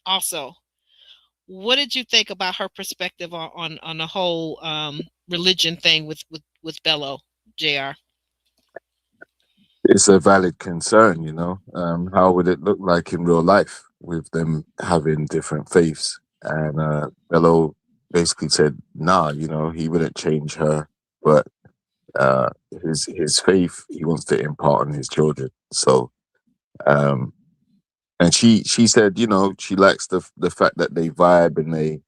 also. What did you think about her perspective on the whole religion thing with Bello, JR? It's a valid concern, you know. How would it look like in real life with them having different faiths? And Bello basically said, nah, you know, he wouldn't change her, but uh, his faith he wants to impart on his children. So, um, and she said, you know, she likes the fact that they vibe and they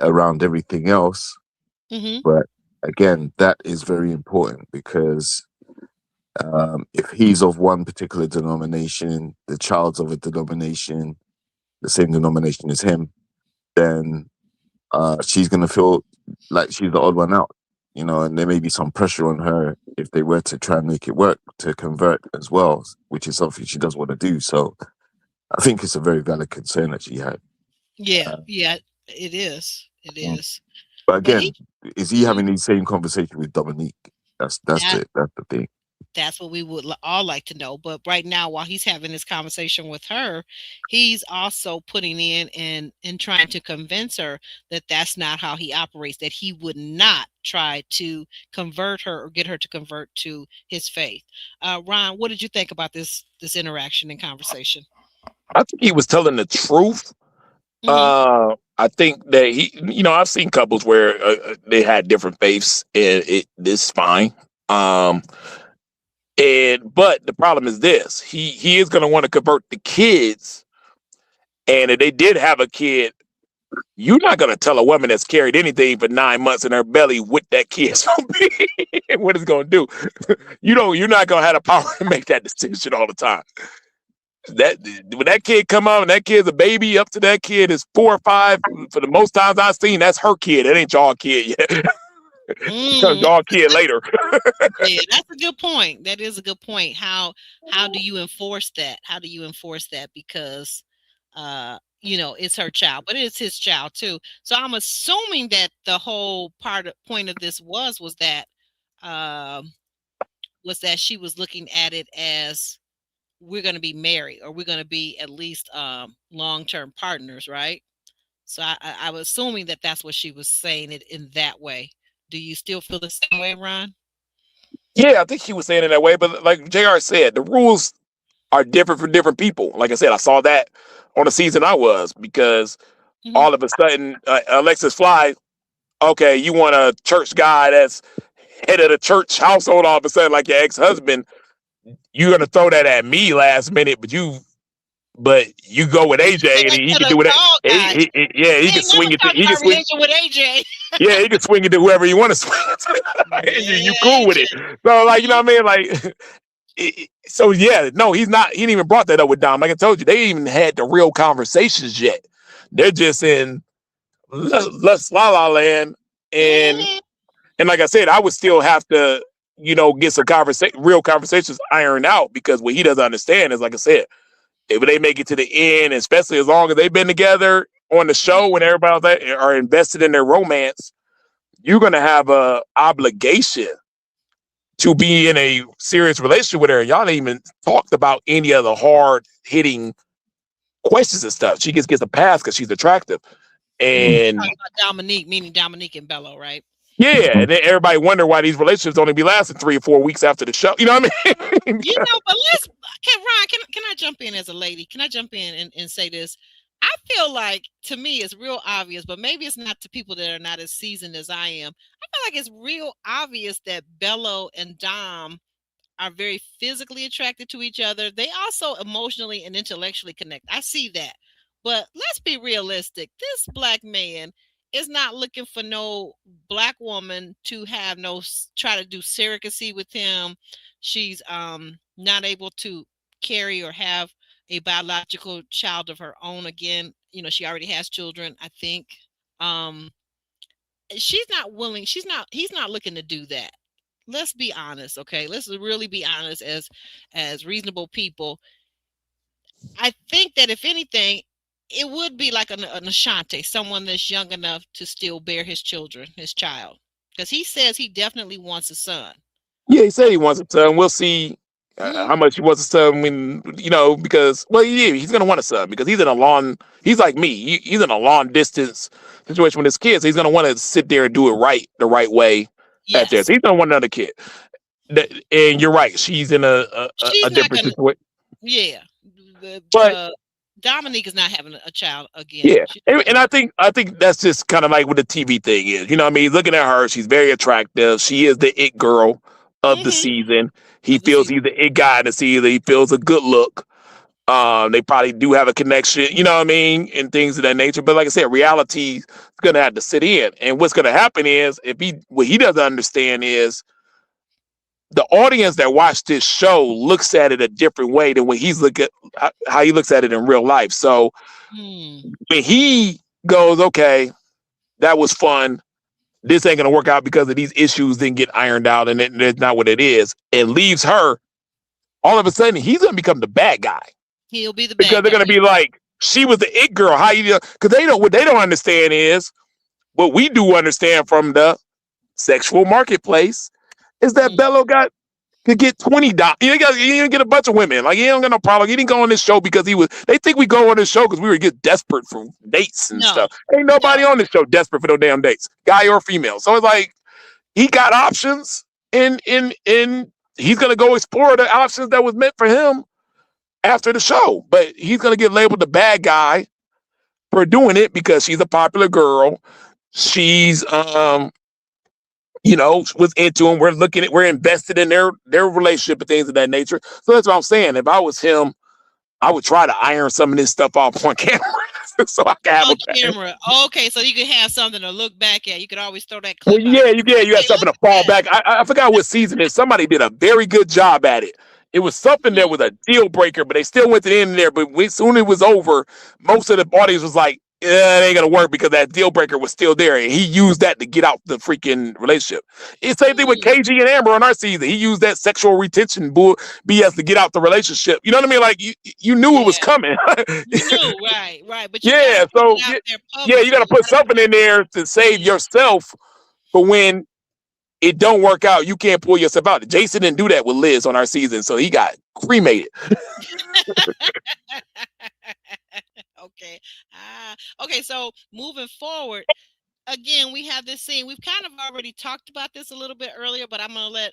around everything else. Mm-hmm. But again, that is very important because if he's of one particular denomination, the child's of a denomination, the same denomination as him, then she's gonna feel like she's the odd one out, you know, and there may be some pressure on her if they were to try and make it work to convert as well, which is something she does want to do. So I think it's a very valid concern that she had. Yeah, Uh, yeah, it is. It mm. is. but But he again, is he mhm, having the same conversation with Dominique? that That's the thing. that's what we would all like to know. But right now, while he's having this conversation with her, he's also putting in and trying to convince her that that's not how he operates. That he would not try to convert her or get her to convert to his faith. Ron, what did you think about this interaction and conversation? I think he was telling the truth. Hmm. I think that I've seen couples where they had different faiths, and this is fine. Um, but the problem is this: he is going to want to convert the kids, and if they did have a kid, you're not going to tell a woman that's carried anything for 9 months in her belly what that kid's going to be and what it's going to do. You're not going to have the power to make that decision all the time. That when that kid come out and that kid's a baby, up to that kid is 4 or 5. For the most times I've seen, that's her kid. It ain't y'all kid yet. Because Mm, y'all kid later. yeah, that's a good point. That is a good point. How do you enforce that? How do you enforce that? Because it's her child, but it's his child too. So I'm assuming that the whole point of this um was that she was looking at it as we're going to be married or we're going to be at least long-term partners, right? So I was assuming that that's what she was saying it in that way. Do you still feel the same way, Ron? Yeah, I think she was saying it that way. But like JR said, the rules are different for different people. Like I said, I saw that on the season I was because Hmm. all of a sudden Alexis Fly okay, you want a church guy that's head of the church household all of a sudden, like your ex-husband, you're gonna throw that at me last minute, but you go with You say AJ and that he to can the do it. tall guy. Yeah, he He can ain't never swing it. talked He can about swing. religion with AJ. Yeah, he can swing it to whoever you want to swing it to. And you Yeah, cool with AJ. it. So like, you know what I mean? Like, so yeah, no, he's not. He didn't even brought that up with Dom. Like I told you, they ain't even had the real conversations yet. They're just in la la land, and Mhm. and like I said, I would still have to, get some real conversations ironed out because what he doesn't understand is, like I said, if they make it to the end, especially as long as they've been together on the show and everybody are invested in their romance, you're gonna have a obligation to be in a serious relationship with her. Y'all ain't even talked about any of the hard hitting questions and stuff. She just gets a pass because she's attractive. You're And talking about Dominique, meaning Dominique and Bello, right? yeah, and then everybody wonder why these relationships only be lasting 3 or 4 weeks after the show. You know what I mean? But Ryan, can I jump in as a lady? Can I jump in and say this? I feel like to me it's real obvious, but maybe it's not to people that are not as seasoned as I am. I feel like it's real obvious that Bello and Dom are very physically attracted to each other. They also emotionally and intellectually connect. I see that. But let's be realistic. This black man is not looking for no black woman to have try to do surrogacy with him. She's not able to carry or have a biological child of her own again. She already has children, I think. Um she's not willing, he's not looking to do that. Let's be honest, okay? Let's really be honest as reasonable people. I think that if anything, it would be like an Ashante, someone that's young enough to still bear his child, because he says he definitely wants a son. Yeah, he said he wants a son. We'll see Mhm. how much he wants a son when, because, well, yeah, he's going to want a son because he's like me. He's in a long distance situation with his kids. He's going to want to sit there and do it right, the right way at this. Yes, He's going to want another kid. And you're right. She's in a she's not different gonna. situation. Yeah, But Dominique is not having a child again. yeah, and I think that's just kind of like what the TV thing is. You know what I mean? He's looking at her. She's very attractive. She is the it girl of the Mhm. season. He Of the feels season. he's the it guy in the season. He feels a good look. They probably do have a connection, you know what I mean, and things of that nature. But like I said, reality is gonna have to sit in. And what's gonna happen is what he doesn't understand is the audience that watched this show looks at it a different way than when he's look at how he looks at it in real life. So Hmm. when he goes, okay, that was fun. This ain't gonna work out because of these issues didn't get ironed out, and it's not what it is. And leaves her. All of a sudden, he's gonna become the bad guy He'll be the because bad they're guy. gonna be like, she was the it girl. How you? Because what they don't understand is what we do understand from the sexual marketplace is that Mhm. Bello could get $20. He didn't get a bunch of women. Like, he don't got no problem. He didn't go on this show because they think we go on this show because we were get desperate for dates and No, stuff. Ain't nobody no. on this show desperate for no damn dates, guy or female. So it's like he got options, and he's gonna go explore the options that was meant for him after the show. But he's gonna get labeled the bad guy for doing it because she's a popular girl. She's was into him. We're invested in their relationship and things of that nature. So that's what I'm saying. If I was him, I would try to iron some of this stuff off on camera so I can have On a back. camera. Okay, so you could have something to look back at. You could always throw that Well, clip out. yeah, you got Hey, something look to at fall that. back. I forgot what season it is. Somebody did a very good job at it. It was something that Mhm. was a deal breaker, but they still went to the end there. But soon it was over, most of the audience was like, "Yeah, it ain't gonna work," because that deal breaker was still there, and he used that to get out the freaking relationship. It's the same thing with Mm. KG and Amber on our season. He used that sexual retention BS to get out the relationship. You know what I mean? Like, you knew it was Yeah, coming. you knew, right, right. But you got to Yeah, put it so out there yeah, you got to publicly. put something in there to save Mhm. yourself for when it don't work out, you can't pull yourself out. Jason didn't do that with Liz on our season, so he got cremated. Okay. Okay. So moving forward, again, we have this scene. We've kind of already talked about this a little bit earlier, but I'm going to let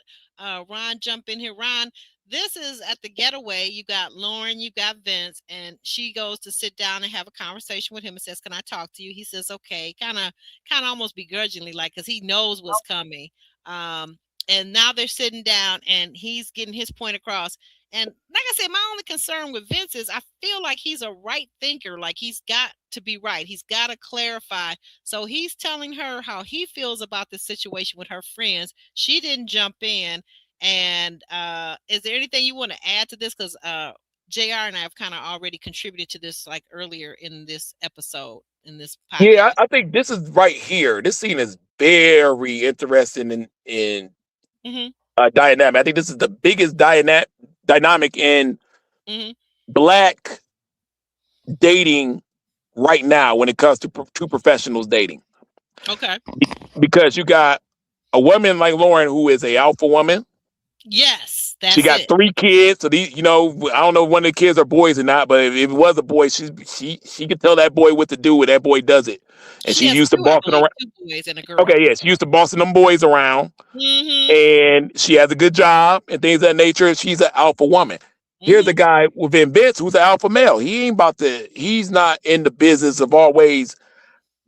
Ron jump in here. Ron, this is at the Getaway. You got Lauren, you got Vince, and she goes to sit down and have a conversation with him and says, "Can I talk to you?" He says, "Okay," kind of almost begrudgingly, like, because he knows what's coming. Um, and now they're sitting down, and he's getting his point across. And like I said, my only concern with Vince is I feel like he's a right thinker. Like, he's got to be right. He's got to clarify. So he's telling her how he feels about the situation with her friends. She didn't jump in. And is there anything you want to add to this? Because JR and I have kind of already contributed to this, like, earlier in this episode, in this podcast. Yeah, I think this is right here. This scene is very interesting in dynamic. I think this is the biggest dynamic in Black dating right now when it comes to two professionals dating. Okay. Because you got a woman like Lauren who is a alpha woman. Yes, that's she got it. 3 kids. So these, I don't know if one of the kids are boys or not, but if it was a boy, she could tell that boy what to do, and that boy does it. And She she's has used to two, I bossing believe, around. 2 boys and a girl. Okay, yeah, she used to bossing them boys around, and she has a good job and things of that nature. She's an alpha woman. Here's a guy within Vince who's an alpha male. He's not in the business of always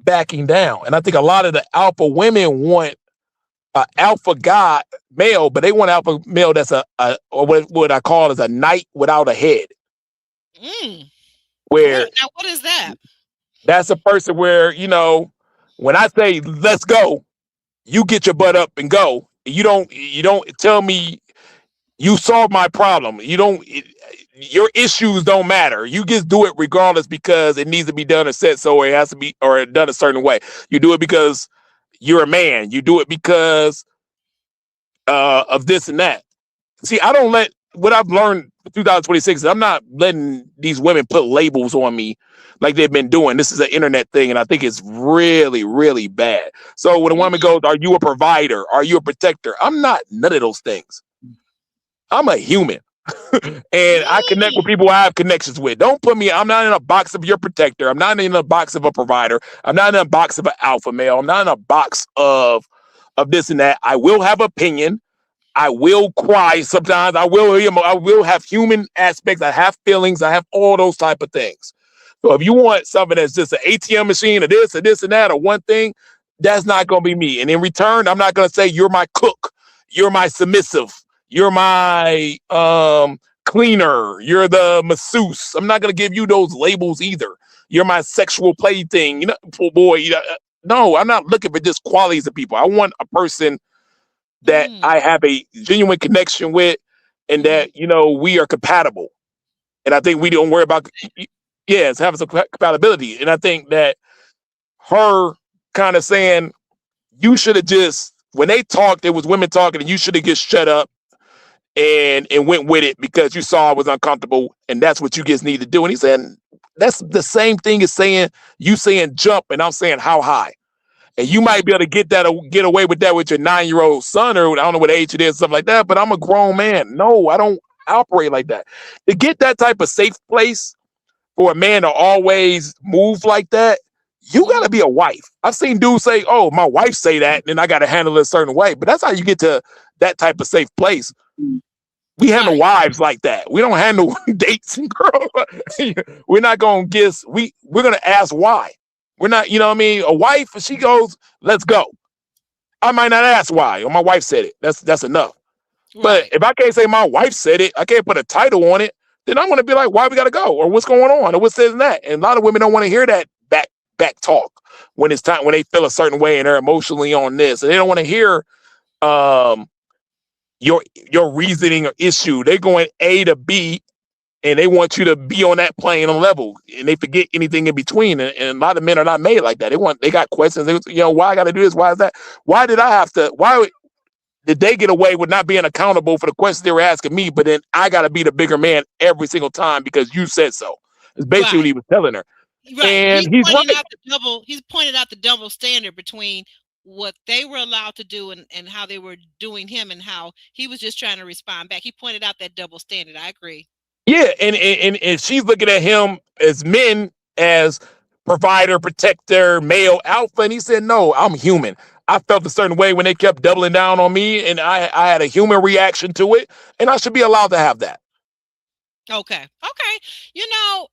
backing down. And I think a lot of the alpha women want an alpha guy male, but they want an alpha male that's or what I call as a knight without a head. Where now, what is that? That's a person where, when I say let's go, you get your butt up and go. You don't tell me you solve my problem. Your issues don't matter. You just do it regardless because it needs to be done or said so, or it has to be or done a certain way. You do it because you're a man. You do it because of this and that. See, I don't let what I've learned in 2026 is I'm not letting these women put labels on me like they've been doing. This is an internet thing, and I think it's really, really bad. So when a woman goes, "Are you a provider? Are you a protector?" I'm not none of those things. I'm a human. And I connect with people I have connections with. Don't put me, I'm not in a box of your protector. I'm not in a box of a provider. I'm not in a box of an alpha male. I'm not in a box of this and that. I will have opinion. I will cry sometimes. I will have human aspects. I have feelings. I have all those type of things. So if you want something that's just an ATM machine or this and that or one thing, that's not going to be me. And in return, I'm not going to say you're my cook. You're my submissive. You're my cleaner. You're the masseuse. I'm not going to give you those labels either. You're my sexual plaything. Boy, no, I'm not looking for just qualities of people. I want a person that I have a genuine connection with and that, we are compatible. And I think we don't worry about, it's having some compatibility. And I think that her kind of saying, you should have just, when they talked, there was women talking and you should have just shut up and went with it because you saw it was uncomfortable and that's what you just need to do. And he said, that's the same thing as saying, you saying jump and I'm saying how high. And you might be able to get away with that with your 9-year-old son, or I don't know what age it is, stuff like that. But I'm a grown man. No, I don't operate like that. To get that type of safe place for a man to always move like that, you got to be a wife. I've seen dudes say, "Oh, my wife say that, and then I got to handle it a certain way." But that's how you get to that type of safe place. We handle wives like that. We don't handle dates and girls. We're not going to guess. We're going to ask why. We're not, a wife, if she goes, let's go. I might not ask why, or my wife said it. That's enough. Right. But if I can't say my wife said it, I can't put a title on it, then I'm going to be like, why we got to go? Or what's going on? Or what's this and that? And a lot of women don't want to hear that back talk when it's time, when they feel a certain way and they're emotionally on this. And they don't want to hear your reasoning or issue. They're going A to B, and they want you to be on that plane on level, and they forget anything in between. And a lot of men are not made like that. They got questions. Why I got to do this? Why is that? Why did they get away with not being accountable for the questions they were asking me? But then I got to be the bigger man every single time because you said so. It's basically what he was telling her. Right. And he's right. He's pointed out the double standard between what they were allowed to do and how they were doing him and how he was just trying to respond back. He pointed out that double standard. I agree. Yeah, and she's looking at him as men as provider, protector, male alpha. And he said, no, I'm human. I felt a certain way when they kept doubling down on me, and I had a human reaction to it, and I should be allowed to have that. Okay. You know,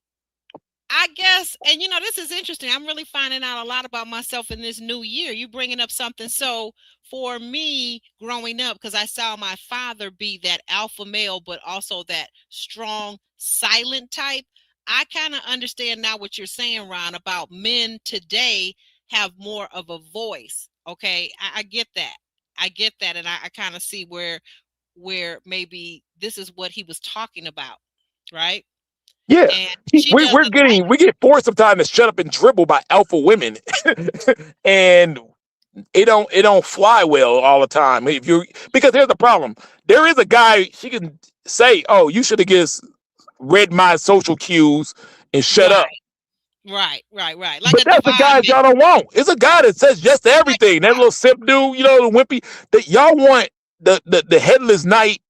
I guess, and you know, this is interesting. I'm really finding out a lot about myself in this new year. You bringing up something. So for me, growing up, because I saw my father be that alpha male, but also that strong, silent type. I kind of understand now what you're saying, Ron, about men today have more of a voice. Okay, I get that. And I kind of see where maybe this is what he was talking about, right? Yeah, And she we doesn't like. we get forced sometimes to shut up and dribble by alpha women, and it don't fly well all the time. If you Because here's the problem: there is a guy she can say, "Oh, you should have just read my social cues and shut up." Right. Like But a that's the divine guy y'all don't want. It's a guy that says yes to everything. That little simp dude, you know, the wimpy. That y'all want the headless knight,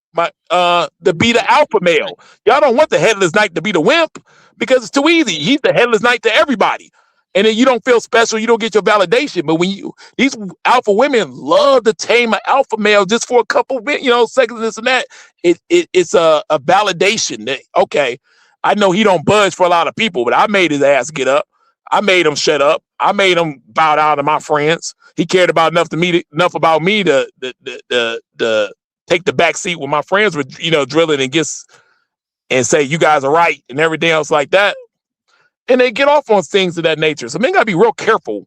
to be the alpha male. Y'all don't want the headless knight to be the wimp because it's too easy. He's the headless knight to everybody, and then you don't feel special. You don't get your validation. But when these alpha women love to tame an alpha male just for a couple seconds, this and that. It's a validation that, okay, I know he don't budge for a lot of people, but I made his ass get up. I made him shut up. I made him bow down to my friends. He cared about enough about me to take the back seat when my friends were, drilling and say, you guys are right and everything else like that. And they get off on things of that nature. So men gotta be real careful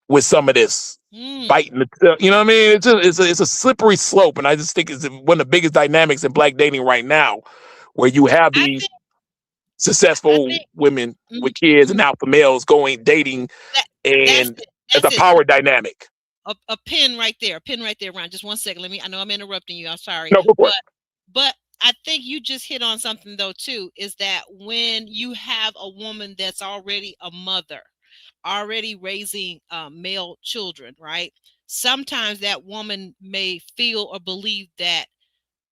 with some of this biting. You know what I mean? It's a slippery slope. And I just think it's one of the biggest dynamics in black dating right now, where you have these successful women with kids and alpha males dating, and it's a power dynamic. A pin right there, Ron. Just 1 second. I know I'm interrupting you. I'm sorry. No, go for it. But I think you just hit on something though too, is that when you have a woman that's already a mother, already raising male children, right? Sometimes that woman may feel or believe that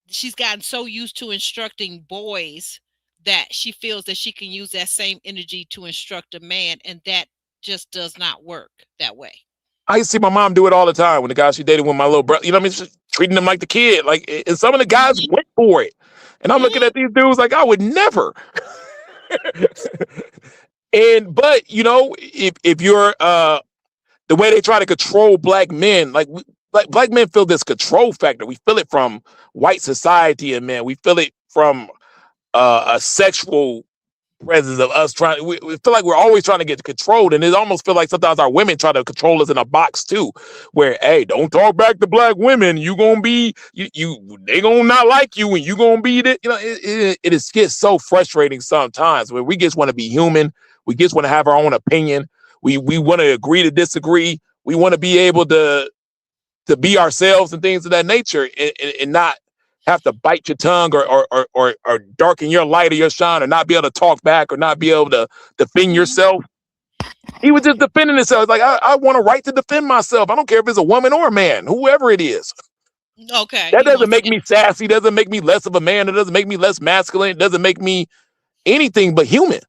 she's gotten so used to instructing boys that she feels that she can use that same energy to instruct a man, and that just does not work that way. I used to see my mom do it all the time when the guy she dated with my little brother. You know what I mean? She's treating them like the kid. Like, and some of the guys went for it. And I'm looking at these dudes like, I would never. But if you're the way they try to control black men, like black men feel this control factor. We feel it from white society and men. We feel it from a sexual presence of us we feel like we're always trying to get controlled, and it almost feel like sometimes our women try to control us in a box too, where, hey, don't talk back to black women, you gonna be they gonna not like you, and you gonna be that. It gets so frustrating sometimes where we just want to be human, we just want to have our own opinion, we want to agree to disagree, we want to be able to be ourselves and things of that nature, and not have to bite your tongue or darken your light or your shine, or not be able to talk back, or not be able to defend yourself. He was just defending himself. Like, I want a right to defend myself. I don't care if it's a woman or a man, whoever it is. Okay. That doesn't make me sassy. Doesn't make me less of a man. It doesn't make me less masculine. It doesn't make me anything but human.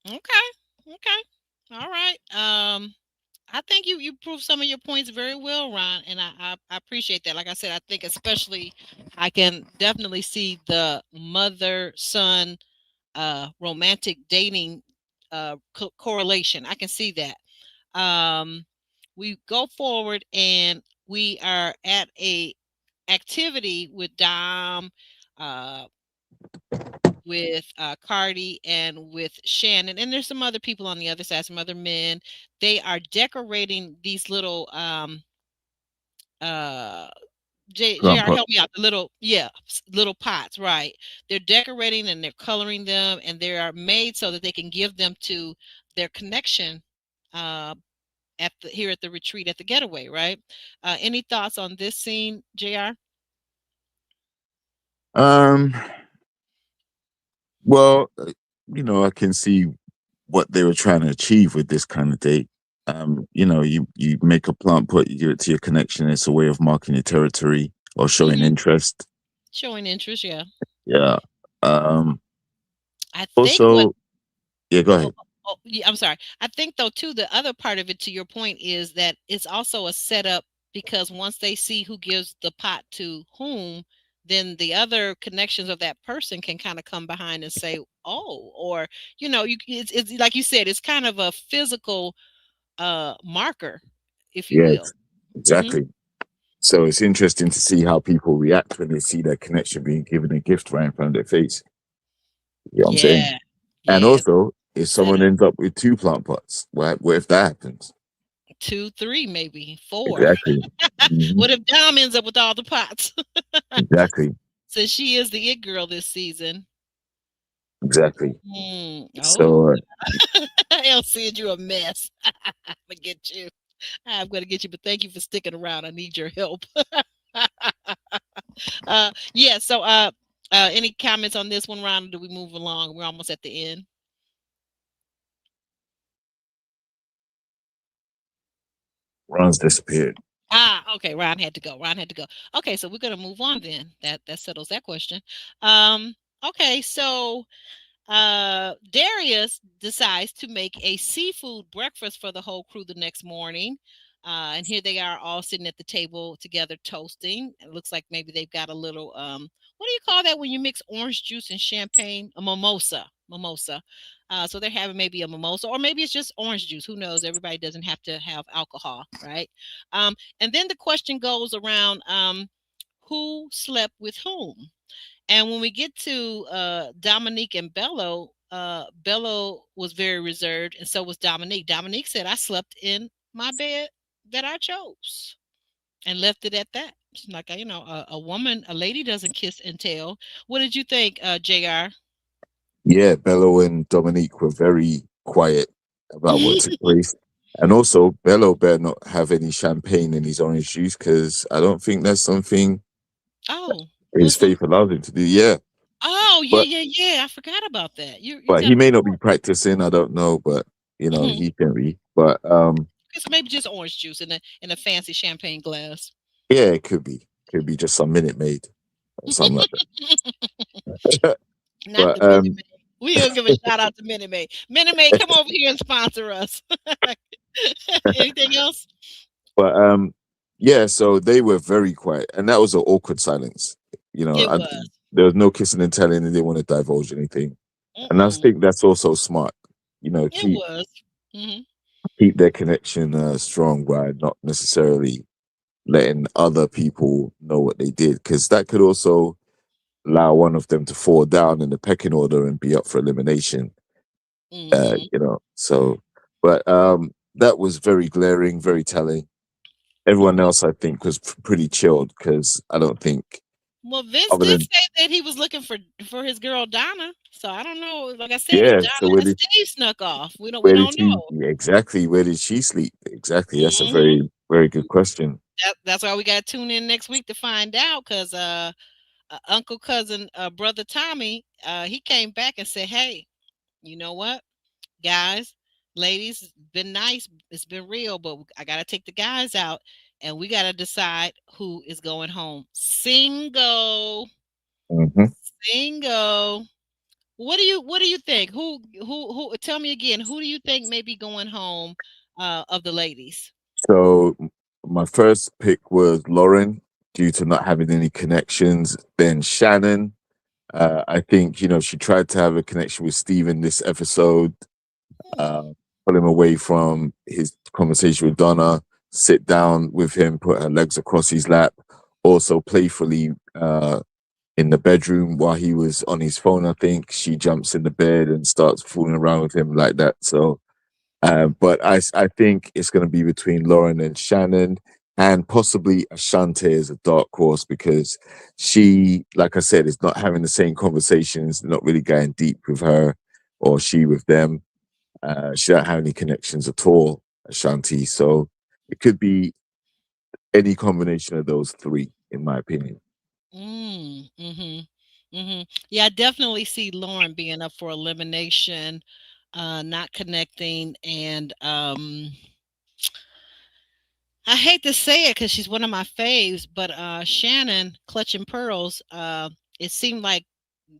Okay. All right. I think you proved some of your points very well, Ron, and I appreciate that. Like I said, I think especially I can definitely see the mother-son romantic dating correlation. I can see that. We go forward, and we are at a activity with Dom, with Cardi, and with Shannon, and there's some other people on the other side, some other men. They are decorating these little JR, help me out. The little pots, right? They're decorating and they're coloring them, and they are made so that they can give them to their connection here at the retreat at the Getaway, right? Any thoughts on this scene, JR? Well, I can see what they were trying to achieve with this kind of date. You make a plant, put it to your connection. It's a way of marking your territory or showing interest. Showing interest, yeah. Yeah. I think also, Yeah, go Oh, ahead. oh, yeah, I'm sorry. I think though too, the other part of it, to your point, is that it's also a setup because once they see who gives the pot to whom, then the other connections of that person can kind of come behind and say, "Oh," or it's like you said, it's kind of a physical marker, if you will. Yes, Hmm. exactly. So it's interesting to see how people react when they see their connection being given a gift right in front of their face. You know what I'm saying? Yeah, And yeah, also, if someone setup. ends up with two plant pots, what if that happens? Two, three, maybe four. Exactly. Hmm. What if Dom ends up with all the pots? Exactly. So she is the it girl this season. Exactly. Oh, So I'll send you a mess. I'm gonna get you. I'm gonna get you, but thank you for sticking around. I need your help. Yeah. So, any comments on this one, Ron? Or do we move along? We're almost at the end. Ron's disappeared. Okay. Ron had to go. Ron had to go. Okay, so we're gonna move on then. That settles that question. Okay, so Darius decides to make a seafood breakfast for the whole crew the next morning. And here they are all sitting at the table together toasting. It looks like maybe they've got a little what do you call that when you mix orange juice and champagne? A mimosa. Mimosa. So they're having maybe a mimosa, or maybe it's just orange juice. Who knows? Everybody doesn't have to have alcohol, right? And then the question goes around who slept with whom? And when we get to Dominique and Bello, Bello was very reserved, and so was Dominique. Dominique said, "I slept in my bed that I chose," and left it at that. It's like a woman, a lady doesn't kiss and tell. What did you think, Jr.? Yeah, Bello and Dominique were very quiet about what took place. And also, Bello better not have any champagne in his orange juice because I don't think that's something Oh, his Muslim. faith allows him to do. Yeah, Oh, yeah, but yeah, yeah. I forgot about that. You but got he a may good not be point. practicing. I don't know, but Hmm. he can be. But It's maybe just orange juice in a fancy champagne glass. yeah, it could be just some Minute Maid or something like that. Not but the Minute Maid. We'll give a shout out to Minute Maid. Minute Maid, come over here and sponsor us. Anything else? but yeah, so they were very quiet, and that was an awkward silence. You know, It I, was. there was no kissing and telling, and they didn't want to divulge anything. And I Mm-mm. think that's also smart. You know, It was. Hmm. keep their connection strong by not necessarily letting other people know what they did, because that could also allow one of them to fall down in the pecking order and be up for elimination. Hmm. So, but that was very glaring, very telling. It Everyone was. else, I think, was pretty chilled because I don't think, Well, Vince other did than say that he was looking for his girl Donna. So I don't know. Like I said, if yeah. Donna So and Steve snuck off, we where did don't she know. yeah, exactly? Where did she sleep? Exactly. That's a Hmm. very very good question. That's why we got to tune in next week to find out. Because uncle, cousin, brother Tommy, he came back and said, "Hey, you know what? Guys, ladies, it's been nice. It's been real, but I gotta take the guys out, and we gotta decide who is going home. Single, Hmm. single. What do you think? Who? Tell me again. Who do you think may be going home of the ladies? So my first pick was Lauren due to not having any connections. Then Shannon. I think she tried to have a connection with Steven this episode, uh, Hmm. pull him away from his conversation with Donna, sit down with him, put her legs across his lap, also playfully in the bedroom while he was on his phone. I think she jumps in the bed and starts fooling around with him like that. So but I think it's going to be between Lauren and Shannon, and possibly Ashante as a dark horse because she, like I said, is not having the same conversations, not really going deep with her or she with them. She don't have any connections at all, Ashanti. So it could be any combination of those three, in my opinion. Mm-hmm. Mm-hmm. Yeah, I definitely see Lauren being up for elimination, not connecting, and I hate to say it because she's one of my faves, but Shannon clutching pearls. It seemed like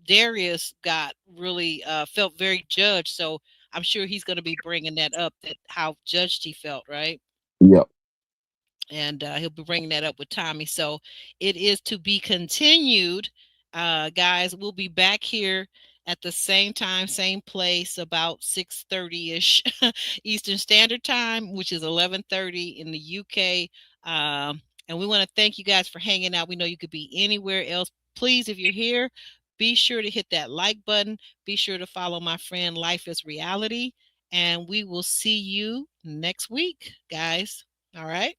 Darius got really felt very judged. So I'm sure he's going to be bringing that up, that how judged he felt, right? Yep. And he'll be bringing that up with Tommy. So it is to be continued. Guys, we'll be back here at the same time, same place, about 6:30ish Eastern Standard Time, which is 11:30 in the UK. And we want to thank you guys for hanging out. We know you could be anywhere else. Please, if you're here, be sure to hit that like button. Be sure to follow my friend Life is Reality. And we will see you next week, guys. All right.